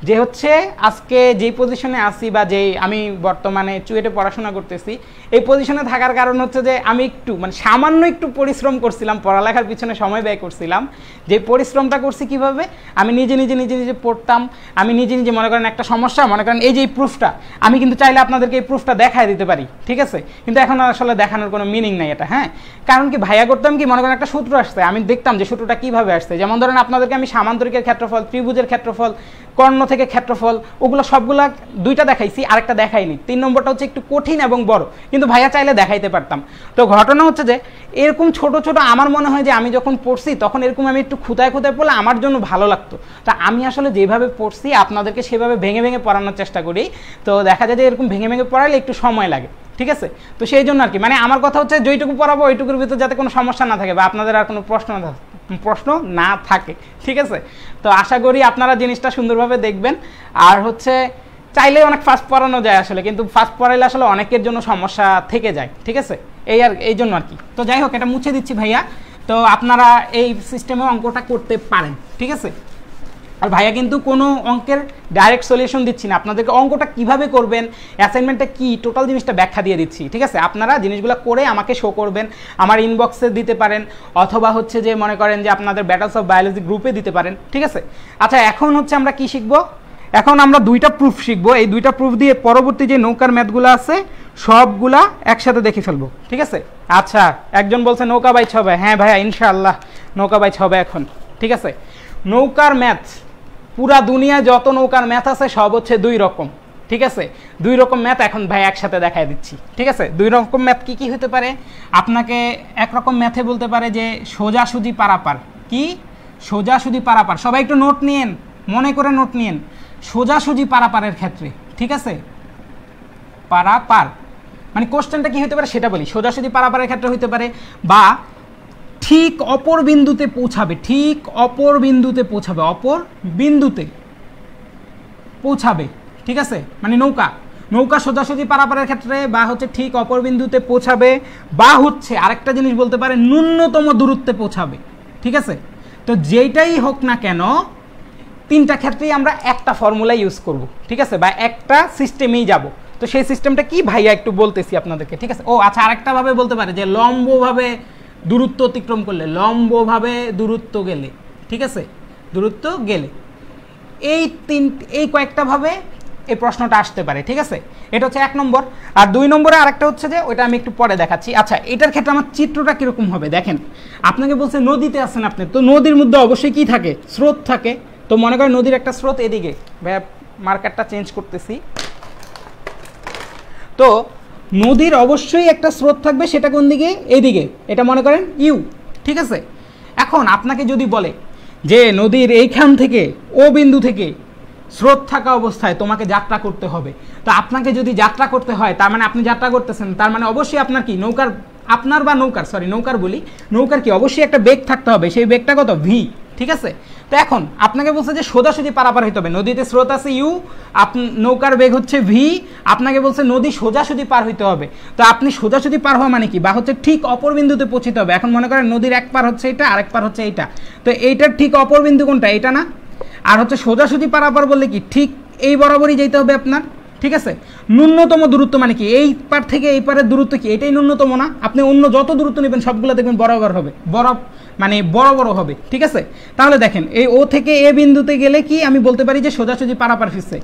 যে হচ্ছে আজকে যেই পজিশনে আছি বা যেই আমি বর্তমানে চুয়েটে পড়াশোনা করতেছি, এই পজিশনে থাকার কারণ হচ্ছে যে আমি একটু মানে সামান্য একটু পরিশ্রম করছিলাম, পড়ালেখার পিছনে সময় ব্যয় করছিলাম। যে পরিশ্রমটা করছি কিভাবে, আমি নিজে নিজে নিজে নিজে পড়তাম, আমি নিজে নিজে মনে করেন একটা সমস্যা, মনে করেন এই যে এই প্রুফটা, আমি কিন্তু চাইলে আপনাদেরকে এই প্রুফটা দেখায় দিতে পারি। ঠিক আছে, কিন্তু এখন আসলে দেখানোর কোনো মিনিং নাই এটা। হ্যাঁ, কারণ কি ভাইয়া করতাম কি, মনে করেন একটা সূত্র আসছে, আমি দেখতাম যে সূত্রটা কীভাবে আসছে। যেমন ধরেন আপনাদেরকে আমি সামান্তরিকের ক্ষেত্রফল, ত্রিভুজের ক্ষেত্রফল, কর্ণ থেকে ক্ষেত্রফল, ওগুলো সবগুলা দুইটা দেখাইছি, আরেকটা দেখাইনি। 3 নম্বরটা হচ্ছে একটু কঠিন এবং বড়, কিন্তু ভাইয়া চাইলে দেখাইতে পারতাম। তো ঘটনা হচ্ছে যে এরকম ছোট ছোট আমার মনে হয় যে আমি যখন পড়ছি তখন এরকম আমি একটু খুঁতায় খুঁতায় পড়লে আমার জন্য ভালো লাগতো। তা আমি আসলে যেভাবে পড়ছি আপনাদেরকে সেভাবে ভেঙে ভেঙে পড়ানোর চেষ্টা করি। তো দেখা যায় যে এরকম ভেঙে ভেঙে পড়ালে একটু সময় লাগে। ঠিক আছে, তো সেই জন্য আর কি, মানে আমার কথা হচ্ছে যেইটুকু পড়াবো ওইটুকুর ভিতরে যাতে কোনো সমস্যা না থাকে বা আপনাদের আর কোনো প্রশ্ন না থাকে। ঠিক আছে, তো আশা করি আপনারা জিনিসটা সুন্দরভাবে দেখবেন। আর হচ্ছে চাইলে অনেক ফাস্ট পড়ানো যায় আসলে, কিন্তু ফাস্ট পড়াইলে আসলে অনেকের জন্য সমস্যা থেকে যায়। ঠিক আছে, এই জন্য আর কি। তো যাই হোক, এটা মুছে দিচ্ছি ভাইয়া। তো আপনারা এই সিস্টেমে অঙ্কটা করতে পারেন। ঠিক আছে, আর ভাইয়া কিন্তু কোনো অঙ্কের ডাইরেক্ট সলিউশন দিচ্ছি না, আপনাদেরকে অঙ্কটা কিভাবে করবেন, অ্যাসাইনমেন্টটা কি, টোটাল জিনিসটা ব্যাখ্যা দিয়ে দিচ্ছি। ঠিক আছে, আপনারা জিনিসগুলো করে আমাকে শো করবেন, আমার ইনবক্সে দিতে পারেন, অথবা হচ্ছে যে মনে করেন যে আপনাদের ব্যাটলস অফ বায়োলজি গ্রুপে দিতে পারেন। ঠিক আছে, আচ্ছা এখন হচ্ছে আমরা কি শিখবো, এখন আমরা 2টা প্রুফ শিখবো। এই 2টা প্রুফ দিয়ে পরবর্তী যে নৌকার ম্যাথগুলো আছে সবগুলা একসাথে দেখে ফেলবো। ঠিক আছে, আচ্ছা একজন বলছে নৌকা বাইচ হবে, হ্যাঁ ভাইয়া ইনশাআল্লাহ নৌকা বাইচ হবে এখন। ঠিক আছে, নৌকার ম্যাথ, পুরা দুনিয়ায় যত নৌকার ম্যাথ আছে সব হচ্ছে 2 রকম। ঠিক আছে, 2 রকম ম্যাথ এখন ভাই একসাথে দেখায় দিচ্ছি। ঠিক আছে, 2 রকম ম্যাথ কি কি হতে পারে, আপনাকে একরকম ম্যাথে বলতে পারে যে সোজাসুজি পারাপার। কি সোজাসুজি পারাপার, সবাই একটু নোট নিয়েন, মনে করে নোট নিয়েন। সোজাসুজি পারাপারের ক্ষেত্রে, ঠিক আছে, পারাপার মানে কোশ্চেনটা কি হতে পারে সেটা বলি। সোজাসুজি পারাপারের ক্ষেত্রে হতে পারে বা ঠিক অপর বিন্দুতে পৌঁছাবে, ঠিক অপর বিন্দুতে পৌঁছাবে, অপর বিন্দুতে পৌঁছাবে। ঠিক আছে, মানে নৌকা সোজাসুজি পারাপারের ক্ষেত্রে বা হচ্ছে ঠিক অপর বিন্দুতে পৌঁছাবে, বা হচ্ছে আরেকটা জিনিস বলতে পারে ন্যূনতম দূরত্বে পৌঁছাবে। ঠিক আছে, তো যেটাই হোক না কেন 3টা ক্ষেত্রেই আমরা একটা ফর্মুলা ইউজ করব। ঠিক আছে, বা একটা সিস্টেমেই যাব। তো সেই সিস্টেমটা কি ভাইয়া একটু বলতেছি আপনাদেরকে। ঠিক আছে, ও আচ্ছা আরেকটা ভাবে বলতে পারে যে লম্বভাবে দূরত্ব অতিক্রম করলে, লম্বভাবে দূরত্ব গেলে। ঠিক আছে, দূরত্ব গেলে এই কয়েকটা ভাবে এই প্রশ্নটা আসতে পারে, ঠিক আছে? এটা হচ্ছে 1 নম্বর। আর 2 নম্বরে আরেকটা হচ্ছে যে ওইটা আমি একটু পরে দেখাচ্ছি। আচ্ছা, এটার ক্ষেত্রে আমার চিত্রটা কীরকম হবে দেখেন। আপনাকে বলছে নদীতে আছেন আপনি, তো নদীর মধ্যে অবশ্যই কী থাকে? স্রোত থাকে। তো মনে করেন নদীর একটা স্রোত এদিকে, ভাইয়া মার্কারটা চেঞ্জ করতেছি। তো নদীর অবশ্যই একটা স্রোত থাকবে, সেটা কোন দিকে? এইদিকে। এটা মনে করেন ইউ, ঠিক আছে? এখন আপনাকে যদি বলে যে নদীর এইখান থেকে ও বিন্দু থেকে স্রোত থাকা অবস্থায় তোমাকে যাত্রা করতে হবে, তো আপনাকে যদি যাত্রা করতে হয়, তার মানে আপনি যাত্রা করতেছেন, তার মানে অবশ্যই আপনার কি নৌকার, আপনার বা নৌকার বলি, নৌকার কি অবশ্যই একটা বেগ থাকতে হবে। সেই বেগটা কত? ভি, ঠিক আছে? তো এখন আপনাকে বলছে যে সোজাসুজি পারাপার হইতে হবে। নদীতে স্রোত আছে ইউ, নৌকার বেগ হচ্ছে ভি, আপনাকে বলছে নদী সোজাসুজি পার হইতে হবে। তো আপনি সোজাসুজি পার হওয়া মানে কি? বা হচ্ছে ঠিক অপর বিন্দুতে পৌঁছতে হবে। এখন মনে করেন নদীর এক পার হচ্ছে এটা, আরেক পার হচ্ছে এইটা, তো এইটার ঠিক অপর বিন্দু কোনটা? এটা না? আর হচ্ছে সোজাসুজি পারাপার বললে কি ঠিক এই বরাবরই যেতে হবে আপনার, ঠিক আছে? ন্যূনতম দূরত্ব মানে কি? এই পার থেকে এই পারের দূরত্ব কি? এটাই ন্যূনতম না? আপনি অন্য যত দূরত্ব নেবেন সবগুলো দেখবেন বরাবর হবে, বড় বড় হবে, ঠিক আছে? তাহলে দেখেন এই ও থেকে এ বিন্দুতে গেলে কি আমি বলতে পারি যে সোজাসুজি পারাপার ফিরছে।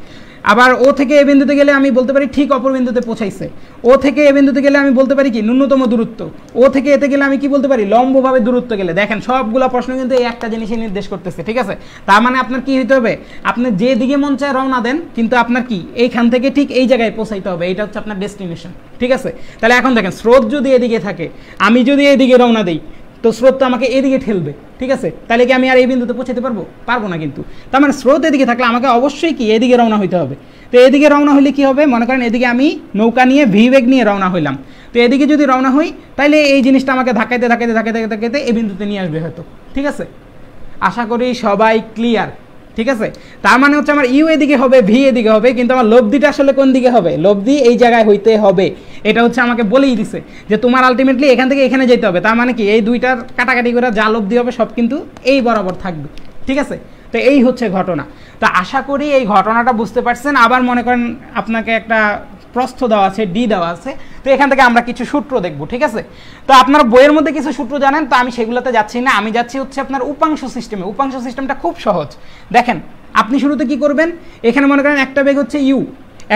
আবার ও থেকে এ বিন্দুতে গেলে আমি বলতে পারি ঠিক অপর বিন্দুতে পৌঁছাইছে। ও থেকে এ বিন্দুতে গেলে আমি বলতে পারি কি ন্যূনতম দূরত্ব। ও থেকে এতে গেলে আমি কি বলতে পারি? লম্বভাবে দূরত্ব গেলে। দেখেন সবগুলো প্রশ্ন কিন্তু এই একটা জিনিসই নির্দেশ করতেছে, ঠিক আছে? তার মানে আপনার কি হইতে হবে? আপনি যে দিকে মন চায় রওনা দেন, কিন্তু আপনার কি এইখান থেকে ঠিক এই জায়গায় পৌঁছাইতে হবে। এইটা হচ্ছে আপনার ডেস্টিনেশন, ঠিক আছে? তাহলে এখন দেখেন স্রোত যদি এদিকে থাকে, আমি যদি এদিকে রওনা দিই, তো স্রোত তো আমাকে এদিকে ঠেলবে, ঠিক আছে? তাহলে কি আমি আর এই বিন্দুতে পৌঁছাতে পারবো না কিন্তু। তার মানে স্রোত এদিকে থাকলে আমাকে অবশ্যই কি এদিকে রওনা হইতে হবে। তো এদিকে রওনা হইলে কি হবে? মনে করেন এদিকে আমি নৌকা নিয়ে ভি বেগ নিয়ে রওনা হইলাম, তো এদিকে যদি রওনা হই তাহলে এই জিনিসটা আমাকে ধাক্কাইতে এই বিন্দুতে নিয়ে আসবে হয়তো, ঠিক আছে? আশা করি সবাই ক্লিয়ার, ঠিক আছে? তার মানে হচ্ছে আমার ইউ এদিকে হবে, ভি এদিকে হবে, কিন্তু আমার লব্ধিটা আসলে কোন দিকে হবে? লব্ধি এই জায়গায় হইতে হবে। এটা হচ্ছে আমাকে বলেই দিছে যে তোমার আলটিমেটলি এখান থেকে এখানে যেতে হবে। তার মানে কি এই দুইটার কাটাকাটি করে যা লব্ধি হবে সব কিন্তু এই বরাবর থাকবে, ঠিক আছে? তো এই হচ্ছে ঘটনা। তো আশা করি এই ঘটনাটা বুঝতে পারছেন। আবার মনে করেন আপনাকে একটা প্রস্থ দেওয়া আছে, ডি দেওয়া আছে, তো এখান থেকে আমরা কিছু সূত্র দেখব, ঠিক আছে? তো আপনার বইয়ের মধ্যে কিছু সূত্র জানেন, তো আমি সেগুলোতে যাচ্ছি না, আমি যাচ্ছি হচ্ছে আপনার উপাংশ সিস্টেমে। উপাংশ সিস্টেমটা খুব সহজ। দেখেন আপনি শুরুতে কি করবেন? এখানে মনে করেন একটা বেগ হচ্ছে ইউ,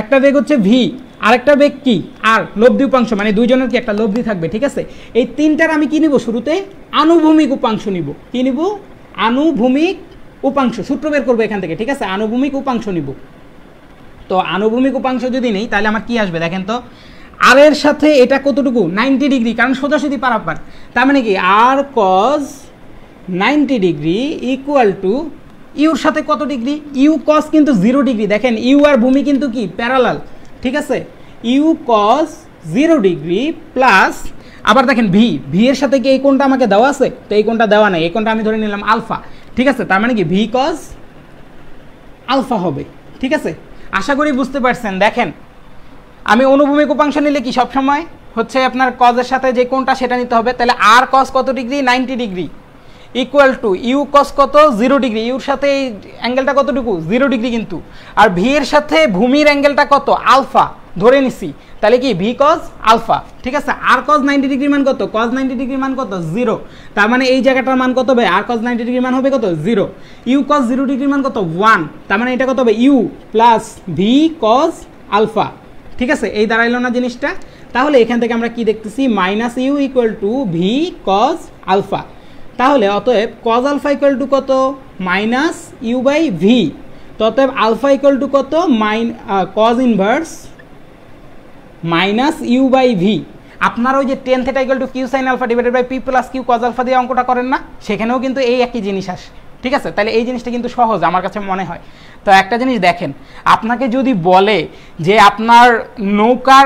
একটা বেগ হচ্ছে ভি, আরেকটা বেগ কি আর লব্ধি উপাংশ, মানে দুইজনের কি একটা লব্ধি থাকবে, ঠিক আছে? এই তিনটার আমি কি নিব? শুরুতে আনুভূমিক উপাংশ নিব। কি নিব? আনুভূমিক উপাংশ। সূত্র বের করবো এখান থেকে, ঠিক আছে? আনুভূমিক উপাংশ নিব। তো আনুভূমিক উপাংশ যদি নেই তাহলে আমার কি আসবে দেখেন তো। আর এর সাথে এটা কতটুকু? 90 ডিগ্রি, কারণ সোজাসুজি পারাপার। তার মানে কি R cos 90 degree equal to ইউর সাথে কত ডিগ্রি? ইউ কজ কিন্তু 0 ডিগ্রি। দেখেন ইউ আর ভূমি কিন্তু কি প্যারালাল, ঠিক আছে? ইউ কজ 0 ডিগ্রি প্লাস আবার দেখেন ভি এর সাথে কি এই কোণটা আমাকে দেওয়া আছে? তো এই কোণটা দেওয়া নাই, এই কোণটা আমি ধরে নিলাম আলফা, ঠিক আছে? তার মানে কি ভি কজ আলফা হবে, ঠিক আছে? আশা করি বুঝতে পারছেন। দেখেন আমি অনুভূমিক উপাংশ নিলে কি সবসময় হচ্ছে আপনার কজের সাথে যে কোণটা সেটা নিতে হবে। তাহলে আর কজ কত degree? 90 degree equal to u cos কত? 0 ডিগ্রি। ইউর সাথে এই অ্যাঙ্গেলটা কতটুকু? 0 ডিগ্রি কিন্তু। আর ভি এর সাথে ভূমির অ্যাঙ্গেলটা কত? আলফা ধরে নিছি। তাহলে কি ভি কজ আলফা, ঠিক আছে? আর কজ 90 ডিগ্রির মান কত? কজ 90 ডিগ্রির মান কত? 0। তার মানে এই জায়গাটার মান কত হবে? আর কজ 90 ডিগ্রির মান হবে কত? 0। ইউ কজ 0 ডিগ্রির মান কত? 1। তার মানে এটা কত হবে? U plus V cos alpha, ঠিক আছে? এই দাঁড়াইলো না জিনিসটা? তাহলে এখান থেকে আমরা কি দেখতেছি? Minus u equal to v cos alpha. তাহলে অতএব কজ আলফা ইকুয়াল টু কত? Minus you by v. তো অতএব আলফা ইকুয়াল টু কত? Cos inverse minus you by v. আপনারা ওই যে tan theta equal to Q sine alpha divided by P plus Q cos alpha দিয়ে অঙ্কটা করেন না? সেখানেও কিন্তু এই একই জিনিস আসে, ঠিক আছে? তাহলে এই জিনিসটা কিন্তু সহজ আমার কাছে মনে হয়। তো একটা জিনিস দেখেন, আপনাকে যদি বলে যে আপনার নৌকার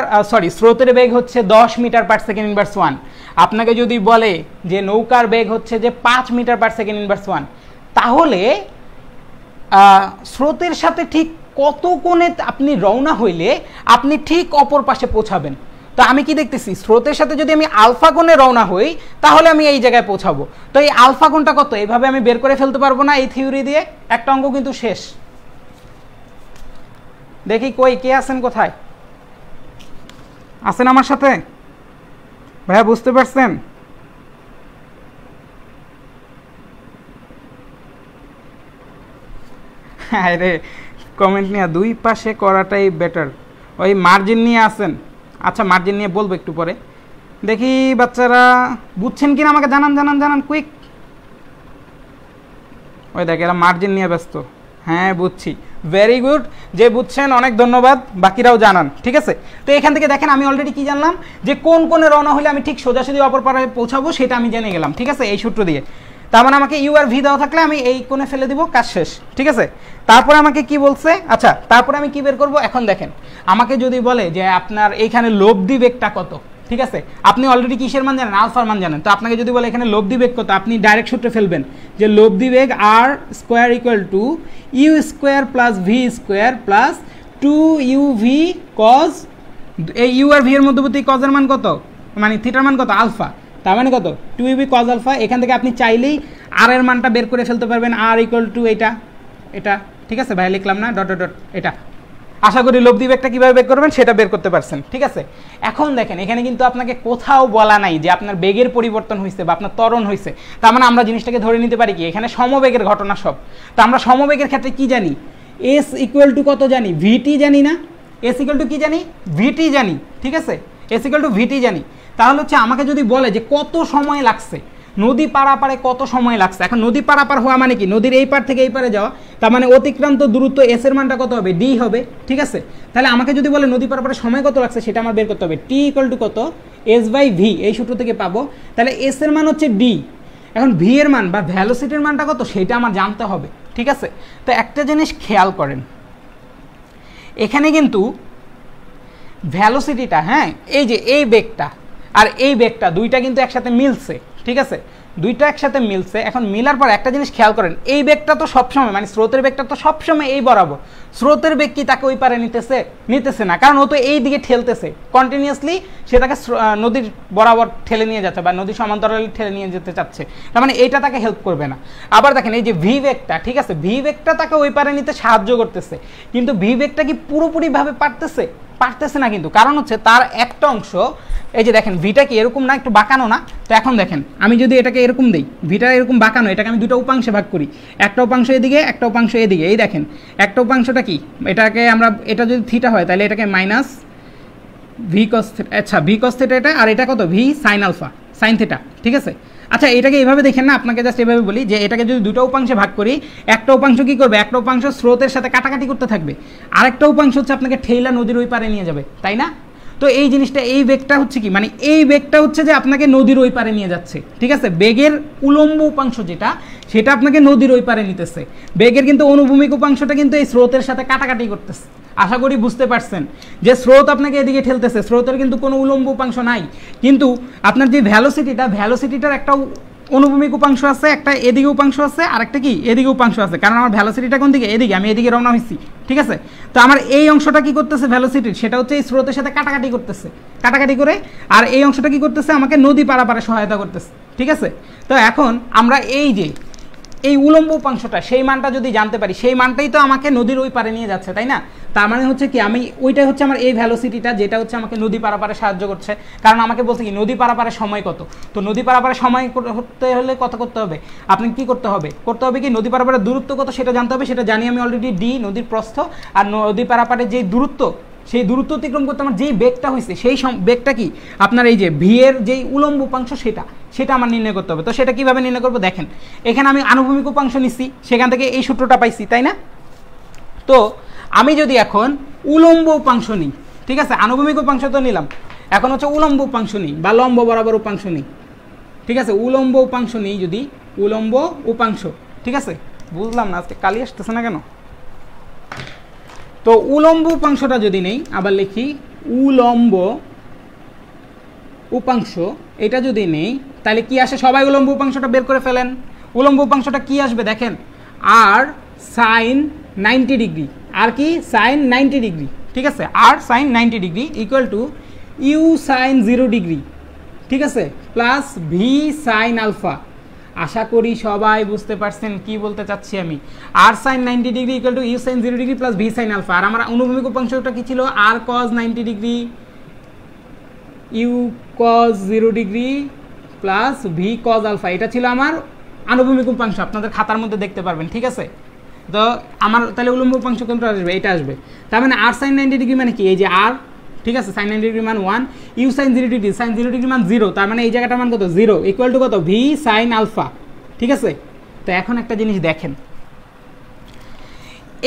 স্রোতের বেগ হচ্ছে 10 মিটার পার সেকেন্ড ইনভার্স 1, আপনাকে যদি বলে যে নৌকার বেগ হচ্ছে যে 5 মিটার পার সেকেন্ড ইনভার্স 1, তাহলে স্রোতের সাথে ঠিক কত কোণে আপনি রওনা হইলে আপনি ঠিক অপর পাশে পৌঁছাবেন? তো আমি কি দেখতেছি? স্রোতের সাথে যদি আমি আলফা কোণে রওনা হই তাহলে আমি এই জায়গায় পৌঁছাবো। তো এই আলফা কোণটা কত? এইভাবে আমি বের করে ফেলতে পারবো না এই থিওরি দিয়ে? একটা অঙ্ক কিন্তু শেষ। দেখি কই কে আছেন, কোথায় আছেন আমার সাথে? ভাইয়া বুঝতে পারছেন? আরে কমেন্ট নিয়ে দুই পাশে করাটাই বেটার, ওই মার্জিন নিয়ে আসেন। আচ্ছা মার্জিন নিয়ে বলবো একটু পরে। দেখি বাচ্চারা বুঝছেন কিনা আমাকে জানান জানান জানান কুইক। ওই দেখ এরা মার্জিন নিয়ে ব্যস্ত। হ্যাঁ বুঝছি, ভেরি গুড, যে বুঝছেন অনেক ধন্যবাদ, বাকিরাও জানান, ঠিক আছে। তো এখান থেকে দেখেন আমি অলরেডি কি জানলাম, যে কোন কোণে রওনা হলে আমি ঠিক সোজাসুজি অপর পাড়ায় পৌঁছাবো সেটা আমি জেনে গেলাম, ঠিক আছে, এই সূত্র দিয়ে। তার মানে আমাকে ইউ আর ভি দেওয়া থাকলে আমি এই কোণে ফেলে দিব, কাজ শেষ, ঠিক আছে। তারপরে আমাকে কি বলছে, আচ্ছা তারপরে আমি কি বের করব, এখন দেখেন আমাকে যদি বলে যে আপনার এইখানে লব্ধি বেগটা কত, ঠিক আছে, আপনি অলরেডি কিসের মান জানেন, আলফার মান জানেন। তো আপনাকে যদি বলে এখানে লব্ধি বেগ কত, আপনি ডাইরেক্ট সূত্রে ফেলবেন যে লব্ধি বেগ R square equal to U square plus V square plus 2uv cos, এই ইউ আর ভি এর মধ্যবর্তী কজের মান কত, মানে থিটার মান কত, আলফা, তার মানে কত 2uv কজ আলফা। এখান থেকে আপনি চাইলেই আর এর মানটা বের করে ফেলতে পারবেন, আর ইকুয়াল টু এটা এটা, ঠিক আছে ভাই, লিখলাম না ডট ডট ডট এটা। আশা করি লব্ধি বেগটা কীভাবে বের করবেন সেটা বের করতে পারছেন, ঠিক আছে। এখন দেখেন এখানে কিন্তু আপনাকে কোথাও বলা নাই যে আপনার বেগের পরিবর্তন হয়েছে বা আপনার ত্বরণ হয়েছে। তার মানে আমরা জিনিসটাকে ধরে নিতে পারি কি এখানে সমবেগের ঘটনা সব। তো আমরা সমবেগের ক্ষেত্রে কি জানি, এস ইকুয়াল টু কত জানি, ভিটি জানি না, এস ইকুয়াল টু কি জানি, ভিটি জানি, ঠিক আছে, এস ইকুয়াল টু ভিটি জানি। তাহলে হচ্ছে আমাকে যদি বলে যে কত সময় লাগছে নদী পারাপারে, কত সময় লাগছে, এখন নদী পারাপার হওয়া মানে কি, নদীর এই পার থেকে এই পারে যাওয়া, তার মানে অতিক্রান্ত দূরত্ব এস এর মানটা কত হবে, ডি হবে, ঠিক আছে। তাহলে আমাকে যদি বলে নদী পারাপারে সময় কত লাগছে সেটা আমার বের করতে হবে, টি ইকুয়াল টু কত, এস বাই ভি, এই সূত্র থেকে পাবো। তাহলে এস এর মান হচ্ছে ডি, এখন ভি এর মান বা ভ্যালোসিটির মানটা কত সেটা আমার জানতে হবে, ঠিক আছে। তো একটা জিনিস খেয়াল করেন, এখানে কিন্তু ভ্যালোসিটিটা, হ্যাঁ এই যে এই বেগটা আর এই বেগটা দুইটা কিন্তু একসাথে মিলছে, ঠিক আছে, দুইটা একসাথে মিলছে। এখন মিলার পর একটা জিনিস খেয়াল করেন, এই বেগটা তো সবসময়, মানে স্রোতের বেগটা তো সবসময় এই বরাবর, স্রোতের বেগ কি তাকে ওই পারে নিতেছে না, কারণ ও তো এই দিকে ঠেলতেছে কন্টিনিউয়াসলি, সে তাকে নদীর বরাবর ঠেলে নিয়ে যাচ্ছে বা নদীর সমান্তরালে ঠেলে নিয়ে যেতে চাচ্ছে, তার মানে এইটা তাকে হেল্প করবে না। আবার দেখেন এই যে ভি বেগটা, ঠিক আছে, ভি বেগটা তাকে ওই পারে নিতে সাহায্য করতেছে, কিন্তু ভি বেগটা কি পুরোপুরিভাবে পারতেছে না, কিন্তু কারণ হচ্ছে তার একটা অংশ, এই যে দেখেন ভিটা কি এরকম না, একটু বাঁকানো না। তো এখন দেখেন আমি যদি এটাকে এরকম দিই, ভিটা এরকম বাঁকানো, এটাকে আমি দুটো উপাংশে ভাগ করি, একটা উপাংশ এদিকে একটা উপাংশ এদিকে, এই দেখেন একটা উপাংশটা কি, এটাকে আমরা, এটা যদি থিটা হয় তাহলে এটাকে মাইনাস ভি কস থিটা, আচ্ছা ভি কস থিটা এটা, আর এটা কত v sine alpha sine theta, ঠিক আছে। আচ্ছা এটাকে এইভাবে দেখেন না, আপনাকে জাস্ট এভাবে বলি যে এটাকে যদি দুটো উপাংশে ভাগ করি, একটা উপাংশ কি করবে, একটা উপাংশ স্রোতের সাথে কাটাকাটি করতে থাকবে, আরেকটা উপাংশ হচ্ছে আপনাকে ঠেলা নদীর ওই পারে নিয়ে যাবে, তাই না। তো এই জিনিসটা, এই বেগটা হচ্ছে কি, মানে এই বেগটা হচ্ছে যে আপনাকে নদীর ওই পারে নিয়ে যাচ্ছে, ঠিক আছে। বেগের উলম্ব উপাংশ যেটা, সেটা আপনাকে নদীর ওই পারে নিতেছে, বেগের কিন্তু অনুভূমিক উপাংশটা কিন্তু এই স্রোতের সাথে কাটাকাটি করতেছে। আশা করি বুঝতে পারছেন যে স্রোত আপনাকে এদিকে ঠেলতেছে, স্রোতের কিন্তু কোনো উলম্ব উপাংশ নাই, কিন্তু আপনার যে ভ্যালোসিটিটার একটা অনুভূমিক উপাংশ আছে, একটা এদিকে উপাংশ আছে, আর একটা কি এদিকে উপাংশ আছে, কারণ আমার ভ্যালোসিটিটা কোন দিকে, এদিকে, আমি এদিকে রওনা হয়েছি, ঠিক আছে। তো আমার এই অংশটা কি করতেছে ভ্যালোসিটির, সেটা হচ্ছে এই স্রোতের সাথে কাটাকাটি করতেছে, কাটাকাটি করে, আর এই অংশটা কি করতেছে, আমাকে নদী পারাপারে সহায়তা করতেছে, ঠিক আছে। তো এখন আমরা এই যে এই উলম্ব উপাংশটা, সেই মানটা যদি জানতে পারি, সেই মানটাই তো আমাকে নদীর ওই পারে নিয়ে যাচ্ছে, তাই না। তার মানে হচ্ছে কি, আমি ওইটাই হচ্ছে আমার এই ভ্যালোসিটিটা, যেটা হচ্ছে আমাকে নদী পারাপারে সাহায্য করছে, কারণ আমাকে বলছে কি নদী পারাপারে সময় কত। তো নদী পারাপারে সময় করতে হলে কত করতে হবে, আপনি কি করতে হবে কি নদী পারাপারে দূরত্ব কত সেটা জানতে হবে, সেটা জানি আমি অলরেডি, ডি নদীর প্রস্থ, আর নদী পারাপারে যে দূরত্ব, সেই দূরত্ব অতিক্রম করতে আমার যেই বেগটা হয়েছে, সেই বেগটা কি আপনার এই যে ভি এর যেই উলম্ব উপাংশ সেটা আমার নির্ণয় করতে হবে। তো সেটা কিভাবে নির্ণয় করবো, দেখেন এখানে আমি আনুভূমিক উপাংশ নিচ্ছি, সেখান থেকে এই সূত্রটা পাইছি, তাই না। তো আমি যদি এখন উলম্ব উপাংশ নিই, ঠিক আছে, আনুভূমিক উপাংশ তো নিলাম, এখন হচ্ছে উলম্ব উপাংশ নিই বা লম্ব বরাবর উপাংশ নিই, ঠিক আছে, উলম্ব উপাংশ নিই, যদি উলম্ব উপাংশ, ঠিক আছে, বুঝলাম না আজকে কালি আসতেছে না কেন। তো উলম্ব উপাংশটা যদি নেই, আবার লিখি উলম্ব উপাংশ, এটা যদি নেই তাহলে কি আসে, সবাই উলম্ব উপাংশটা বের করে ফেলেন। উলম্ব উপাংশটা কি আসবে দেখেন, আর সাইন 90 ডিগ্রি, আর কি সাইন 90 ডিগ্রি, ঠিক আছে, R sine 90 degree equal to U sine 0 degree, ঠিক আছে, প্লাস ভি সাইন আলফা। আশা করি সবাই বুঝতে পারছেন কি বলতে চাচ্ছি আমি। R sine 90 degree equal to U sine 0 degree plus V sine alpha, আর আমার অনুভূমিক উপাংশটা কি ছিল, R cos 90 degree U cos 0 degree plus V cos alpha, এটা ছিল আমার আনুভূমিক উপাংশ, আপনাদের খাতার মধ্যে দেখতে পারবেন, ঠিক আছে। তো আমার তাহলে উলম্ব উপাংশ কোনটা আসবে, এটা আসবে। তার মানে আর সাইন 90 ডিগ্রি মানে কি, এই যে আর, ঠিক আছে, সাইন 90 ডিগ্রি মান 1, u sine 0 degree, sine 0 degree মান 0, তার মানে এই জায়গাটার মান কত, 0, ইকুয়াল টু কত, ভি সাইন আলফা, ঠিক আছে। তো এখন একটা জিনিস দেখেন,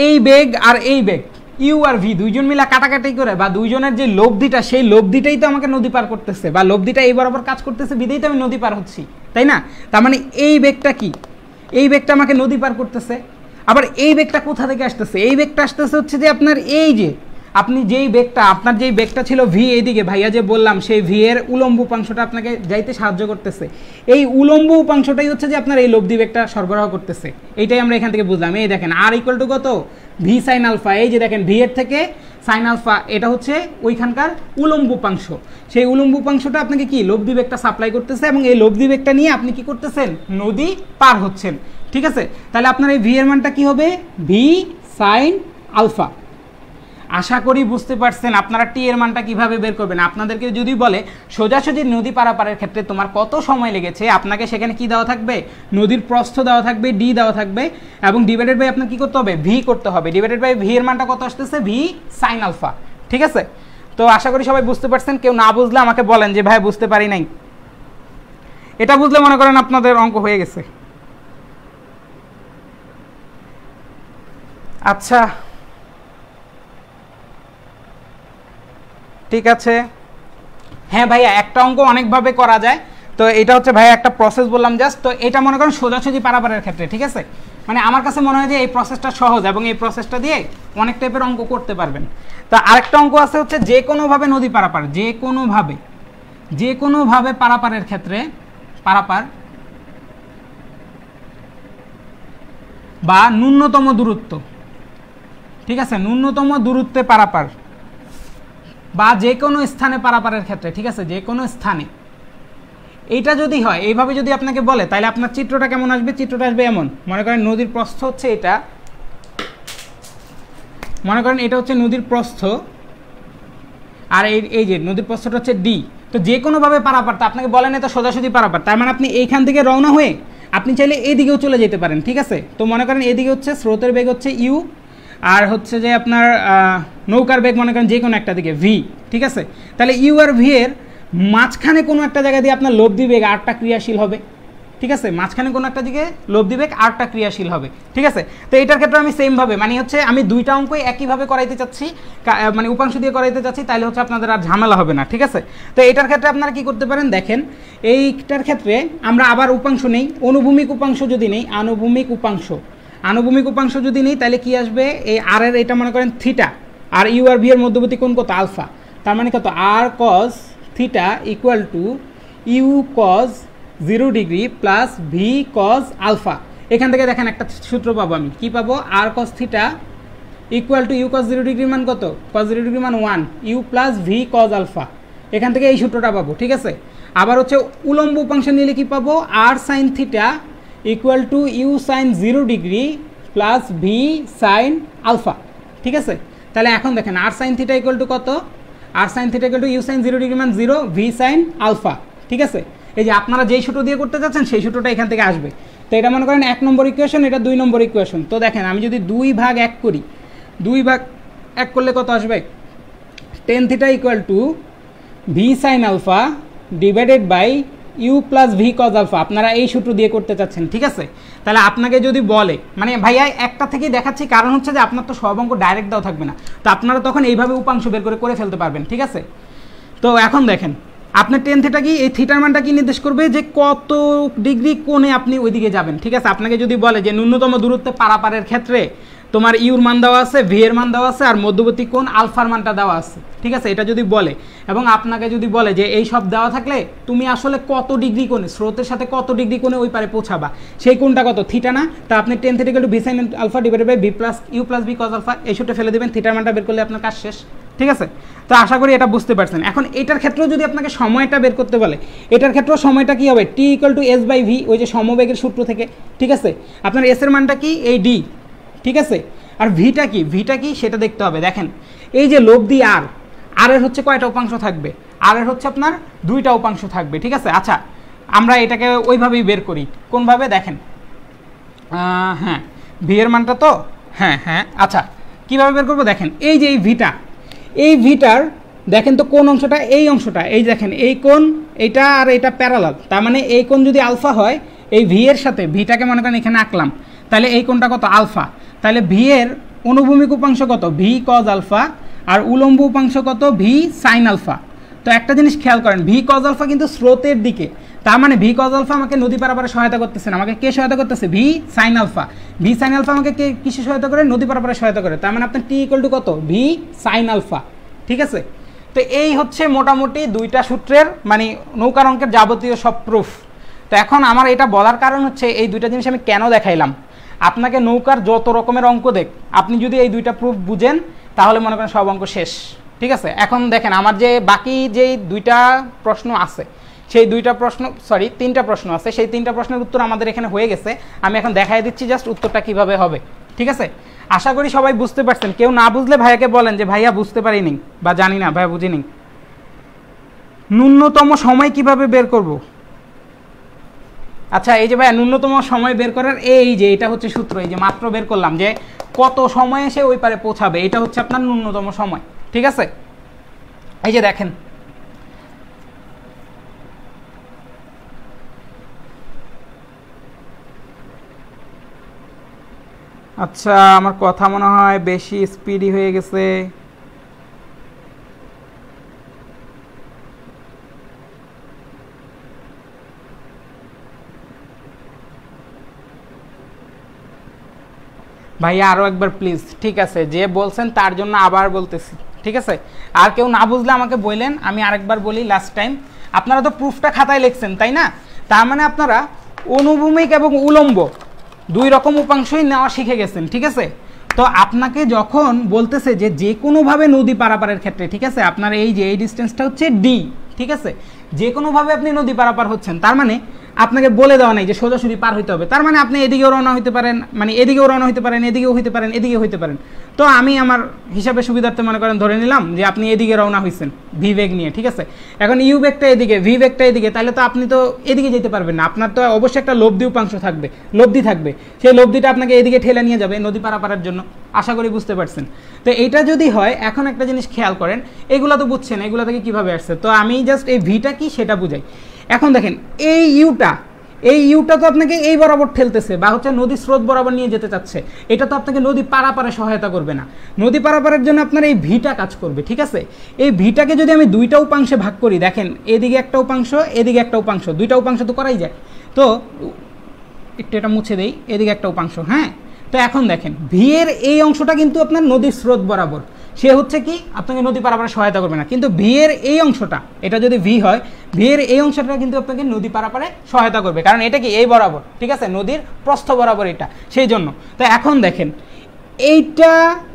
এই বেগ আর এই বেগ, ইউ আর ভি দুইজন মিলে কাটাকাটি করে বা দুইজনের যে লব্ধিটা, সেই লব্ধিটাই তো আমাকে নদী পার করতেছে, বা লব্ধিটা এই বরাবর কাজ করতেছে, বিধেই তো আমি নদী পার হচ্ছি, তাই না? তার মানে এই বেগটা কি, এই বেগটা আমাকে নদী পার করতেছে। আবার এই বেগটা কোথা থেকে আসতেছে, এই বেগটা আসতেছে হচ্ছে যে আপনার এই যে আপনি যেই বেগটা, আপনার যেই বেগটা ছিল ভি এইদিকে, ভাইয়া যে বললাম সেই ভি এর উলম্ব উপাংশটা আপনাকে যাইতে সাহায্য করতেছে, এই উলম্ব উপাংশটাই হচ্ছে যে আপনার এই লব্ধি বেগটা সরবরাহ করতেছে। এইটাই আমরা এখান থেকে বুঝলাম। এই দেখেন আর ইকুয়াল টু কত, ভি সাইন আলফা, এই যে দেখেন ভি এর থেকে সাইন আলফা, এটা হচ্ছে ওইখানকার উলম্ব উপাংশ। সেই উলম্ব উপাংশটা আপনাকে কি লব্ধি বেগটা সাপ্লাই করতেছে, এবং এই লব্ধি বেগটা নিয়ে আপনি কি করতেছেন, নদী পার হচ্ছেন, ঠিক আছে। তাহলে আপনার এই ভি এর মানটা কি হবে, ভি সাইন আলফা। আশা করি বুঝতে পারছেন আপনারা টি এর মানটা কিভাবে বের করবেন। আপনাদেরকে যদি বলে সোজাসুজি নদী পারাপারের ক্ষেত্রে তোমার কত সময় লেগেছে, আপনাকে সেখানে কি দেওয়া থাকবে, নদীর প্রস্থ দেওয়া থাকবে, ডি দেওয়া থাকবে, এবং ডিভাইডেড বাই আপনার কি করতে হবে, ভি করতে হবে। ডিভাইডেড বাই ভি এর মানটা কত আসতেছে, ভি সাইন আলফা, ঠিক আছে। তো আশা করি সবাই বুঝতে পারছেন। কেউ না বুঝলে আমাকে বলেন যে ভাই বুঝতে পারি নাই। এটা বুঝলে মনে করেন আপনাদের অঙ্ক হয়ে গেছে। আচ্ছা ঠিক আছে, হ্যাঁ ভাইয়া একটা অঙ্ক অনেকভাবে করা যায়। তো এটা হচ্ছে ভাইয়া একটা প্রসেস বললাম জাস্ট। তো এটা মনে করেন সোজাসুজি পারাপারের ক্ষেত্রে, ঠিক আছে। মানে আমার কাছে মনে হয় যে এই প্রসেসটা সহজ, এবং এই প্রসেসটা দিয়ে অনেক টাইপের অঙ্ক করতে পারবেন। তো আরেকটা অঙ্ক আছে হচ্ছে যে কোনোভাবে নদী পারাপার, যে কোনোভাবে পারাপারের ক্ষেত্রে, পারাপার বা ন্যূনতম দূরত্ব, ঠিক আছে, ন্যূনতম দূরত্বে পারাপার বা যে কোনো স্থানে পারাপারের ক্ষেত্রে, ঠিক আছে, যে কোনো স্থানে, এইটা যদি হয় এইভাবে যদি আপনাকে বলে, তাহলে আপনার চিত্রটা কেমন আসবে, চিত্রটা আসবে এমন। মনে করেন নদীর প্রস্থ হচ্ছে এটা, মনে করেন এটা হচ্ছে নদীর প্রস্থ, আর এই যে নদীর প্রস্থটা হচ্ছে ডি। তো যে কোনোভাবে পারাপার, তা আপনাকে বলেন এটা সোজাসুজি পারাপার, তার মানে আপনি এইখান থেকে রওনা হয়ে আপনি চাইলে এইদিকেও চলে যেতে পারেন, ঠিক আছে। তো মনে করেন এদিকে হচ্ছে স্রোতের বেগ হচ্ছে ইউ, আর হচ্ছে যে আপনার নৌকার বেগ মনে করেন যে কোনো একটা দিকে ভি, ঠিক আছে। তাহলে ইউ আর ভি এর মাঝখানে কোনো একটা জায়গা দিয়ে আপনার লব্ধি বেগ আরটা ক্রিয়াশীল হবে, ঠিক আছে। মাঝখানে কোনো একটা দিকে লব্ধি বেগ আরটা ক্রিয়াশীল হবে, ঠিক আছে। তো এইটার ক্ষেত্রে আমি সেমভাবে, মানে হচ্ছে আমি দুইটা অঙ্কই একইভাবে করাইতে চাচ্ছি, মানে উপাংশ দিয়ে করাইতে চাচ্ছি, তাহলে হচ্ছে আপনাদের আর ঝামেলা হবে না, ঠিক আছে। তো এটার ক্ষেত্রে আপনারা কি করতে পারেন দেখেন, এইটার ক্ষেত্রে আমরা আবার উপাংশ নেই, অনুভূমিক উপাংশ যদি নেই, আনুভূমিক উপাংশ যদি নেই, তাহলে কি আসবে, এই আর এর এটা মনে করেন থিটা, আর ইউ আর ভি এর মধ্যবর্তী কোণ কত, আলফা। তার মানে কত, R cos theta equal to U cos 0 degree plus V cos alpha. এখান থেকে দেখেন একটা সূত্র পাবো আমি, কি পাবো, R cos theta equal to U cos 0 degree মান কত, কস 0 ডিগ্রি মান 1, U plus V cos alpha. এখান থেকে এই সূত্রটা পাবো, ঠিক আছে। আবার হচ্ছে উলম্ব উপাংশ নিলে কি পাবো, R sine theta equal to U sine 0 degree plus V sine alpha, ঠিক আছে। তাহলে এখন দেখেন R sine theta equal to কত, R sine theta equal to U sine 0 degree মান 0, ভি সাইন আলফা, ঠিক আছে। এই যে আপনারা যেই সূত্র দিয়ে করতে চাচ্ছেন সেই সূত্রটা এখান থেকে আসবে। তো এটা মনে করেন 1 নম্বর ইকুয়েশন, এটা 2 নম্বর ইকুয়েশন। তো দেখেন আমি যদি 2 ভাগ 1 করি, 2 ভাগ 1 করলে কত আসবে, tan theta equal to v sine alpha divided by u plus V cos alpha. আপনারা এই সূত্র দিয়ে করতে চাচ্ছেন, ঠিক আছে। তাহলে আপনাকে যদি বলে, মানে ভাইয়া একটা থেকেই দেখাচ্ছি, কারণ হচ্ছে যে আপনার তো সব অঙ্ক ডাইরেক্ট দেওয়া থাকবে না, তো আপনারা তখন এইভাবে উপাংশ বের করে ফেলতে পারবেন, ঠিক আছে। তো এখন দেখেন আপনার টেন থিটা কি, এই থিটার মানটা কি নির্দেশ করবে, যে কত ডিগ্রি কোণে আপনি ওইদিকে যাবেন, ঠিক আছে। আপনাকে যদি বলে যে ন্যূনতম দূরত্বে পারাপারের ক্ষেত্রে তোমার ইউর মান দেওয়া আছে, ভি এর মান দেওয়া আছে, আর মধ্যবর্তী কোণ আলফার মানটা দেওয়া আছে, ঠিক আছে। এটা যদি বলে এবং আপনাকে যদি বলে যে এই সব দেওয়া থাকলে তুমি আসলে কত ডিগ্রি কোণে, স্রোতের সাথে কত ডিগ্রি কোণে ওই পারে পৌঁছাবা, সেই কোণটা কত, থিটা না। তা আপনি tan theta equal to v sine alpha divided by v plus u plus V cos alpha, এই সূত্রে ফেলে দেবেন, থিটার মানটা বের করলে আপনার কাজ শেষ, ঠিক আছে। তো আশা করি এটা বুঝতে পারছেন। এখন এটার ক্ষেত্রেও যদি আপনাকে সময়টা বের করতে বলে, এটার ক্ষেত্রেও সময়টা কি হবে, T equal to S by V, ওই যে সমবেগের সূত্র থেকে, ঠিক আছে। আপনার এস এর মানটা কি, এই ডি, ঠিক আছে। আর ভিটা কি সেটা দেখতে হবে। দেখেন এই যে লব্ধি আর এর হচ্ছে কয়টা উপাংশ থাকবে, আর এর হচ্ছে আপনার 2টা উপাংশ থাকবে, ঠিক আছে। আচ্ছা আমরা এটাকে ওইভাবেই বের করি, কোনভাবে দেখেন, হ্যাঁ ভি এর মানটা তো হ্যাঁ হ্যাঁ, আচ্ছা কীভাবে বের করবো দেখেন, এই যে এই ভিটার দেখেন তো কোন অংশটা, এই অংশটা, এই দেখেন এই কোণ এইটা আর এটা প্যারালাল, তার মানে এই কোণ যদি আলফা হয়, এই ভি এর সাথে ভিটাকে মনে করেন এখানে আঁকলাম, তাহলে এই কোণটা কত আলফা, তাহলে ভি এর অনুভূমিক উপাংশ কত ভি কজ আলফা, আর উলম্ব উপাংশ কত ভি সাইন আলফা। তো একটা জিনিস খেয়াল করেন, ভি কজ আলফা কিন্তু স্রোতের দিকে, তার মানে ভি কজ আলফা আমাকে নদী পারাপারে সহায়তা করতেছে না, আমাকে কে সহায়তা করতেছে, v sine alpha. V sine alpha আমাকে কে কিসে সহায়তা করে, নদী পারাপারে সহায়তা করে, তার মানে আপনার টি ইকুয়াল টু কত ভি সাইন আলফা। ঠিক আছে, তো এই হচ্ছে মোটামুটি দুইটা সূত্রের মানে নৌকার অঙ্কের যাবতীয় সব প্রুফ। তো এখন আমার এটা বলার কারণ হচ্ছে এই দুইটা জিনিস আমি কেন দেখাইলাম, আপনাকে নৌকার যত রকমের অঙ্ক দেখ, আপনি যদি এই দুইটা প্রুফ বুঝেন তাহলে মনে করেন সব অঙ্ক শেষ। ঠিক আছে, এখন দেখেন আমার যে বাকি যেই দুইটা প্রশ্ন আছে, সেই তিনটা প্রশ্ন আছে, সেই তিনটা প্রশ্নের উত্তর আমাদের এখানে হয়ে গেছে, আমি এখন দেখাই দিচ্ছি জাস্ট উত্তরটা কিভাবে হবে। ঠিক আছে, আশা করি সবাই বুঝতে পারছেন, কেউ না বুঝলে ভাইয়াকে বলেন যে ভাইয়া বুঝতে পারিনি বা জানি না, ভাইয়া বুঝিনি। ন্যূনতম সময় কিভাবে বের করব? আচ্ছা এই যে ভাইয়া ন্যূনতম সময় বের করার এই যে এটা হচ্ছে সূত্র, এই যে মাত্র বের করলাম যে কত সময়ে সে ওই পারে পৌঁছাবে, এটা হচ্ছে আপনার ন্যূনতম সময়। ঠিক আছে, এই যে দেখেন আচ্ছা আমার কথা মনে হয় বেশি স্পিডি হয়ে গেছে। ভাইয়া আরও একবার প্লিজ। ঠিক আছে, যে বলছেন তার জন্য আবার বলতেছি। ঠিক আছে, আর কেউ না বুঝলে আমাকে বললেন, আমি আরেকবার বলি লাস্ট টাইম। আপনারা তো প্রুফটা খাতায় লিখছেন তাই না, তার মানে আপনারা অনুভূমিক এবং উলম্ব দুই রকম উপাংশই নেওয়া শিখে গেছেন। ঠিক আছে, তো আপনাকে যখন বলতেছে যে কোনোভাবে নদী পারাপারের ক্ষেত্রে, ঠিক আছে, আপনার এই যে এই ডিস্টেন্সটা হচ্ছে ডি, ঠিক আছে, যে কোনোভাবে আপনি নদী পারাপার হচ্ছেন, তার মানে আপনাকে বলে দেওয়া নাই যে সোজাসুজি পার হইতে হবে, তার মানে আপনি এদিকেও রওনা হইতে পারেন, মানে এদিকেও রওনা হইতে পারেন, এদিকেও হইতে পারেন, এদিকে হইতে পারেন। তো আমি আমার হিসাবে সুবিধার্থে মনে করেন ধরে নিলাম যে আপনি এদিকে রওনা হয়েছেন ভি বেগ নিয়ে। ঠিক আছে, এখন ইউ বেগটা এদিকে, ভি বেগটা এদিকে, তাহলে তো আপনি তো এদিকে যেতে পারবেন না, আপনার তো অবশ্যই একটা লব্ধি উপাংশ থাকবে, লব্ধি থাকবে, সেই লব্ধিটা আপনাকে এদিকে ঠেলে নিয়ে যাবে নদী পারাপারের জন্য। আশা করি বুঝতে পারছেন। তো এইটা যদি হয়, এখন একটা জিনিস খেয়াল করেন, এগুলো তো বুঝছেন এগুলো থেকে কীভাবে আসছে, তো আমি জাস্ট এই ভিটা কি সেটা বুঝাই। এখন দেখেন এই ইউটা তো আপনাকে এই বরাবর ঠেলতেছে বা হচ্ছে নদী স্রোত বরাবর নিয়ে যেতে চাচ্ছে, এটা তো আপনাকে নদী পারাপারে সহায়তা করবে না, নদী পারাপারের জন্য আপনার এই ভিটা কাজ করবে। ঠিক আছে, এই ভিটাকে যদি আমি দুইটা উপাংশে ভাগ করি, দেখেন এদিকে একটা উপাংশ, এদিকে একটা উপাংশ, দুইটা উপাংশ তো করাই যায়, তো একটু এটা মুছে দেই, এদিকে একটা উপাংশ। হ্যাঁ, তো এখন দেখেন ভি এর এই অংশটা কিন্তু আপনার নদীর স্রোত বরাবর, সে হচ্ছে কি আপনাকে নদী পারাপারে সহায়তা করবে না, কিন্তু ভি এর এই অংশটা, এটা যদি ভি হয়, ভি এর এই অংশটা কিন্তু আপনাকে নদী পারাপারে সহায়তা করবে, কারণ এটা কি এই বরাবর, ঠিক আছে, নদীর প্রস্থ বরাবর এটা, সেই জন্য। তো এখন দেখেন এইটা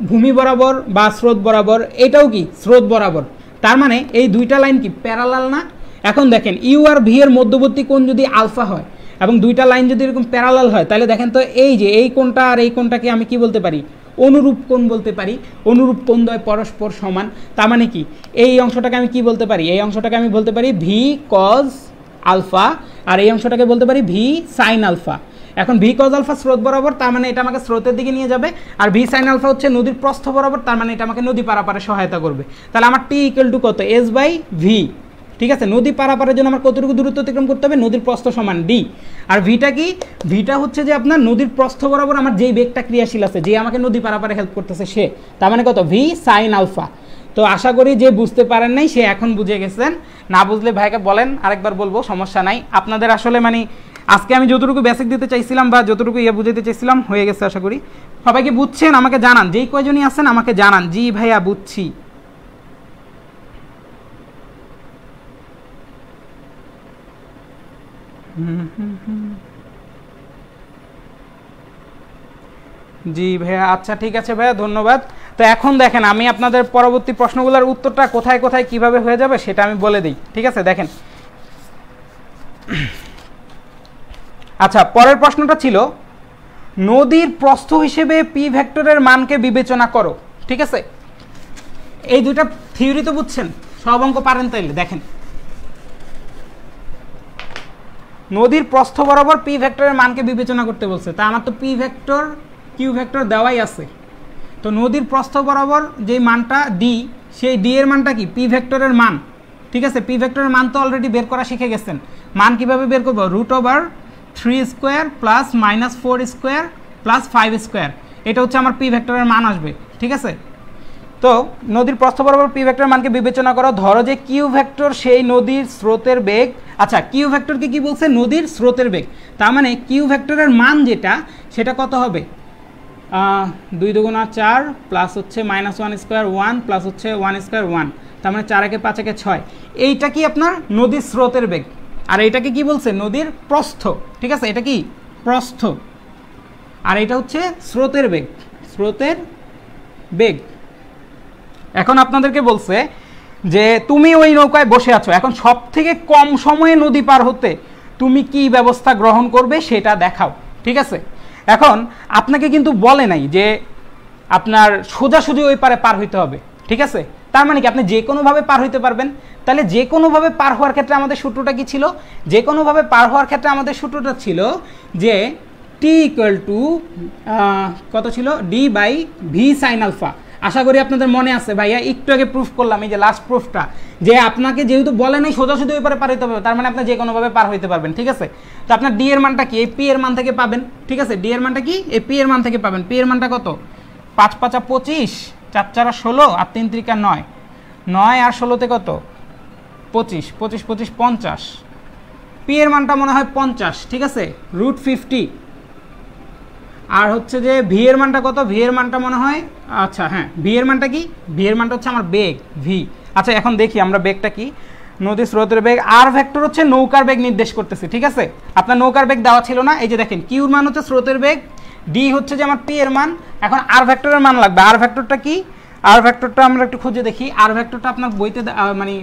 ভূমি বরাবর বা স্রোত বরাবর, এটাও কি স্রোত বরাবর, তার মানে এই দুইটা লাইন কি প্যারালাল না। এখন দেখেন ইউ আর ভি এর মধ্যবর্তী কোণ যদি আলফা হয় এবং দুইটা লাইন যদি এরকম প্যারালাল হয়, তাহলে দেখেন তো এই যে এই কোণটা আর এই কোণটাকে আমি কি বলতে পারি, অনুরূপ কোণ বলতে পারি। অনুরূপ কোণ দ্বয় পরস্পর সমান, তার মানে কি এই অংশটাকে আমি কি বলতে পারি, এই অংশটাকে আমি বলতে পারি ভি কজ আলফা, আর এই অংশটাকে বলতে পারি ভি সাইন আলফা। এখন ভি কজ আলফা স্রোত বরাবর, তার মানে এটা আমাকে স্রোতের দিকে নিয়ে যাবে, আর ভি সাইন আলফা হচ্ছে নদীর প্রস্থ বরাবর, তার মানে এটা আমাকে নদী পারাপারে সহায়তা করবে। তাহলে আমার টি ইকুয়াল টু কত, এস বাই ভি। ঠিক আছে, নদী পারাপারের জন্য আমার কতটুকু দূরত্ব অতিক্রম করতে হবে, নদীর প্রস্থ সমান ডি। আর ভিটা কি, ভিটা হচ্ছে যে আপনার নদীর প্রস্থ বরাবর আমার যেই বেগটা ক্রিয়াশীল আছে, যে আমাকে নদী পারাপারে হেল্প করতেছে, সে, তার মানে কত, ভি সাইন আলফা। তো আশা করি যে বুঝতে পারেন নাই সে এখন বুঝে গেছেন, না বুঝলে ভাইকে বলেন আরেকবার বলবো, সমস্যা নাই। আপনাদের আসলে মানে আজকে আমি যতটুকু বেসিক দিতে চাইছিলাম বা যতটুকু বুঝাতে চাইছিলাম হয়ে গেছে, আশা করি সবাইকে বুঝছেন। আমাকে জানান, যেই কয়জনই আছেন আমাকে জানান, জি ভাইয়া বুঝছি। জি ভাইয়া, আচ্ছা ঠিক আছে ভাইয়া, ধন্যবাদ। তো এখন দেখেন আমি আপনাদের পরবর্তী প্রশ্নগুলোর উত্তরটা কোথায় কোথায় কিভাবে হয়ে যাবে সেটা আমি বলে দিই। ঠিক আছে, দেখেন আচ্ছা পরের প্রশ্নটা ছিল নদীর প্রস্থ হিসেবে পি ভেক্টরের মানকে বিবেচনা করো। ঠিক আছে, এই দুইটা থিওরি তো বুঝছেন, সব অঙ্ক পারেন তাইলে। দেখেন নদীর প্রস্থ বরাবর পি ভেক্টরের মানকে বিবেচনা করতে বলছে, তা আমার তো পি ভেক্টর কিউ ভেক্টর দেওয়াই আছে। তো নদীর প্রস্থ বরাবর যে মানটা ডি, সেই ডি এর মানটা কি পি ভেক্টরের মান, ঠিক আছে। পি ভেক্টরের মান তো অলরেডি বের করা শিখে গেছেন। মান কিভাবে বের করবো, √3 square plus -4 square plus 5 square, এটা হচ্ছে আমার পি ভেক্টরের মান আসবে, ঠিক আছে। তো নদীর প্রস্থ বরাবর পি ভেক্টরের মানকে বিবেচনা করো, ধরো যে কিউ ভেক্টর সেই নদীর স্রোতের বেগ, আচ্ছা কিউ ভেক্টরকে কি বলছে, নদীর স্রোতের বেগ, তার মানে কিউ ভেক্টরের মান যেটা সেটা কত হবে, 2 × 4 প্লাস হচ্ছে -1 স্কোয়ার 1 প্লাস হচ্ছে 1 স্কোয়ার 1, তার মানে 4 × 5 = 6। এইটা কি আপনার নদীর স্রোতের বেগ, আর এইটাকে কি বলছে, নদীর প্রস্থ, ঠিক আছে। এটা কি প্রস্থ, আর এটা হচ্ছে স্রোতের বেগ, স্রোতের বেগ। এখন আপনাদেরকে বলছে যে তুমি ওই নৌকায় বসে আছো, এখন সব থেকে কম সময়ে নদী পার হতে তুমি কি ব্যবস্থা গ্রহণ করবে সেটা দেখাও, ঠিক আছে। এখন আপনাকে কিন্তু বলে নাই যে আপনার সোজাসুজি ওই পারে পার হইতে হবে, ঠিক আছে। তার মানে কি আপনি যে কোনোভাবে পার হইতে পারবেন। তাহলে যে কোনোভাবে পার হওয়ার ক্ষেত্রে আমাদের সূত্রটা কি ছিল, যে কোনোভাবে পার হওয়ার ক্ষেত্রে আমাদের সূত্রটা ছিল যে টি ইকুয়াল টু কত ছিল, d/v sin α। আশা করি আপনাদের মনে আছে, ভাইয়া একটু আগে প্রুফ করলাম, এই যে লাস্ট প্রুফটা, যে আপনাকে যেহেতু বলে নাই সোজাসুজি ওই পারে পার হইতে হবে, তার মানে আপনি যে কোনোভাবে পার হইতে পারবেন, ঠিক আছে। তো আপনার ডি এর মানটা কি, এই পি এর মান থেকে পাবেন, ঠিক আছে। ডি এর মানটা কি, এই পি এর মান থেকে পাবেন। পি এর মানটা কত, 5 × 5 = 25, 4 × 4 = 16, আর 3 × 3 = 9, 9 আর 16 কত, 25, 25 25 50। পি এর মানটা মনে হয় 50, ঠিক আছে, √50। আর হচ্ছে যে ভি এর মানটা কত, ভি এর মানটা মনে হয়, আচ্ছা হ্যাঁ, ভি এর মানটা কি, ভি এর মানটা হচ্ছে আমার বেগ ভি। আচ্ছা এখন দেখি আমরা বেগটা কি, নদীর স্রোতের বেগ, আর ভেক্টর হচ্ছে নৌকার বেগ নির্দেশ করতেছে, ঠিক আছে। আপনার নৌকার বেগ দেওয়া ছিল না, এই যে দেখেন কিউর মান হচ্ছে স্রোতের বেগ, ডি হচ্ছে যে আমার পি এর মান। এখন আর ভেক্টরের মান লাগবে, আর ভেক্টরটা কি, আর ভেক্টরটা আমরা একটু খুঁজে দেখি। আর ভেক্টরটা আপনার বইতে মানে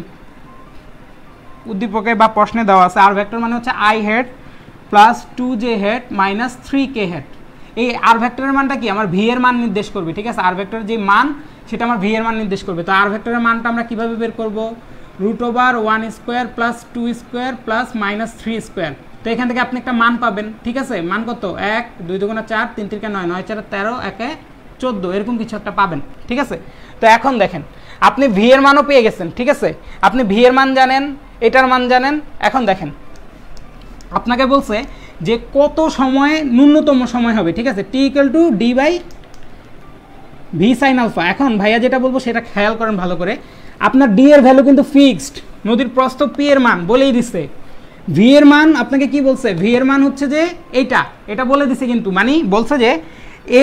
উদ্দীপকে বা প্রশ্নে দেওয়া আছে। আর ভেক্টর মানে হচ্ছে i head plus 2j head minus 3k head. এই আর ভেক্টরের মানটা কি, আমার ভি এর মান নির্দেশ করবে, ঠিক আছে। আর ভেক্টরের যে মান সেটা আমার ভি এর মান নির্দেশ করবে। তো আর ভেক্টরের মানটা আমরা কিভাবে বের করব, √1 square plus 2 square plus -3 square. তো এখান থেকে আপনি একটা মান পাবেন, ঠিক আছে। মান কত, 1, 2 × 4, 3 × 3 = 9, 9 × 4 = 13, 1 × 14, এরকম কিছু একটা পাবেন, ঠিক আছে। তো এখন দেখেন আপনি ভি এর মানও পেয়ে গেছেন, ঠিক আছে। আপনি ভি এর মান জানেন, এটার মান জানেন। এখন দেখেন আপনাকে বলছে যে কত সময়ে ন্যূনতম সময় হবে, ঠিক আছে, টি ইকুয়াল টু d/v sin α। এখন ভাইয়া যেটা বলবো সেটা খেয়াল করেন ভালো করে, আপনার ডি এর ভ্যালু কিন্তু ফিক্সড, নদীর প্রস্থ পি এর মান বলেই দিচ্ছে। ভি এর মান আপনাকে কি বলছে, ভি এর মান হচ্ছে যে এটা বলে দিছে, কিন্তু মানে বলছে যে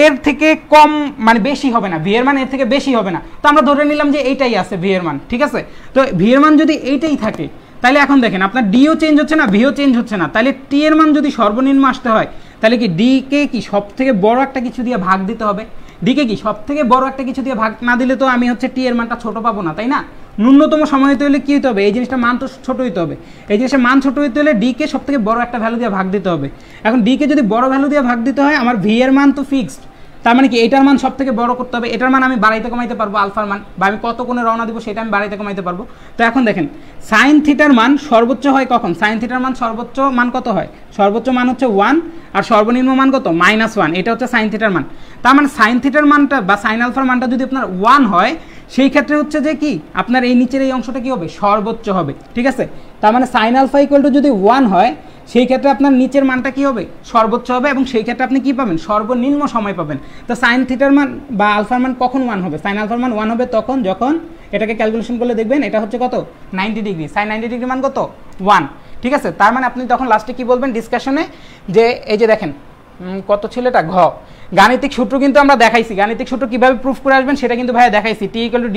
এর থেকে কম মানে বেশি হবে না, ভি এর মান এর থেকে বেশি হবে না। তো আমরা ধরে নিলাম যে এইটাই আছে ভি এর মান, ঠিক আছে। তো ভি এর মান যদি এইটাই থাকে, তাহলে এখন দেখেন আপনার ডিও চেঞ্জ হচ্ছে না, ভিও চেঞ্জ হচ্ছে না, তাহলে টি এর মান যদি সর্বনিম্ন আসতে হয়, তাহলে কি ডি কে কি সব থেকে বড় একটা কিছু দিয়ে ভাগ দিতে হবে। ডিকে কি সব থেকে বড় একটা কিছু দিয়ে ভাগ না দিলে তো আমি হচ্ছে টি এর মানটা ছোট পাবো না, তাই না। ন্যূনতম সময় হতে হলে কি হতে হবে, এই জিনিসটা মান তো ছোট হইতে হবে। এই জিনিসটা মান ছোট হইতে হলে ডি কে সব থেকে বড় একটা ভ্যালু দিয়ে ভাগ দিতে হবে। এখন ডি কে যদি বড় ভ্যালু দিয়ে ভাগ দিতে হয়, আমার ভি এর মান তো ফিক্সড, তার মানে কি এটার মান সব থেকে বড় করতে হবে। এটার মান আমি বাড়াইতে কমাইতে পারবো, আলফার মান, বা আমি কত কোণে রওনা দিব সেটা আমি বাড়াইতে কমাইতে পারবো। তো এখন দেখেন সাইন থিটার মান সর্বোচ্চ হয় কখন, সাইন থিটার মান সর্বোচ্চ মান কত হয়, সর্বোচ্চ মান হচ্ছে 1 আর সর্বনিম্ন মান কত, -1। এটা হচ্ছে সাইন থিটার মান। তার মানে সাইন থিটার মানটা বা সাইন আলফার মানটা যদি আপনার 1 হয়, সেই ক্ষেত্রে হচ্ছে যে কি আপনার এই নিচের এই অংশটা কি হবে, সর্বোচ্চ হবে, ঠিক আছে। তার মানে সাইন আলফা ইকুয়াল টু যদি 1 হয়, সেই ক্ষেত্রে আপনার নিচের মানটা কি হবে, সর্বোচ্চ হবে, এবং সেই ক্ষেত্রে আপনি কি পাবেন, সর্বনিম্ন সময় পাবেন। তো সাইন থিটার মান বা আলফার মান কখন 1 হবে, সাইন আলফার মান 1 হবে তখন যখন এটাকে ক্যালকুলেশন করলে দেখবেন এটা হচ্ছে কত, 90 ডিগ্রি। সাইন 90 ডিগ্রি মান কত, 1, ঠিক আছে। তার মানে আপনি তখন লাস্টে কি বলবেন ডিসকাশনে, যে এই যে দেখেন কত ছিল এটা, ঘ গাণিতিক সূত্র কিন্তু আমরা দেখাইছি, গাণিতিক সূত্র কিভাবে প্রুফ করে আসবেন সেটা কিন্তু ভাইয়া দেখাইছি। টি ইকুয়াল টু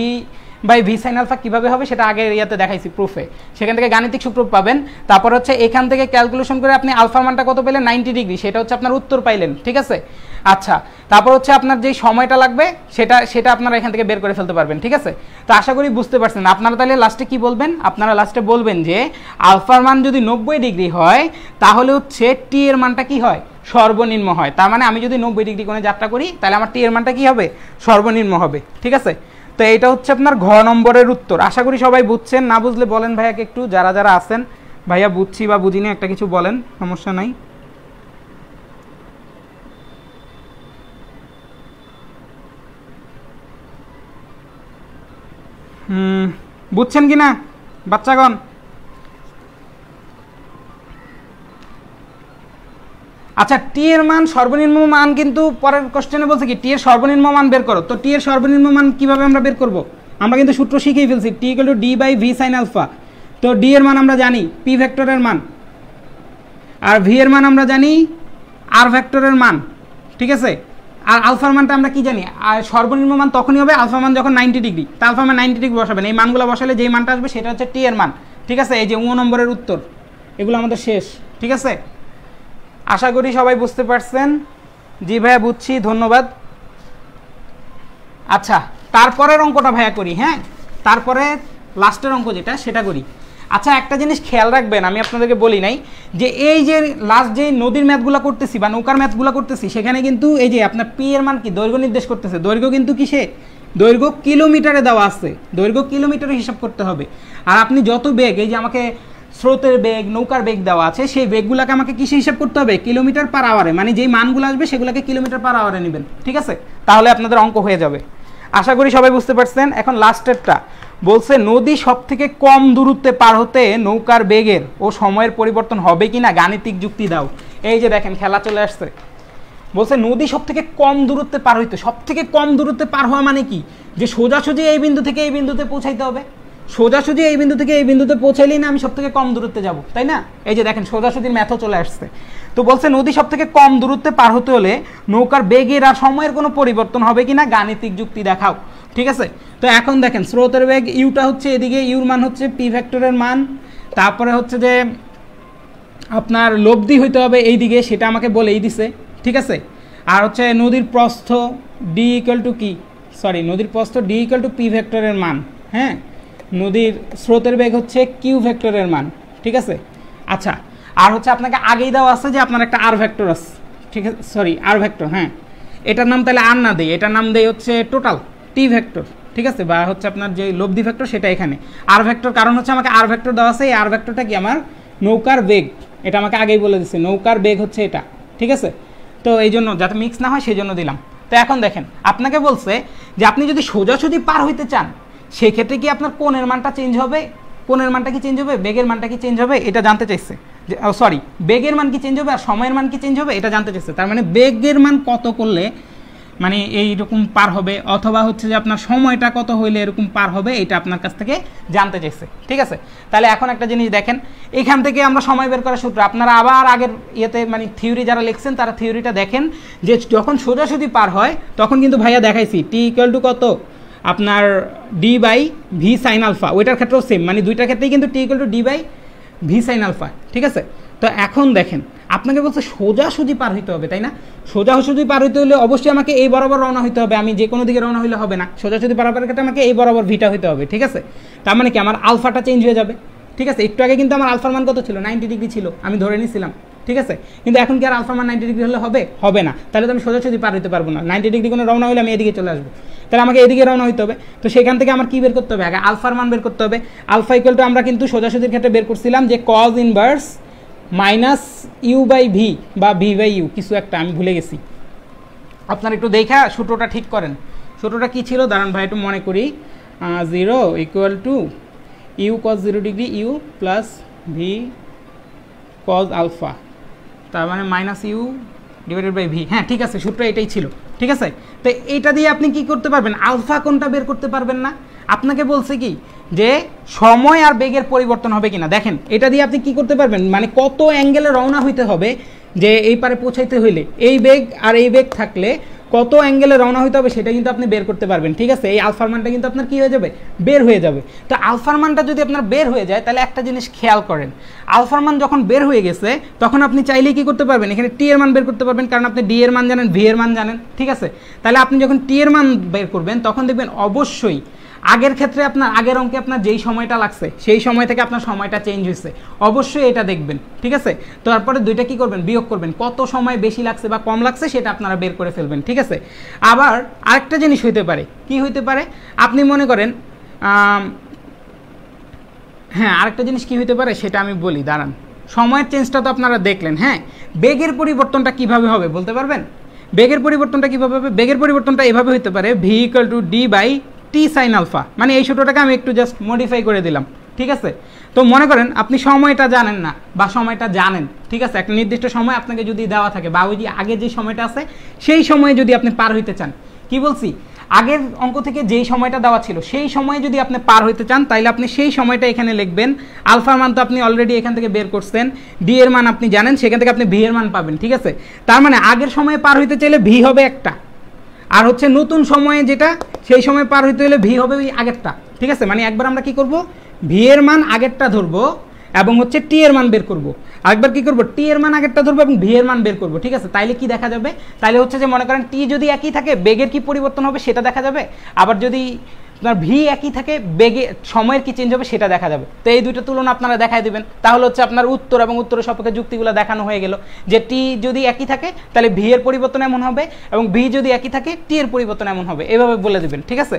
d/v sin α কীভাবে হবে সেটা আগে ইয়াতে দেখাইছি প্রুফে, সেখান থেকে গাণিতিক সূত্র পাবেন। তারপর হচ্ছে এখান থেকে ক্যালকুলেশন করে আপনি আলফার মানটা কত পেলেন, 90 ডিগ্রি, সেটা হচ্ছে আপনার উত্তর পাইলেন, ঠিক আছে। আচ্ছা তারপর হচ্ছে আপনার যেই সময়টা লাগবে সেটা আপনারা এখান থেকে বের করে ফেলতে পারবেন, ঠিক আছে। তো আশা করি বুঝতে পারছেন। আপনারা তাহলে লাস্টে কি বলবেন, আপনারা লাস্টে বলবেন যে আলফার মান যদি 90 ডিগ্রি হয়, তাহলে হচ্ছে টি এর মানটা কি হয়, সর্বনিম্ন হয়। তার মানে আমি যদি 90 ডিগ্রি কোণে যাত্রা করি, তাহলে আমার টি এর মানটা কি হবে, সর্বনিম্ন হবে, ঠিক আছে। তো এইটা হচ্ছে আপনার ঘ নম্বরের উত্তর। আশা করি সবাই বুঝছেন, না বুঝলে বলেন ভাইয়াকে একটু, যারা যারা আছেন, ভাইয়া বুঝছি বা বুঝিনি একটা কিছু বলেন, সমস্যা নাই। বুঝছেন কি না বাচ্চাগণ? আচ্ছা, টি এর মান সর্বনিম্ন মান কিন্তু পরের কোশ্চেনে বলছে কি টি এর সর্বনিম্ন মান বের করো। তো টি এর সর্বনিম্ন মান কিভাবে আমরা বের করব? আমরা কিন্তু সূত্র শিখেই ফেলছি, T equal to D by V sine alpha. তো ডি এর মান আমরা জানি পি ভেক্টরের মান, আর ভি এর মান আমরা জানি আর ভেক্টরের মান, ঠিক আছে। আর আলফার মানটা আমরা কি জানি, আর সর্বনিম্ন মান তখনই হবে আলফা মান যখন 90 ডিগ্রি। তা আলফা মান 90 ডিগ্রি বসাবেন, এই মানগুলো বসালে যেই মানটা আসবে সেটা হচ্ছে টি এর মান, ঠিক আছে। এই যে 9 নম্বরের উত্তর, এগুলো আমাদের শেষ, ঠিক আছে। আশা করি সবাই বুঝতে পারছেন। জি ভাইয়া বুঝছি, ধন্যবাদ। আচ্ছা, তারপরের অঙ্কটা ভাইয়া করি। হ্যাঁ, তারপরে লাস্টের অঙ্ক যেটা সেটা করি। আচ্ছা, একটা জিনিস খেয়াল রাখবেন, আমি আপনাদেরকে বলি নাই যে এই যে লাস্ট যে নদীর ম্যাথগুলো করতেছি বা নৌকার ম্যাথগুলো করতেছি, সেখানে কিন্তু এই যে আপনার পি এর মান কি দৈর্ঘ্য নির্দেশ করতেছে। দৈর্ঘ্য কিন্তু কিসে, দৈর্ঘ্য কিলোমিটারে দেওয়া আছে, দৈর্ঘ্য কিলোমিটারে হিসাব করতে হবে। আর আপনি যত বেগ, এই যে আমাকে স্রোতের বেগ, নৌকার বেগ দেওয়া আছে, সেই বেগগুলোকে আমাকে কিসে হিসাব করতে হবে, কিলোমিটার পার আওয়ারে, মানে যেই মানগুলো আসবে সেগুলোকে কিলোমিটার পার আওয়ারে নেবেন, ঠিক আছে। তাহলে আপনাদের অঙ্ক হয়ে যাবে। আশা করি সবাই বুঝতে পারছেন। এখন লাস্টেরটা বলছে নদী সব থেকে কম দূরত্বে পার হতে নৌকার বেগের ও সময়ের পরিবর্তন হবে কিনা গাণিতিক যুক্তি দাও। এই যে দেখেন খেলা চলে আসছে, বলছে নদী সব থেকে কম দূরত্বে পার হইতে। সব থেকে কম দূরত্বে পার হওয়া মানে কি, যে সোজাসুজি এই বিন্দু থেকে এই বিন্দুতে পৌঁছাইতে হবে। সোজাসুজি এই বিন্দু থেকে এই বিন্দুতে পৌঁছাইলেই না আমি সব থেকে কম দূরত্বে যাব, তাই না। এই যে দেখেন সোজাসুজির ম্যাথও চলে আসছে। তো বলছে নদী সব থেকে কম দূরত্বে পার হতে হলে নৌকার বেগের আর সময়ের কোনো পরিবর্তন হবে কিনা গাণিতিক যুক্তি দেখাও, ঠিক আছে। তো এখন দেখেন স্রোতের বেগ ইউটা হচ্ছে এদিকে, ইউর মান হচ্ছে পি ভেক্টরের মান, তারপরে হচ্ছে যে আপনার লব্ধি হইতে হবে এই দিকে, সেটা আমাকে বলেই দিছে, ঠিক আছে। আর হচ্ছে নদীর প্রস্থ ডি ইকুয়াল টু কি, সরি নদীর প্রস্থ ডি ইকুয়াল টু পি ভেক্টরের মান, হ্যাঁ। নদীর স্রোতের বেগ হচ্ছে কিউ ভেক্টরের মান, ঠিক আছে। আচ্ছা, আর হচ্ছে আপনাকে আগেই দেওয়া আছে যে আপনার একটা আর ভেক্টর আছে, ঠিক আছে, সরি আর ভেক্টর, হ্যাঁ। এটার নাম তাহলে আর না দেই, এটার নাম দেই হচ্ছে টোটাল টি ভেক্টর, ঠিক আছে, বা হচ্ছে আপনার যে লব্ধি ভেক্টর সেটা এখানে আর ভেক্টর। কারণ হচ্ছে আমাকে আর ভেক্টর দেওয়া আছে, এই আর ভেক্টরটা কি আমার নৌকার বেগ, এটা আমাকে আগেই বলে দিচ্ছে, নৌকার বেগ হচ্ছে এটা, ঠিক আছে। তো এই জন্য যাতে মিক্স না হয় সেই জন্য দিলাম। তো এখন দেখেন আপনাকে বলছে যে আপনি যদি সোজাসুজি পার হইতে চান, সেক্ষেত্রে কি আপনার কোণের মানটা চেঞ্জ হবে, কোণের মানটা কি চেঞ্জ হবে, বেগের মানটা কি চেঞ্জ হবে, এটা জানতে চাইছে। সরি, বেগের মান কি চেঞ্জ হবে আর সময়ের মান কি চেঞ্জ হবে এটা জানতে চাইছে। তার মানে বেগের মান কত করলে মানে এইরকম পার হবে, অথবা হচ্ছে যে আপনার সময়টা কত হইলে এরকম পার হবে, এটা আপনার কাছ থেকে জানতে চাইছে, ঠিক আছে। তাহলে এখন একটা জিনিস দেখেন, এখান থেকে আমরা সময় বের করার সূত্র, আপনারা আবার আগের ইয়েতে মানে থিওরি যারা লিখছেন তারা থিওরিটা দেখেন, যে যখন সোজাসুজি পার হয় তখন কিন্তু ভাইয়া দেখাইছি টি ইকুয়াল টু কত আপনার D by V sine alpha, ওইটার ক্ষেত্রেও সেম, মানে দুইটার ক্ষেত্রেই কিন্তু T equal to D by V sine alpha, ঠিক আছে। তো এখন দেখেন আপনাকে বলছে সোজাসুজি পার হইতে হবে, তাই না। সোজাসুজি পার হইতে হলে অবশ্যই আমাকে এই বরাবর রওনা হইতে হবে, আমি যে কোনো দিকে রওনা হইলে হবে না, সোজাসুজি পারাপারের ক্ষেত্রে আমাকে এই বরাবর ভিটা হইতে হবে, ঠিক আছে। তার মানে কি আমার আলফাটা চেঞ্জ হয়ে যাবে, ঠিক আছে। একটু আগে কিন্তু আমার আলফার মান কত ছিল, 90 ডিগ্রি ছিল, আমি ধরে নিয়েছিলাম, ঠিক আছে। কিন্তু এখন কি আর আলফার মান 90 ডিগ্রি হলে হবে, হবে না। তাহলে তো আমি সোজাসুজি পার হইতে পারবো না, 90 ডিগ্রি কোনো রওনা হলে আমি এদিকে চলে আসবো, তাহলে আমাকে এদিকে রওনা হইতে হবে। তো সেখান থেকে আমার কি বের করতে হবে, আগে আলফার মান বের করতে হবে। আলফা ইকুয়াল টু আমরা কিন্তু সোজাসুজির ক্ষেত্রে বের করছিলাম যে cos inverse minus you by v বা ভি বাই ইউ, কিছু একটা আমি ভুলে গেছি, আপনারা একটু দেখা সূত্রটা ঠিক করেন। সূত্রটা কী ছিল দাঁড়ান ভাই একটু মনে করি, 0 equal to u cos 0 degree u plus V cos alpha, তার মানে minus u divided by v, হ্যাঁ ঠিক আছে, সূত্র এটাই ছিল, ঠিক আছে। তো এইটা দিয়ে আপনি কি করতে পারবেন, আলফা কোনটা বের করতে পারবেন না। আপনাকে বলছে কি যে সময় আর বেগের পরিবর্তন হবে কিনা, দেখেন এটা দিয়ে আপনি কি করতে পারবেন, মানে কত অ্যাঙ্গেলে রওনা হইতে হবে, যে এই পারে পৌঁছাইতে হইলে এই বেগ আর এই বেগ থাকলে কত অ্যাঙ্গেলে রওনা হইতে হবে সেটা কিন্তু আপনি বের করতে পারবেন, ঠিক আছে। এই আলফার মানটা কিন্তু আপনার কি হয়ে যাবে, বের হয়ে যাবে। তো আলফার মানটা যদি আপনার বের হয়ে যায় তাহলে একটা জিনিস খেয়াল করেন, আলফার মান যখন বের হয়ে গেছে তখন আপনি চাইলেই কি করতে পারবেন, এখানে টি এর মান বের করতে পারবেন, কারণ আপনি ডি এর মান জানেন, ভি এর মান জানেন, ঠিক আছে। তাহলে আপনি যখন টি এর মান বের করবেন তখন দেখবেন অবশ্যই আগের ক্ষেত্রে আপনার আগের অঙ্কে আপনার যেই সময়টা লাগছে সেই সময় থেকে আপনার সময়টা চেঞ্জ হয়েছে, অবশ্যই এটা দেখবেন, ঠিক আছে। তো তারপরে দুইটা কি করবেন, বিয়োগ করবেন, কত সময় বেশি লাগছে বা কম লাগছে সেটা আপনারা বের করে ফেলবেন, ঠিক আছে। আবার আরেকটা জিনিস হইতে পারে, কি হইতে পারে, আপনি মনে করেন হ্যাঁ আরেকটা জিনিস কি হইতে পারে সেটা আমি বলি, দাঁড়ান। সময়ের চেঞ্জটা তো আপনারা দেখলেন, হ্যাঁ বেগের পরিবর্তনটা কিভাবে হবে বলতে পারবেন, বেগের পরিবর্তনটা কিভাবে হবে, বেগের পরিবর্তনটা এভাবে হইতে পারে, V equal to D by T sine alpha, মানে এই সূত্রটাকে আমি একটু জাস্ট মডিফাই করে দিলাম, ঠিক আছে। তো মনে করেন আপনি সময়টা জানেন না বা সময়টা জানেন, ঠিক আছে, একটা নির্দিষ্ট সময় আপনাকে যদি দেওয়া থাকে বা ওই যে আগে যে সময়টা আছে সেই সময়ে যদি আপনি পার হইতে চান, কি বলছি, আগের অঙ্ক থেকে যেই সময়টা দেওয়া ছিল সেই সময়ে যদি আপনি পার হইতে চান তাহলে আপনি সেই সময়টা এখানে লিখবেন। আলফার মান তো আপনি অলরেডি এখান থেকে বের করছেন, ডি এর মান আপনি জানেন, সেখান থেকে আপনি ভি এর মান পাবেন, ঠিক আছে। তার মানে আগের সময়ে পার হইতে চাইলে ভি হবে একটা, আর হচ্ছে নতুন সময়ে যেটা সেই সময় পার হইতে হলে ভি হবে ওই আগেরটা, ঠিক আছে। মানে একবার আমরা কি করব, ভি এর মান আগেরটা ধরবো এবং হচ্ছে টি এর মান বের করব, আরেকবার কি করব, টি এর মান আগেরটা ধরবো এবং ভি এর মান বের করব, ঠিক আছে। তাইলে কি দেখা যাবে, তাইলে হচ্ছে যে মনে করেন টি যদি একই থাকে বেগের কি পরিবর্তন হবে সেটা দেখা যাবে, আবার যদি আপনার ভি একই থাকে বেগে সময়ের কি চেঞ্জ হবে সেটা দেখা যাবে। তো এই দুইটা তুলনা আপনারা দেখাই দিবেন, তাহলে হচ্ছে আপনার উত্তর এবং উত্তরের সপক্ষে যুক্তিগুলো দেখানো হয়ে গেল যে টি যদি একই থাকে তাহলে ভি এর পরিবর্তন এমন হবে এবং ভি যদি একই থাকে টি এর পরিবর্তন এমন হবে, এভাবে বলে দিবেন, ঠিক আছে।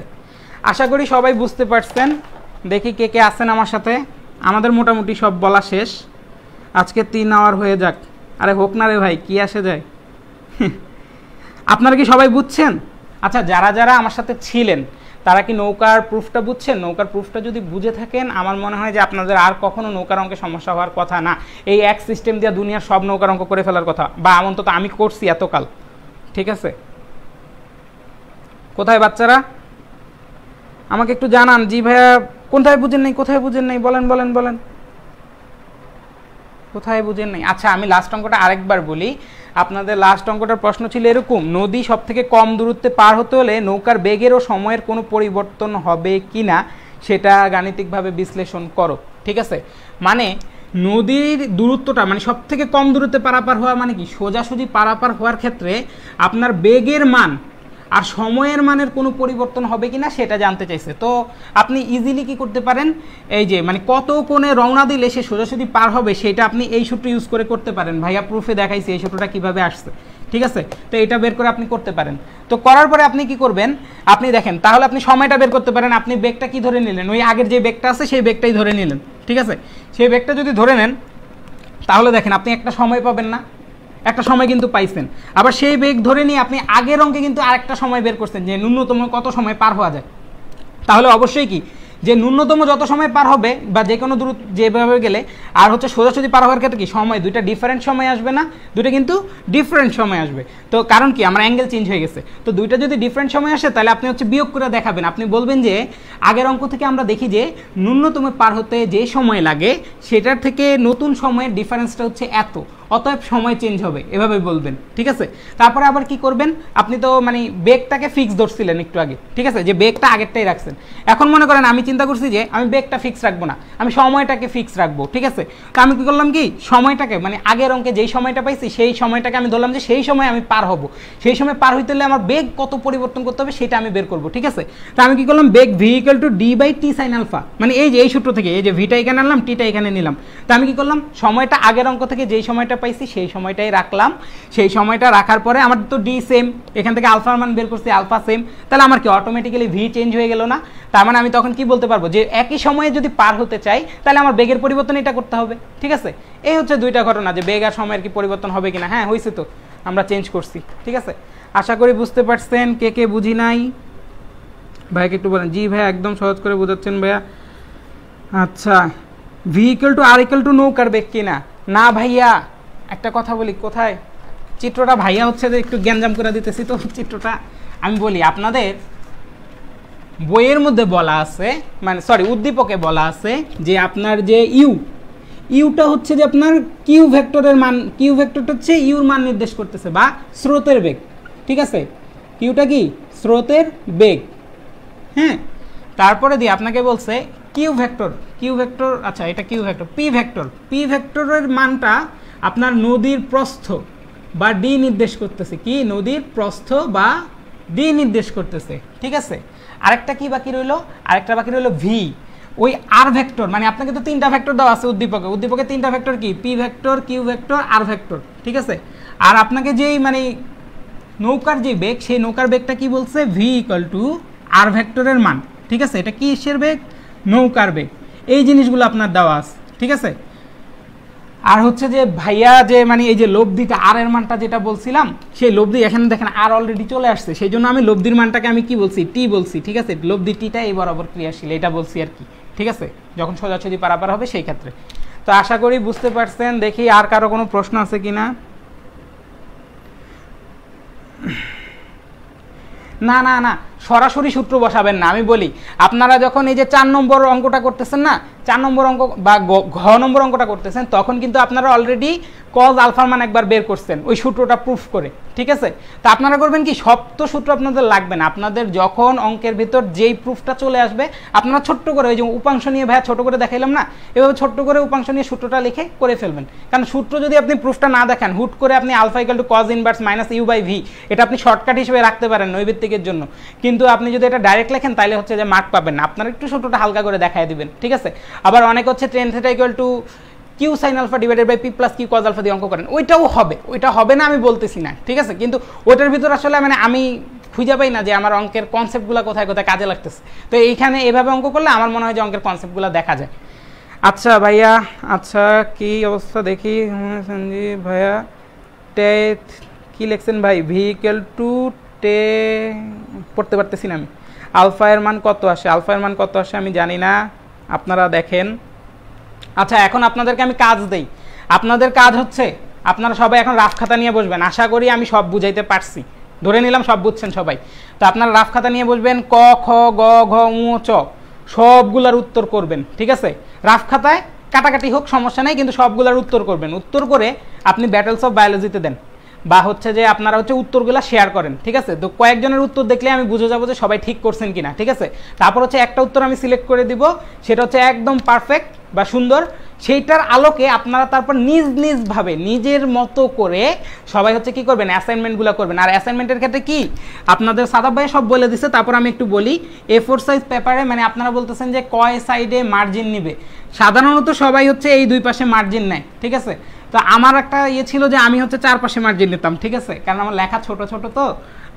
আশা করি সবাই বুঝতে পারছেন। দেখি কে কে আছেন আমার সাথে। আমাদের মোটামুটি সব বলা শেষ, আজকে 3 আওয়ার হয়ে যাক। আরে হোক না রে ভাই, কি আসে যায়। আপনারা কি সবাই বুঝছেন? আচ্ছা, যারা যারা আমার সাথে ছিলেন তারা কি নৌকার প্রুফটা বুঝছেন? নৌকার প্রুফটা যদি বুঝে থাকেন আমার মনে হয় যে আপনাদের আর কখনো নৌকার অঙ্কে সমস্যা হওয়ার কথা না। এই এক সিস্টেম দিয়ে দুনিয়ার সব নৌকার অঙ্ক করে ফেলার কথা, বা অন্তত আমি করছি এতকাল, ঠিক আছে। কোথায় বাচ্চারা আমাকে একটু জানান। জি ভাইয়া, কোথায় বুঝেন নাই, কোথায় বুঝেন নাই, বলেন বলেন বলেন, কোথায় বুঝেন নাই। আচ্ছা, আমি লাস্ট অঙ্কটা আরেকবার বলি। আপনাদের লাস্ট অঙ্কটার প্রশ্ন ছিল এরকম, নদী সব থেকে কম দূরত্বে পার হতে হলে নৌকার বেগের ও সময়ের কোনো পরিবর্তন হবে কি না সেটা গাণিতিকভাবে বিশ্লেষণ করো, ঠিক আছে। মানে নদীর দূরত্বটা মানে সব থেকে কম দূরত্বে পারাপার হওয়া মানে কি, সোজাসুজি পারাপার হওয়ার ক্ষেত্রে আপনার বেগের মান আর সময়ের মানের কোনো পরিবর্তন হবে কিনা সেটা জানতে চাইছে। তো আপনি ইজিলি কি করতে পারেন, এই যে মানে কত কোণে রওনা দিলে সে সোজাসুজি পার হবে সেটা আপনি এই সূত্র ইউজ করে করতে পারেন। ভাইয়া প্রুফে দেখাইছি এই সূত্রটা কিভাবে আসছে, ঠিক আছে। তো এটা বের করে আপনি করতে পারেন। তো করার পরে আপনি কি করবেন, আপনি দেখেন তাহলে আপনি সময়টা বের করতে পারেন। আপনি বেগটা কি ধরে নিলেন, ওই আগের যে বেগটা আছে সেই বেগটাই ধরে নিলেন, ঠিক আছে। সেই বেগটা যদি ধরে নেন তাহলে দেখেন আপনি একটা সময় পাবেন না, একটা সময় কিন্তু পাইছেন। আবার সেই বেগ ধরে নিয়ে আপনি আগের অঙ্কে কিন্তু আরেকটা সময় বের করছেন যে ন্যূনতম কত সময় পার হওয়া যায়। তাহলে অবশ্যই কি যে ন্যূনতম যত সময় পার হবে বা যে কোনো দূর যেভাবে গেলে আর হচ্ছে সোজাসুজি পার হওয়ার ক্ষেত্রে কি সময় দুইটা ডিফারেন্ট সময় আসবে না, দুইটা কিন্তু ডিফারেন্ট সময় আসবে। তো কারণ কি আমার অ্যাঙ্গেল চেঞ্জ হয়ে গেছে, তো দুইটা যদি ডিফারেন্ট সময় আসে তাহলে আপনি হচ্ছে বিয়োগ করে দেখাবেন। আপনি বলবেন যে আগের অঙ্ক থেকে আমরা দেখি যে ন্যূনতম পার হতে যে সময় লাগে সেটার থেকে নতুন সময়ের ডিফারেন্সটা হচ্ছে এত, অতএব সময় চেঞ্জ হবে, এভাবে বলবেন, ঠিক আছে। তারপরে আবার কি করবেন, আপনি তো মানে বেগটাকে ফিক্স ধরছিলেন একটু আগে, ঠিক আছে, যে বেগটা আগেরটাই রাখছেন। এখন মনে করেন আমি চিন্তা করছি যে আমি বেগটা ফিক্স রাখবো না, আমি সময়টাকে ফিক্স রাখবো, ঠিক আছে। তো আমি কি করলাম কি সময়টাকে মানে আগের অঙ্কে যেই সময়টা পাইছি সেই সময়টাকে আমি ধরলাম যে সেই সময় আমি পার হব, সেই সময় পার হইতে হলে আমার বেগ কত পরিবর্তন করতে হবে সেটা আমি বের করবো, ঠিক আছে। তো আমি কি করলাম, বেগ V equal to D by T sine alpha, মানে এই যে এই সূত্র থেকে এই যে ভিটা এখানে আনলাম টিটা এখানে নিলাম। তো আমি কি করলাম, সময়টা আগের অঙ্ক থেকে যেই সময়টা পাইছি সেই সময়টাই রাখলাম। সেই সময়টা রাখার পরে আমার তো ডি সেম, এখান থেকে আলফার মান বের করছি আলফা সেম, তাহলে আমার কি অটোমেটিক্যালি ভি চেঞ্জ হয়ে গেল না। তার মানে আমি তখন কি বলতে পারবো যে একই সময়ে যদি পার হতে চাই তাহলে আমার বেগের পরিবর্তন এটা করতে হবে, ঠিক আছে। এই হচ্ছে দুইটা ঘটনা যে বেগ আর সময়ের কি পরিবর্তন হবে কিনা। হ্যাঁ হয়েছে, তো আমরা চেঞ্জ করছি, ঠিক আছে। আশা করি বুঝতে পারছেন। কে কে বুঝি নাই ভাইকে একটু বলেন। জি ভাইয়া একদম সহজ করে বোঝাচ্ছেন ভাইয়া। আচ্ছা, ভি ইকুয়াল টু আর ইকুয়াল টু নৌকার বেগ কিনা, না ভাইয়া একটা কথা বলি, কোথায় চিত্রটা ভাইয়া হচ্ছে যে একটু জ্ঞানজাম করে দিতেছি, তো চিত্রটা আমি বলি আপনাদের বইয়ের মধ্যে বলা আছে, মানে সরি উদ্দীপকে বলা আছে যে আপনার যে ইউটা হচ্ছে যে আপনার কিউ ভেক্টরের মান, কিউ ভেক্টরটা হচ্ছে ইউর মান নির্দেশ করতেছে বা স্রোতের বেগ, ঠিক আছে। কিউটা কি স্রোতের বেগ, হ্যাঁ। তারপরে দিয়ে আপনাকে বলছে কিউ ভেক্টর, আচ্ছা এটা কিউ ভেক্টর, পি ভেক্টরের মানটা আপনার নদীর প্রস্থ বা ডি নির্দেশ করতেছে, কি নদীর প্রস্থ বা ডি নির্দেশ করতেছে, ঠিক আছে। আরেকটা কি বাকি রইলো, আরেকটা বাকি রইলো ভি, ওই আর ভেক্টর, মানে আপনাকে তো তিনটা ভেক্টর দেওয়া আছে উদ্দীপকে তিনটা ভেক্টর কি পি ভেক্টর, কিউ ভেক্টর, আর ভেক্টর, ঠিক আছে। আর আপনাকে যেই মানে নৌকার যে বেগ সেই নৌকার বেগটা কি বলছে, ভি ইকুয়াল টু আর ভেক্টরের মান, ঠিক আছে। এটা কিসের বেগ, নৌকার বেগ। এই জিনিসগুলো আপনার দেওয়া আছে, ঠিক আছে। আর হচ্ছে যে ভাইয়া যে মানে এই যে লব্ধিটা আর এর মানটা যেটা বলছিলাম সেই লব্ধি এখানে দেখেন আর অলরেডি চলে আসছে, সেই জন্য আমি লব্ধির মানটাকে আমি কি বলছি টি বলছি, ঠিক আছে, লব্ধি টিটা এই বরাবর ক্রিয়াশীল এটা বলছি আর কি, ঠিক আছে, যখন সোজাসুজি পারাপার হবে সেই ক্ষেত্রে। তো আশা করি বুঝতে পারছেন। দেখি আর কারো কোনো প্রশ্ন আছে কিনা। না না না, সরাসরি সূত্র বসাবেন না। আমি বলি আপনারা যখন এই যে 4 নম্বর অঙ্কটা করতেছেন না, 4 নম্বর অঙ্ক বা ঘ নম্বর অঙ্কটা করতেছেন, তখন কিন্তু আপনারা অলরেডি কজ আলফার মান একবার বের করছেন ওই সূত্রটা প্রুফ করে, ঠিক আছে। তো আপনারা করবেন কি, সব তো সূত্র আপনাদের লাগবে না, আপনাদের যখন অঙ্কের ভিতর যেই প্রুফটা চলে আসবে আপনারা ছোট্ট করে ওই যে উপাংশ নিয়ে ভাইয়া ছোট করে দেখাইলাম না, এভাবে ছোট্ট করে উপাংশ নিয়ে সূত্রটা লিখে করে ফেলবেন। কারণ সূত্র যদি আপনি প্রুফটা না দেখেন, হুট করে আপনি alpha equal to cos inverse minus you by V এটা আপনি শর্টকাট হিসেবে রাখতে পারেন নৈবেত্তিকের জন্য, কিন্তু আপনি যদি এটা ডাইরেক্ট লেখেন তাহলে হচ্ছে যে মার্ক পাবেন না। আপনারা একটু সূত্রটা হালকা করে দেখাই দিবেন, ঠিক আছে। আবার অনেক হচ্ছে tan θ equal to Q sine alpha divided by P plus Q cos alpha দিয়ে অঙ্ক করেন, ওইটাও হবে, ওইটা হবে না আমি বলতেছি না, ঠিক আছে, কিন্তু ওইটার ভিতর আসলে মানে আমি খুঁজে পাই না যে আমার অঙ্কের কনসেপ্টগুলো কোথায় কোথায় কাজে লাগতেছে। তো এইখানে এভাবে অঙ্ক করলে আমার মনে হয় যে অঙ্কের কনসেপ্টগুলো দেখা যায়। আচ্ছা ভাইয়া, আচ্ছা কি অবস্থা দেখি সঞ্জীব ভাইয়া, টে কি লিখছেন ভাই, ভি ইকুয়াল টু টে পড়তে পারতেছি না আমি, আলফা এর মান কত আসে, আলফা এর মান কত আসে আমি জানি না, আপনারা দেখেন। আচ্ছা এখন আপনাদেরকে আমি কাজ দেই, আপনাদের কাজ হচ্ছে আপনারা সবাই এখন রাফ খাতা নিয়ে বসবেন, আশা করি আমি সব বুঝাইতে পারছি, ধরে নিলাম সব বুঝছেন সবাই। তো আপনারা রাফ খাতা নিয়ে বসবেন, ক খ গ ঘ ঙ চ সবগুলার উত্তর করবেন, ঠিক আছে। রাফ খাতায় কাটাকাটি হোক সমস্যা নেই, কিন্তু সবগুলার উত্তর করবেন। উত্তর করে আপনি ব্যাটেলস অফ বায়োলজিতে দেন, বা হচ্ছে যে আপনারা হচ্ছে উত্তরগুলো শেয়ার করেন, ঠিক আছে। তো কয়েকজনের উত্তর দেখলে আমি বুঝে যাবো যে সবাই ঠিক করছেন কিনা, ঠিক আছে। তারপর হচ্ছে একটা উত্তর আমি সিলেক্ট করে দিব, সেটা হচ্ছে একদম পারফেক্ট বা সুন্দর, সেইটার আলোকে আপনারা তারপর নিজ নিজভাবে নিজের মতো করে সবাই হচ্ছে কি করবেন, অ্যাসাইনমেন্টগুলো করবেন। আর অ্যাসাইনমেন্টের ক্ষেত্রে কি আপনাদের সাদাব ভাই সব বলে দিচ্ছে, তারপর আমি একটু বলি। A4 সাইজ পেপারে মানে আপনারা বলতেছেন যে কয় সাইডে মার্জিন নিবে, সাধারণত সবাই হচ্ছে এই দুই পাশে মার্জিন নেয়, ঠিক আছে। তো আমার একটা ইয়ে ছিল যে আমি হচ্ছে 4 পাশে মার্জিন নিতাম, ঠিক আছে, কারণ আমার লেখা ছোট ছোট,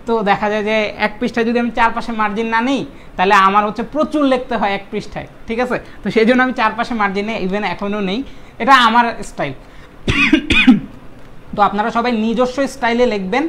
তো দেখা যায় যে এক পৃষ্ঠায় যদি আমি 4 পাশে মার্জিন না নিই তাহলে আমার হচ্ছে প্রচুর লিখতে হয় এক পৃষ্ঠায়, ঠিক আছে। তো সেই জন্য আমি 4 পাশে মার্জিন নেই, ইভেন এখনও নেই, এটা আমার স্টাইল। তো আপনারা সবাই নিজস্ব স্টাইলে লিখবেন,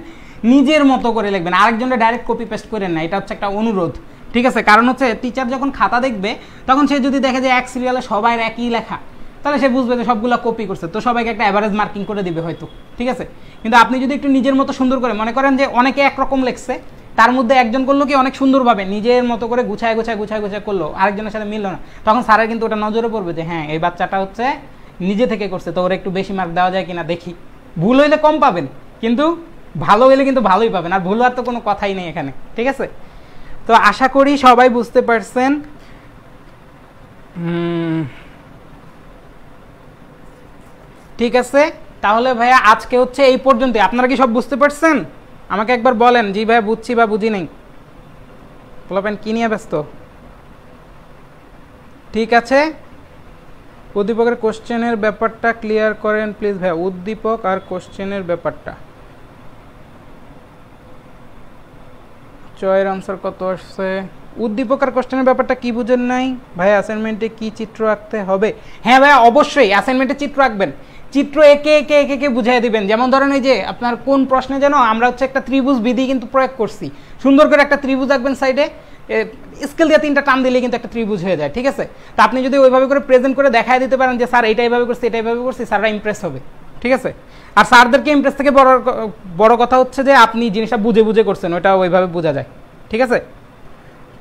নিজের মতো করে লিখবেন, আরেকজনের ডাইরেক্ট কপি পেস্ট করেন না, এটা হচ্ছে একটা অনুরোধ, ঠিক আছে। কারণ হচ্ছে টিচার যখন খাতা দেখবে তখন সে যদি দেখে যে এক সিরিয়ালে সবাই একই লেখা, তাহলে সে বুঝবে যে সবগুলো কপি করছে, তো সবাইকে একটা অ্যাভারেজ মার্কিং করে দিবে হয়তো, ঠিক আছে। কিন্তু আপনি যদি একটু নিজের মতো সুন্দর করে, মনে করেন যে অনেকে একরকম লেখছে, তার মধ্যে একজন করলো কি অনেক সুন্দরভাবে নিজের মতো করে গুছায় গুছায় গুছায় গুছায় করলো, আরেকজনের সাথে মিললো না, তখন স্যারের কিন্তু ওটা নজরে পড়বে যে হ্যাঁ এই বাচ্চাটা হচ্ছে নিজে থেকে করছে, তো ওরা একটু বেশি মার্ক দেওয়া যায় কিনা দেখি। ভুল হইলে কম পাবেন, কিন্তু ভালো হইলে কিন্তু ভালোই পাবেন, আর ভুল হওয়ার তো কোনো কথাই নেই এখানে, ঠিক আছে। তো আশা করি সবাই বুঝতে পারছেন। ঠিক আছে, তাহলে ভাইয়া আজকে হচ্ছে এই পর্যন্ত। আপনারা কি সব বুঝতে পারছেন? আমাকে একবার বলেন জি ভাইয়া বুঝছি বা বুঝি নেই। বলবেন কি নিয়ে ব্যস্ত? ঠিক আছে, উদ্দীপকের কোশ্চেনের ব্যাপারটা ক্লিয়ার করেন প্লিজ ভাইয়া, উদ্দীপক আর কোশ্চেনের ব্যাপারটা। চয়ের আনসার কত আসছে? উদ্দীপক আর কোশ্চেনের ব্যাপারটা কি বুঝেন নাই ভাই? অ্যাসাইনমেন্টে কি চিত্র আঁকতে হবে? হ্যাঁ ভাইয়া অবশ্যই অ্যাসাইনমেন্টে চিত্র আঁকবেন, চিত্র একে একে একে একে বুঝাই দিবেন। যেমন ধরেন এই যে আপনার কোন প্রশ্নে যেন আমরা হচ্ছে একটা ত্রিভুজ বিধি কিন্তু প্রয়োগ করছি, সুন্দর করে একটা ত্রিভুজ আঁকবেন, সাইডে স্কেল দিয়ে 3টা টান দিলে কিন্তু একটা ত্রিভুজ হয়ে যায়, ঠিক আছে। তা আপনি যদি ওইভাবে করে প্রেজেন্ট করে দেখায় দিতে পারেন যে স্যার এইটা এইভাবে করছি এটা এইভাবে করছি, স্যাররা ইমপ্রেস হবে, ঠিক আছে। আর স্যারদেরকে ইমপ্রেস থেকে বড় কথা হচ্ছে যে আপনি জিনিসটা বুঝে বুঝে করছেন, ওইটা ওইভাবে বোঝা যায়, ঠিক আছে।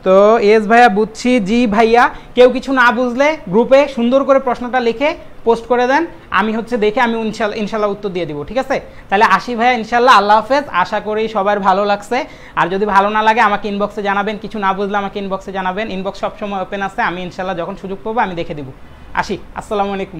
তো এস ভাইয়া বুঝছি, জি ভাইয়া কেউ কিছু না বুঝলে গ্রুপে সুন্দর করে প্রশ্নটা লিখে পোস্ট করে দেন, আমি হচ্ছে দেখে আমি ইনশাল্লাহ উত্তর দিয়ে দিব, ঠিক আছে। তাহলে আসি ভাইয়া ইনশাল্লাহ, আল্লাহ হাফেজ। আশা করি সবার ভালো লাগছে, আর যদি ভালো না লাগে আমাকে ইনবক্সে জানাবেন, কিছু না বুঝলে আমাকে ইনবক্সে জানাবেন, ইনবক্স সবসময় ওপেন আছে, আমি ইনশাল্লাহ যখন সুযোগ পাবো আমি দেখে দিব। আসি, আসসালামু আলাইকুম।